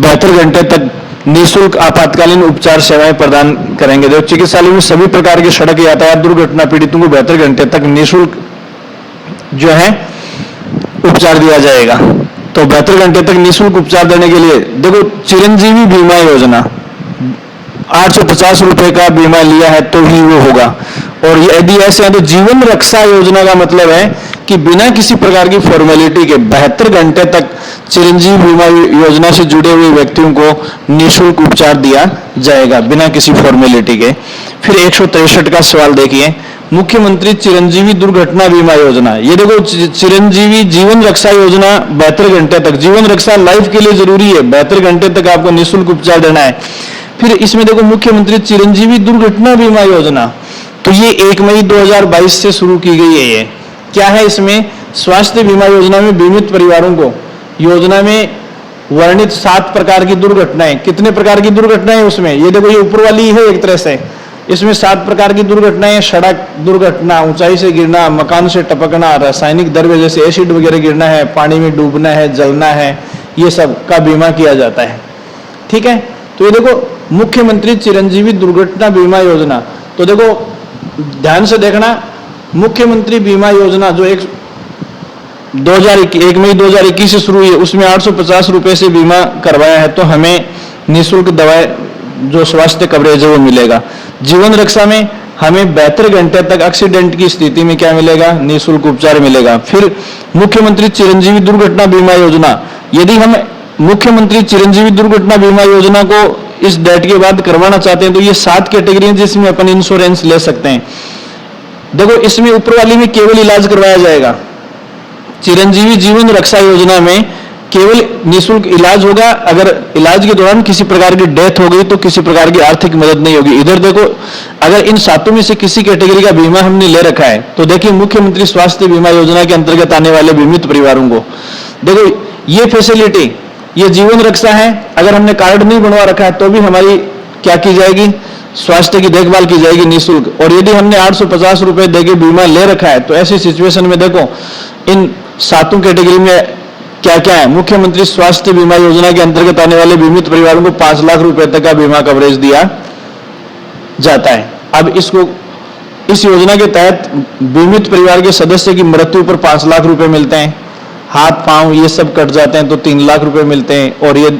72 घंटे तक निःशुल्क आपातकालीन उपचार सेवाएं प्रदान करेंगे। जो चिकित्सालय में सभी प्रकार के सड़क यातायात दुर्घटना पीड़ितों को 72 घंटे तक निःशुल्क जो है उपचार दिया जाएगा। तो 72 घंटे तक निःशुल्क उपचार देने के लिए देखो चिरंजीवी बीमा योजना 850 रुपए का बीमा लिया है तो ही वो होगा। और यदि ऐसे है तो जीवन रक्षा योजना का मतलब है कि बिना किसी प्रकार की फॉर्मेलिटी के 72 घंटे तक चिरंजीवी बीमा योजना से जुड़े हुए व्यक्तियों को निःशुल्क उपचार दिया जाएगा बिना किसी फॉर्मेलिटी के। फिर 163 का सवाल देखिए, मुख्यमंत्री चिरंजीवी दुर्घटना बीमा योजना। ये देखो चिरंजीवी जीवन रक्षा योजना 72 घंटे तक, जीवन रक्षा लाइफ के लिए जरूरी है, 72 घंटे तक आपको निःशुल्क उपचार देना है। फिर इसमें देखो मुख्यमंत्री चिरंजीवी दुर्घटना बीमा योजना, तो ये 1 मई 2022 से शुरू की गई है। ये क्या है? इसमें स्वास्थ्य बीमा योजना में बीमित परिवारों को योजना में वर्णित 7 प्रकार की दुर्घटनाएं, कितने प्रकार की दुर्घटनाएं उसमें, ये देखो ये ऊपर वाली है एक तरह से, इसमें 7 प्रकार की दुर्घटनाएं, सड़क दुर्घटना, ऊंचाई से गिरना, मकान से टपकना, रासायनिक द्रव्य जैसे एसिड वगैरह गिरना है, पानी में डूबना है, जलना है, ये सब का बीमा किया जाता है, ठीक है। तो ये देखो मुख्यमंत्री चिरंजीवी दुर्घटना बीमा योजना, तो देखो ध्यान से देखना, मुख्यमंत्री बीमा योजना जो 1 मई 2021 से शुरू हुई है उसमें 850 रुपए से बीमा करवाया है तो हमें निःशुल्क दवाएं जो स्वास्थ्य कवरेज है वो मिलेगा। जीवन रक्षा में हमें 72 घंटे तक एक्सीडेंट की स्थिति में क्या मिलेगा? निःशुल्क उपचार मिलेगा। फिर मुख्यमंत्री चिरंजीवी दुर्घटना बीमा योजना, यदि हम मुख्यमंत्री चिरंजीवी दुर्घटना बीमा योजना को इस डेट के बाद करवाना चाहते हैं तो ये 7 कैटेगरी हैं जिसमें अपन इंश्योरेंस ले सकते हैं। देखो इसमें ऊपर वाली में केवल इलाज करवाया जाएगा, चिरंजीवी जीवन रक्षा योजना में केवल निःशुल्क इलाज होगा। अगर इलाज के दौरान किसी प्रकार की डेथ हो गई तो किसी प्रकार की आर्थिक मदद नहीं होगी। इधर देखो अगर इन 7 में से किसी कैटेगरी का बीमा हमने ले रखा है तो देखिए मुख्यमंत्री स्वास्थ्य बीमा योजना के अंतर्गत आने वाले बीमित परिवारों को देखो ये फैसिलिटी, ये जीवन रक्षा है। अगर हमने कार्ड नहीं बनवा रखा है तो भी हमारी क्या की जाएगी? स्वास्थ्य की देखभाल की जाएगी निःशुल्क। और यदि हमने 850 रुपए देके बीमा ले रखा है तो ऐसी सिचुएशन में देखो इन 7 कैटेगरी में क्या क्या है? मुख्यमंत्री स्वास्थ्य बीमा योजना के अंतर्गत आने वाले बीमित परिवारों को 5 लाख रुपए तक का बीमा कवरेज दिया जाता है। अब इसको इस योजना के तहत बीमित परिवार के सदस्य की मृत्यु पर 5 लाख रुपए मिलते हैं, हाथ पांव ये सब कट जाते हैं तो 3 लाख रुपए मिलते हैं, और ये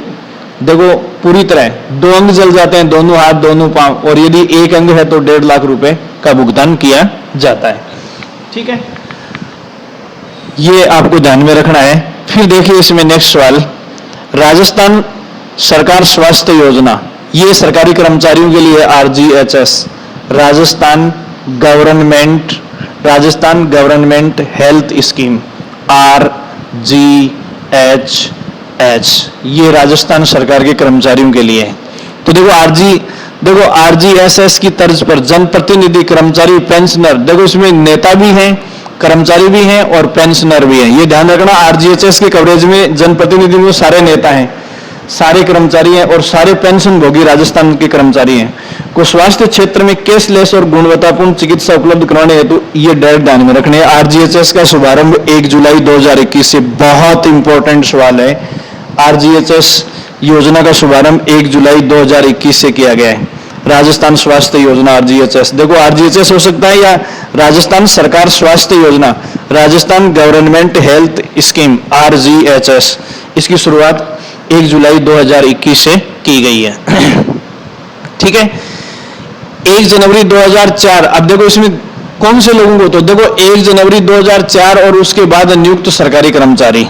देखो पूरी तरह 2 अंग जल जाते हैं, दोनों हाथ दोनों पांव, और यदि एक अंग है तो 1.5 लाख रुपए का भुगतान किया जाता है। ठीक है, ये आपको ध्यान में रखना है। फिर देखिए इसमें नेक्स्ट सवाल, राजस्थान सरकार स्वास्थ्य योजना, ये सरकारी कर्मचारियों के लिए RGHS, Rajasthan government health scheme, RGHS, ये राजस्थान सरकार के कर्मचारियों के लिए है। तो देखो RGSS की तर्ज पर जनप्रतिनिधि, कर्मचारी, पेंशनर, देखो इसमें नेता भी हैं, कर्मचारी भी हैं और पेंशनर भी हैं। ये ध्यान रखना, RGHS के कवरेज में जनप्रतिनिधि में सारे नेता हैं, सारे कर्मचारी हैं और सारे पेंशन भोगी राजस्थान के कर्मचारी हैं। को स्वास्थ्य क्षेत्र में कैशलेस और गुणवत्तापूर्ण चिकित्सा उपलब्ध कराने हेतु ये डायरेक्ट ध्यान में रखने। RGHS का शुभारंभ 1 जुलाई 2021 से, बहुत इंपॉर्टेंट सवाल है, RGHS योजना का शुभारंभ 1 जुलाई 2021 से किया गया है। राजस्थान स्वास्थ्य योजना RGHS, देखो RGHS हो सकता है या राजस्थान सरकार स्वास्थ्य योजना, Rajasthan government health scheme RGHS, इसकी शुरुआत 1 जुलाई 2021 से की गई है। ठीक है, 1 जनवरी 2004, अब देखो इसमें कौन से लोगों को, तो देखो 1 जनवरी 2004 और उसके बाद नियुक्त सरकारी कर्मचारी,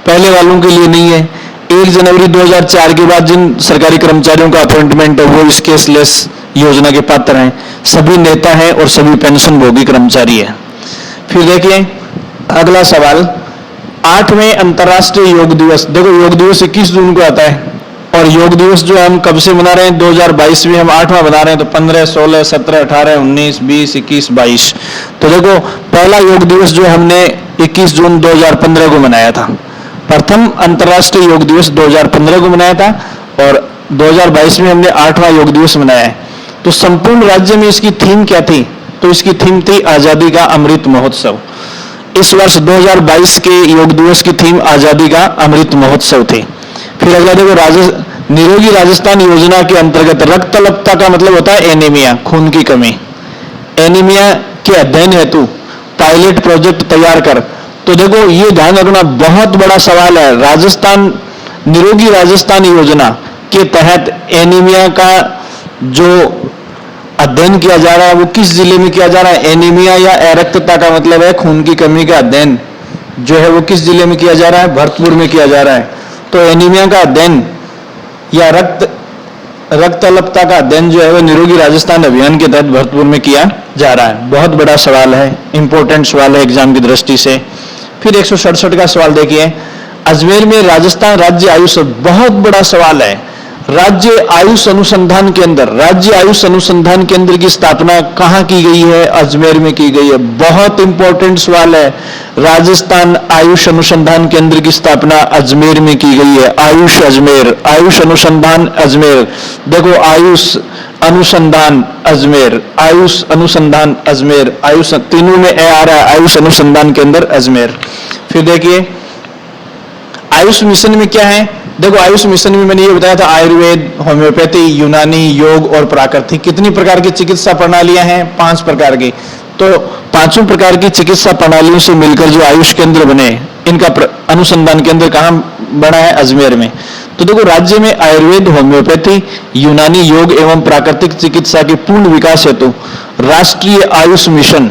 पहले वालों के लिए नहीं है। 1 जनवरी 2004 के बाद जिन सरकारी कर्मचारियों का अपॉइंटमेंट है वो इस कैशलेस योजना के पात्र हैं, सभी नेता हैं और सभी पेंशन भोगी कर्मचारी हैं। फिर देखिए अगला सवाल, 8वें अंतर्राष्ट्रीय योग दिवस, देखो योग दिवस 21 जून को आता है और योग दिवस जो हम कब से मना रहे हैं, 2022 में हम 8वां बना रहे हैं, तो 15, 16, 17, 18, 19, 20, 21, 22। तो देखो पहला योग दिवस जो हमने 21 जून 2015 को मनाया था, प्रथम अंतर्राष्ट्रीय योग दिवस 2015 को मनाया था और 2022 में हमने 8वां योग दिवस मनाया है। तो संपूर्ण राज्य में इसकी थीम क्या थी, तो इसकी थीम थी आजादी का अमृत महोत्सव। इस वर्ष 2022 के योग दिवस की थीम आजादी का अमृत महोत्सव थी। फिर अगला देखो निरोगी राजस्थान योजना के अंतर्गत रक्तअल्पता का मतलब होता है एनीमिया, खून की कमी, एनीमिया के अध्ययन हेतु पायलट प्रोजेक्ट तैयार कर। तो देखो ये ध्यान रखना, बहुत बड़ा सवाल है, राजस्थान निरोगी राजस्थान योजना के तहत एनीमिया का जो अध्ययन किया जा रहा है वो किस जिले में किया जा रहा है, एनीमिया या अरक्तता का मतलब है खून की कमी का अध्ययन जो है वो किस जिले में किया जा रहा है, भरतपुर में किया जा रहा है। तो एनीमिया का अध्ययन या रक्तअल्पता का अध्ययन जो है वो निरोगी राजस्थान अभियान के तहत भरतपुर में किया जा रहा है। बहुत बड़ा सवाल है, इंपॉर्टेंट सवाल है एग्जाम की दृष्टि से। फिर 167 का सवाल देखिए, अजमेर में राजस्थान राज्य आयुष, बहुत बड़ा सवाल है, राज्य आयुष अनुसंधान केंद्र, राज्य आयुष अनुसंधान केंद्र की स्थापना कहाँ की गई है, अजमेर में की गई है। बहुत इंपॉर्टेंट सवाल है, राजस्थान आयुष अनुसंधान केंद्र की स्थापना अजमेर में की गई है। आयुष अजमेर, आयुष अनुसंधान अजमेर, देखो आयुष अनुसंधान अजमेर, आयुष अनुसंधान अजमेर, आयुष तीनों में ए आ रहा है, आयुष अनुसंधान केंद्र अजमेर। फिर देखिए आयुष मिशन में क्या है, देखो आयुष मिशन में मैंने ये बताया था आयुर्वेद, होम्योपैथी, यूनानी, योग और प्राकृतिक, कितनी प्रकार की चिकित्सा प्रणालियां हैं, 5 प्रकार की। तो 5 प्रकार की चिकित्सा प्रणालियों से मिलकर जो आयुष केंद्र बने, इनका अनुसंधान केंद्र कहाँ बना है, अजमेर में। तो देखो राज्य में आयुर्वेद, होम्योपैथी, यूनानी, योग एवं प्राकृतिक चिकित्सा के पूर्ण विकास हेतु राष्ट्रीय आयुष मिशन,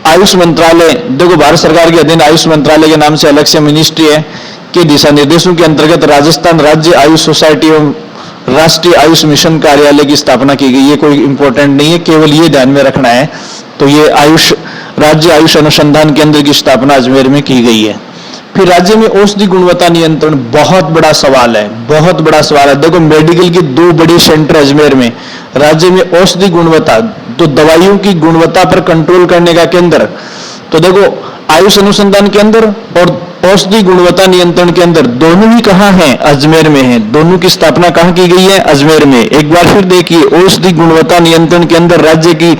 आयुष मंत्रालय, देखो भारत सरकार के अधीन आयुष मंत्रालय के नाम से अलग से मिनिस्ट्री है, के दिशा निर्देशों के अंतर्गत राजस्थान राज्य आयुष सोसाइटी एवं राष्ट्रीय आयुष मिशन कार्यालय की स्थापना की गई। ये कोई इंपॉर्टेंट नहीं है, केवल ये ध्यान में रखना है। तो ये राज्य आयुष अनुसंधान केंद्र की स्थापना अजमेर में की गई है। फिर राज्य में औषधि गुणवत्ता नियंत्रण, बहुत बड़ा सवाल है, बहुत बड़ा सवाल है। देखो मेडिकल की 2 बड़ी सेंटर अजमेर में, राज्य में औषधि गुणवत्ता, तो दवाइयों की गुणवत्ता पर कंट्रोल करने का केंद्र, तो देखो आयुष अनुसंधान केंद्र और औषधि गुणवत्ता नियंत्रण केंद्र दोनों ही कहाँ हैं, अजमेर में हैं। दोनों की स्थापना कहाँ की गई है, अजमेर में। एक बार फिर देखिए, औषधि गुणवत्ता नियंत्रण केंद्र राज्य की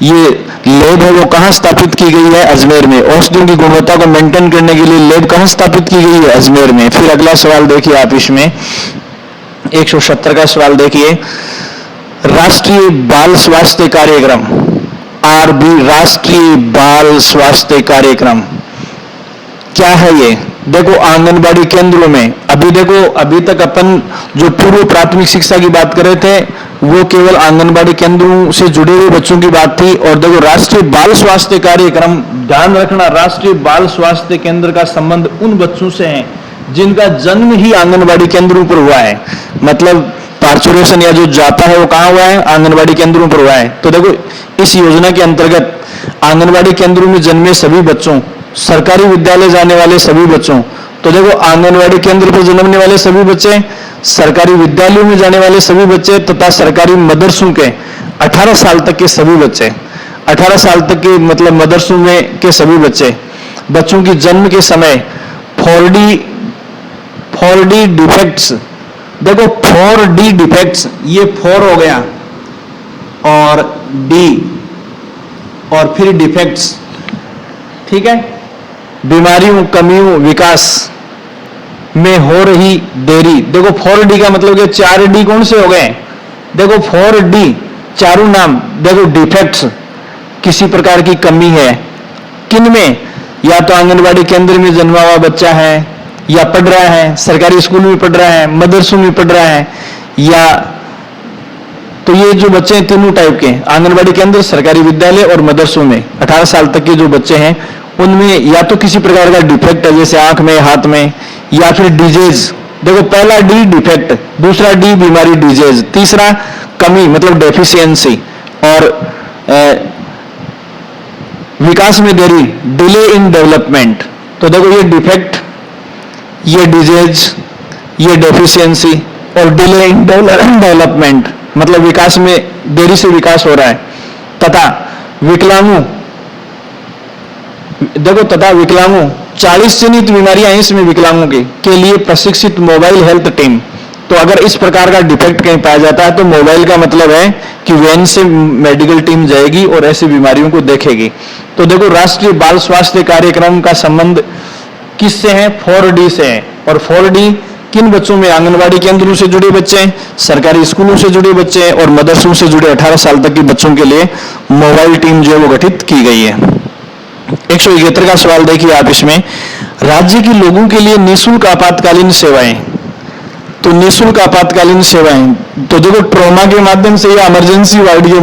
ये लैब है वो कहाँ स्थापित की गई है, अजमेर में। औषधियों की गुणवत्ता को मेंटेन करने के लिए लैब कहाँ स्थापित की गई है, अजमेर में। फिर अगला सवाल देखिए आप, इसमें 170 का सवाल देखिए, राष्ट्रीय बाल स्वास्थ्य कार्यक्रम RB, राष्ट्रीय बाल स्वास्थ्य कार्यक्रम। क्या है ये? देखो आंगनबाड़ी केंद्रों में अभी देखो, अभी तक अपन जो पूर्व प्राथमिक शिक्षा की बात कर रहे थे वो केवल आंगनबाड़ी केंद्रों से जुड़े हुए बच्चों की बात थी। और देखो राष्ट्रीय बाल स्वास्थ्य कार्यक्रम, ध्यान रखना, राष्ट्रीय बाल स्वास्थ्य केंद्र का संबंध उन बच्चों से है जिनका जन्म ही आंगनबाड़ी केंद्रों पर हुआ है। मतलब पार्चुरेशन या जो जाता है वो कहाँ हुआ है? आंगनबाड़ी केंद्रों पर हुआ है। तो देखो इस योजना के अंतर्गत आंगनबाड़ी केंद्रों में जन्मे सभी बच्चों, सरकारी विद्यालय जाने वाले सभी बच्चों, तो देखो आंगनबाड़ी केंद्र पर जन्मने वाले सभी बच्चे, सरकारी विद्यालयों में जाने वाले सभी बच्चे तथा सरकारी मदरसों के 18 साल तक के सभी बच्चे, 18 साल तक के मतलब मदरसों में के सभी बच्चे, बच्चों की जन्म के समय 4D डिफेक्ट्स, देखो 4D डिफेक्ट्स, ये 4 हो गया और D और फिर डिफेक्ट्स, ठीक है, बीमारियों, कमियों, विकास में हो रही देरी। देखो 4D का मतलब कि 4D कौन से हो गए? देखो 4D चारों नाम, देखो डिफेक्ट्स, किसी प्रकार की कमी है, किन में? या तो आंगनबाड़ी केंद्र में जन्मा हुआ बच्चा है, या पढ़ रहा है, सरकारी स्कूल में पढ़ रहा है, मदरसों में पढ़ रहा है, या तो ये जो बच्चे हैं तीनों टाइप के, आंगनबाड़ी केंद्र, सरकारी विद्यालय और मदरसों में 18 साल तक के जो बच्चे हैं उनमें या तो किसी प्रकार का डिफेक्ट है, जैसे आंख में, हाथ में, या फिर डिजीज। देखो पहला D डिफेक्ट, दूसरा D बीमारी, डिजीज, तीसरा कमी मतलब डेफिशिएंसी, और विकास में देरी, डिले इन डेवलपमेंट। तो देखो ये डिफेक्ट, ये डिजीज, ये डेफिशिएंसी और डिले इन डेवलपमेंट मतलब विकास में देरी से विकास हो रहा है। तथा विकलांगों, देखो तथा विकलांगों 40 जनित बीमारियां हैं इसमें विकलांगों के लिए प्रशिक्षित मोबाइल हेल्थ टीम। तो अगर इस प्रकार का डिफेक्ट कहीं पाया जाता है तो मोबाइल का मतलब है कि वैन से मेडिकल टीम जाएगी और ऐसी बीमारियों को देखेगी। तो देखो राष्ट्रीय बाल स्वास्थ्य कार्यक्रम का संबंध किससे है? 4D से है। और 4D किन बच्चों में? आंगनबाड़ी केंद्रों से जुड़े बच्चे, सरकारी स्कूलों से जुड़े बच्चे और मदरसों से जुड़े 18 साल तक के बच्चों के लिए मोबाइल टीम जो है वो गठित की गई है। 171 का सवाल देखिए आप इसमें, राज्य के लोगों के लिए निःशुल्क आपातकालीन सेवाएं। तो निःशुल्क आपातकालीन सेवाएं, तो देखो ट्रॉमा के माध्यम से या इमरजेंसी वार्ड के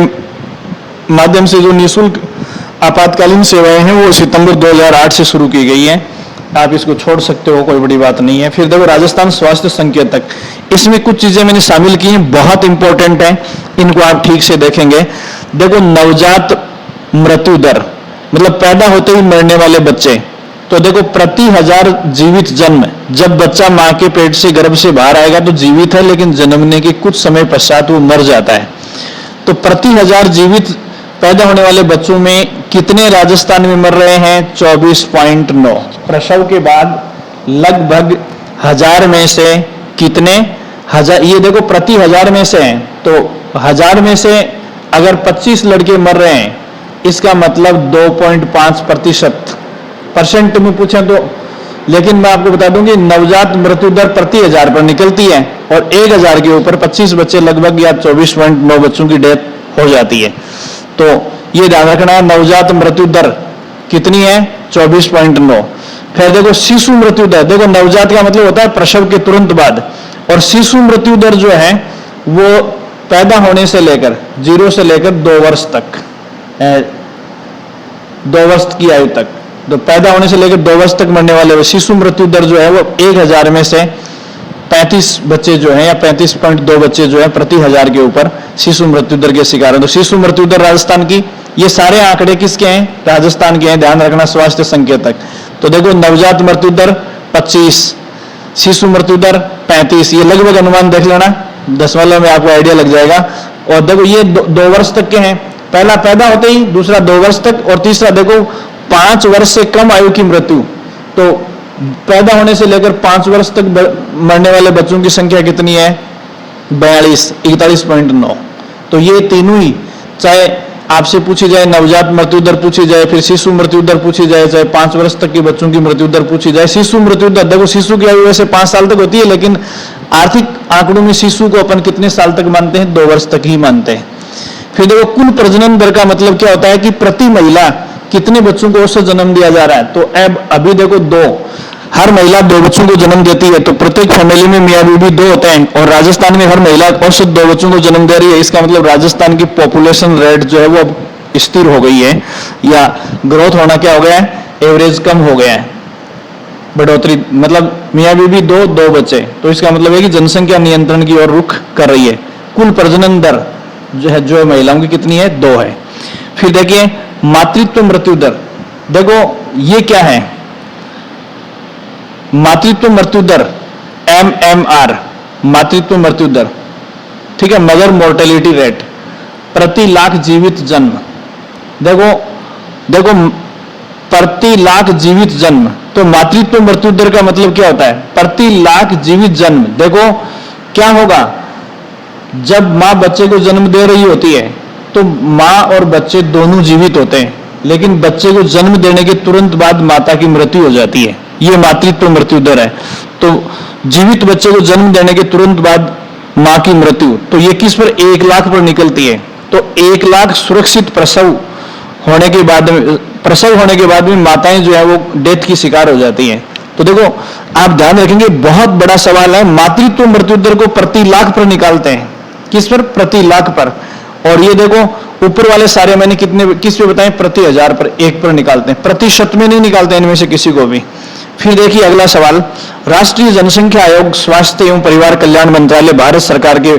माध्यम से जो निःशुल्क आपातकालीन सेवाएं हैं वो सितंबर 2008 से शुरू की गई है। आप इसको छोड़ सकते हो, कोई बड़ी बात नहीं है। फिर देखो राजस्थान स्वास्थ्य संकेतक, इसमें कुछ चीजें मैंने शामिल की हैं, बहुत इंपॉर्टेंट है, इनको आप ठीक से देखेंगे। देखो नवजात मृत्यु दर मतलब पैदा होते ही मरने वाले बच्चे, तो देखो प्रति 1000 जीवित जन्म, जब बच्चा मां के पेट से गर्भ से बाहर आएगा तो जीवित है, लेकिन जन्मने के कुछ समय पश्चात वो मर जाता है। तो प्रति 1000 जीवित पैदा होने वाले बच्चों में कितने राजस्थान में मर रहे हैं? 24.9। प्रसव के बाद लगभग 1000 में से कितने? 1000, ये देखो प्रति 1000 में से हैं, तो 1000 में से अगर 25 लड़के मर रहे हैं, इसका मतलब 2.5% परसेंट में पूछें तो। लेकिन मैं आपको बता दूं कि नवजात मृत्यु दर प्रति 1000 पर निकलती है और 1000 के ऊपर 25 बच्चे लगभग या 24.9 बच्चों की डेथ हो जाती है। तो ये ध्यान रखना, नवजात मृत्यु दर कितनी है? 24.9। फिर देखो शिशु मृत्यु दर, देखो नवजात का मतलब होता है प्रसव के तुरंत बाद, और शिशु मृत्यु दर जो है वो पैदा होने से लेकर 0 से लेकर 2 वर्ष तक, 2 वर्ष की आयु तक, तो पैदा होने से लेकर 2 वर्ष तक मरने वाले शिशु मृत्यु दर जो है वो 1000 में से 35 बच्चे जो हैं या 35.2 बच्चे जो है प्रति 1000 के ऊपर शिशु मृत्यु दर के शिकार हैं। तो शिशु मृत्यु दर राजस्थान की, ये सारे आंकड़े किसके हैं? राजस्थान के हैं, ध्यान रखना, स्वास्थ्य संकेतक। तो देखो नवजात मृत्यु दर 25, शिशु मृत्यु दर 35, ये लगभग अनुमान देख लेना, दशमलव में आपको आइडिया लग जाएगा। और देखो ये 2 वर्ष तक के हैं, पहला पैदा होते ही, दूसरा 2 वर्ष तक, और तीसरा देखो 5 वर्ष से कम आयु की मृत्यु। तो पैदा होने से लेकर 5 वर्ष तक मरने वाले बच्चों की संख्या कितनी है? 41.9। तो ये तीनों ही, चाहे आपसे पूछी जाए नवजात मृत्यु दर पूछी जाए, फिर शिशु मृत्यु दर पूछी जाए, चाहे 5 वर्ष तक के बच्चों की मृत्यु दर पूछी जाए। शिशु मृत्यु दर, देखो शिशु की आयु वैसे 5 साल तक होती है, लेकिन आर्थिक आंकड़ों में शिशु को अपन कितने साल तक मानते हैं? 2 वर्ष तक ही मानते हैं। फिर देखो कुल प्रजनन दर का मतलब क्या होता है कि प्रति महिला कितने बच्चों को औसत जन्म दिया जा रहा है। तो अब अभी देखो दो, हर महिला 2 बच्चों को जन्म देती है, तो प्रत्येक फैमिली में मियां बीवी 2 होते हैं, और राजस्थान में हर महिला औसत 2 बच्चों को जन्म दे रही है। इसका मतलब राजस्थान की पॉपुलेशन रेट जो है वो अब स्थिर हो गई है, या ग्रोथ होना क्या हो गया है, एवरेज कम हो गया है, बढ़ोतरी, मतलब मियां बीवी 2 बच्चे, तो इसका मतलब है कि जनसंख्या नियंत्रण की ओर रुख कर रही है। कुल प्रजनन दर जो महिलाओं की कितनी है, 2 है। फिर देखिए मातृत्व मृत्यु दर, देखो ये क्या है, मातृत्व मृत्यु दर MMR, मातृत्व मृत्यु दर, ठीक है, मदर मोर्टेलिटी रेट प्रति लाख जीवित जन्म। देखो प्रति लाख जीवित जन्म, तो मातृत्व मृत्यु दर का मतलब क्या होता है, प्रति लाख जीवित जन्म। देखो क्या होगा, जब मां बच्चे को जन्म दे रही होती है तो मां और बच्चे दोनों जीवित होते हैं, लेकिन बच्चे को जन्म देने के तुरंत बाद माता की मृत्यु हो जाती है, ये मातृत्व मृत्यु दर है। तो जीवित बच्चे को जन्म देने के तुरंत बाद मां की मृत्यु, तो ये किस पर, 1 लाख पर निकलती है। तो 1 लाख सुरक्षित प्रसव होने के बाद में माताएं जो है वो डेथ की शिकार हो जाती हैं। तो देखो आप ध्यान रखेंगे, बहुत बड़ा सवाल है, मातृत्व मृत्यु दर को प्रति लाख पर निकालते हैं, किस पर, प्रति लाख पर। और ये देखो ऊपर वाले सारे मैंने किस पे बताएं, प्रति 1000 पर, 1 पर निकालते हैं, प्रतिशत में नहीं निकालते इनमें से किसी को भी। फिर देखिए अगला सवाल, राष्ट्रीय जनसंख्या आयोग, स्वास्थ्य एवं परिवार कल्याण मंत्रालय, भारत सरकार के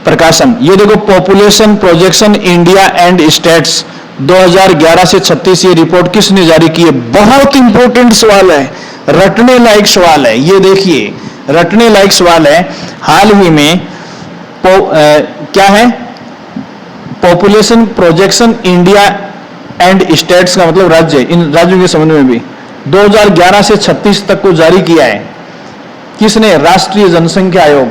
प्रकाशन, ये देखो population projection India and states 2011 से 36, ये रिपोर्ट किसने जारी की है, बहुत इंपॉर्टेंट सवाल है, रटने लायक सवाल है। ये देखिए रटने लायक सवाल है, हाल ही में क्या है, population projection India and states का मतलब राज्य, इन राज्यों के संबंध में भी 2011 से 36 तक को जारी किया है। किसने, राष्ट्रीय जनसंख्या आयोग,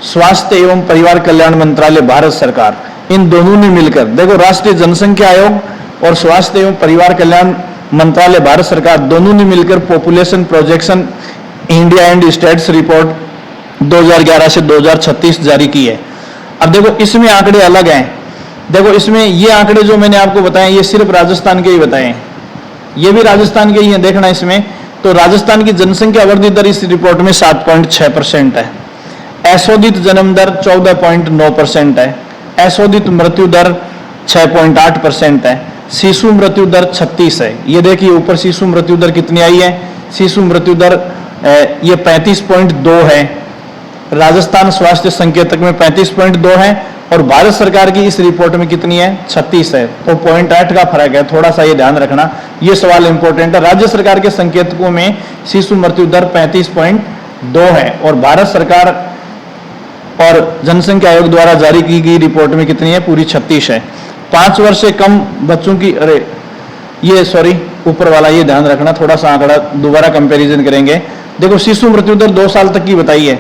स्वास्थ्य एवं परिवार कल्याण मंत्रालय, भारत सरकार, इन दोनों ने मिलकर। देखो राष्ट्रीय जनसंख्या आयोग और स्वास्थ्य एवं परिवार कल्याण मंत्रालय, भारत सरकार, दोनों ने मिलकर population projection India and status report 2011 से 2036 जारी की है। अब देखो इसमें आंकड़े अलग हैं, देखो इसमें ये आंकड़े जो मैंने आपको बताए ये सिर्फ राजस्थान के ही बताए हैं, ये भी राजस्थान के ही हैं, देखना इसमें। तो राजस्थान की जनसंख्या वृद्धि दर इस रिपोर्ट में 7.6% है, असोदित जन्म दर 14.9% है, असोदित मृत्यु दर 6.8% है, शिशु मृत्यु दर 36 है। ये देखिए ऊपर शिशु मृत्यु दर कितनी आई है, शिशु मृत्यु दर ये 35.2 है, राजस्थान स्वास्थ्य संकेतक में 35.2 है, और भारत सरकार की इस रिपोर्ट में कितनी है, 36 है। तो 0.8 का फर्क है, थोड़ा सा ये ध्यान रखना, ये सवाल इंपॉर्टेंट है। राज्य सरकार के संकेतकों में शिशु मृत्यु दर 35.2 है, और भारत सरकार और जनसंख्या आयोग द्वारा जारी की गई रिपोर्ट में कितनी है, पूरी 36 है। 5 वर्ष से कम बच्चों की, ऊपर वाला ये ध्यान रखना, थोड़ा सा आंकड़ा दोबारा कंपैरिजन करेंगे। देखो शिशु मृत्यु दर 2 साल तक की बताई है,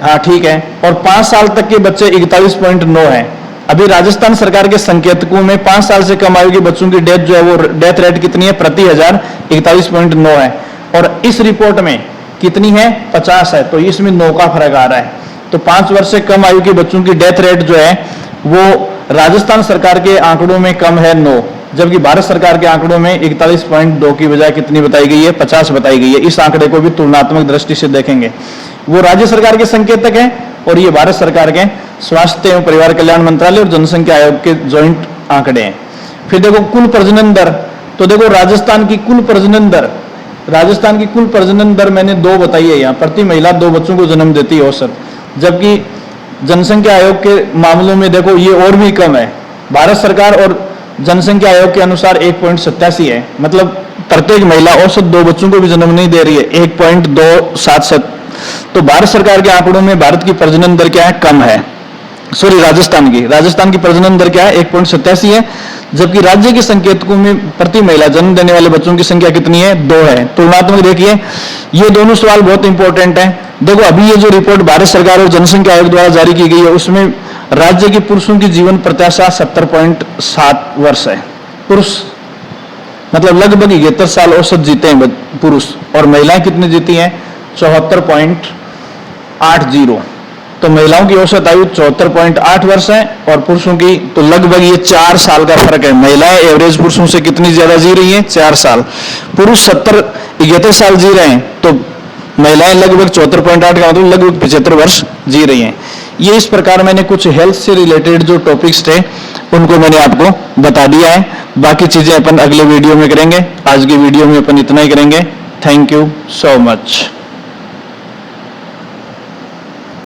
हाँ ठीक है, और 5 साल तक के बच्चे 41.9 है। अभी राजस्थान सरकार के संकेतकों में 5 साल से कम आयु के बच्चों की डेथ जो है वो डेथ रेट कितनी है, प्रति 1000 41.9 है, और इस रिपोर्ट में कितनी है, 50 है। तो इसमें 9 का फर्क आ रहा है। तो 5 वर्ष से कम आयु के बच्चों की डेथ रेट जो है वो राजस्थान सरकार के आंकड़ों में कम है 9, जबकि भारत सरकार के आंकड़ों में 41.2 की बजाय कितनी बताई गई है, 50 बताई गई है। इस आंकड़े को भी तुलनात्मक दृष्टि से देखेंगे, वो राज्य सरकार के संकेतक है और ये भारत सरकार के स्वास्थ्य एवं परिवार कल्याण मंत्रालय और जनसंख्या आयोग के ज्वाइंट आंकड़े हैं। फिर देखो कुल प्रजनन दर, तो देखो राजस्थान की कुल प्रजनन दर मैंने 2 बताई है यहाँ, प्रति महिला 2 बच्चों को जन्म देती है औसत, जबकि जनसंख्या आयोग के मामलों में देखो ये और भी कम है। भारत सरकार और जनसंख्या आयोग के अनुसार 1.87 है, मतलब प्रत्येक महिला औसत 2 बच्चों को भी जन्म नहीं दे रही है, 1.277। तो भारत सरकार के आंकड़ों में भारत की प्रजनन दर क्या है, कम है। राजस्थान की प्रजनन दर क्या है, 1.87 है, जबकि राज्य के संकेतकों में प्रति महिला जन्म देने वाले बच्चों की संख्या कितनी है, 2 है। तुलनात्मक देखिए, ये दोनों सवाल बहुत इंपॉर्टेंट है। देखो अभी ये जो रिपोर्ट भारत सरकार और जनसंख्या आयोग द्वारा जारी की गई है उसमें राज्य के पुरुषों की जीवन प्रत्याशा 70.7 वर्ष है, पुरुष मतलब लगभग 71 साल औसत जीते हैं पुरुष, और महिलाएं कितनी जीती हैं, 74.80। तो महिलाओं की औसत आयु 74.8 वर्ष है और पुरुषों की तो लगभग ये 4 साल का फर्क है। महिलाएं एवरेज पुरुषों से कितनी ज्यादा जी रही हैं? 4 साल। पुरुष 71 साल जी रहे हैं, तो महिलाएं लगभग 74.8 का मतलब लगभग 75 वर्ष जी रही हैं। ये इस प्रकार मैंने कुछ हेल्थ से रिलेटेड जो टॉपिक्स थे उनको मैंने आपको बता दिया है। बाकी चीजें अपन अगले वीडियो में करेंगे। आज की वीडियो में अपन इतना ही करेंगे। Thank you so much.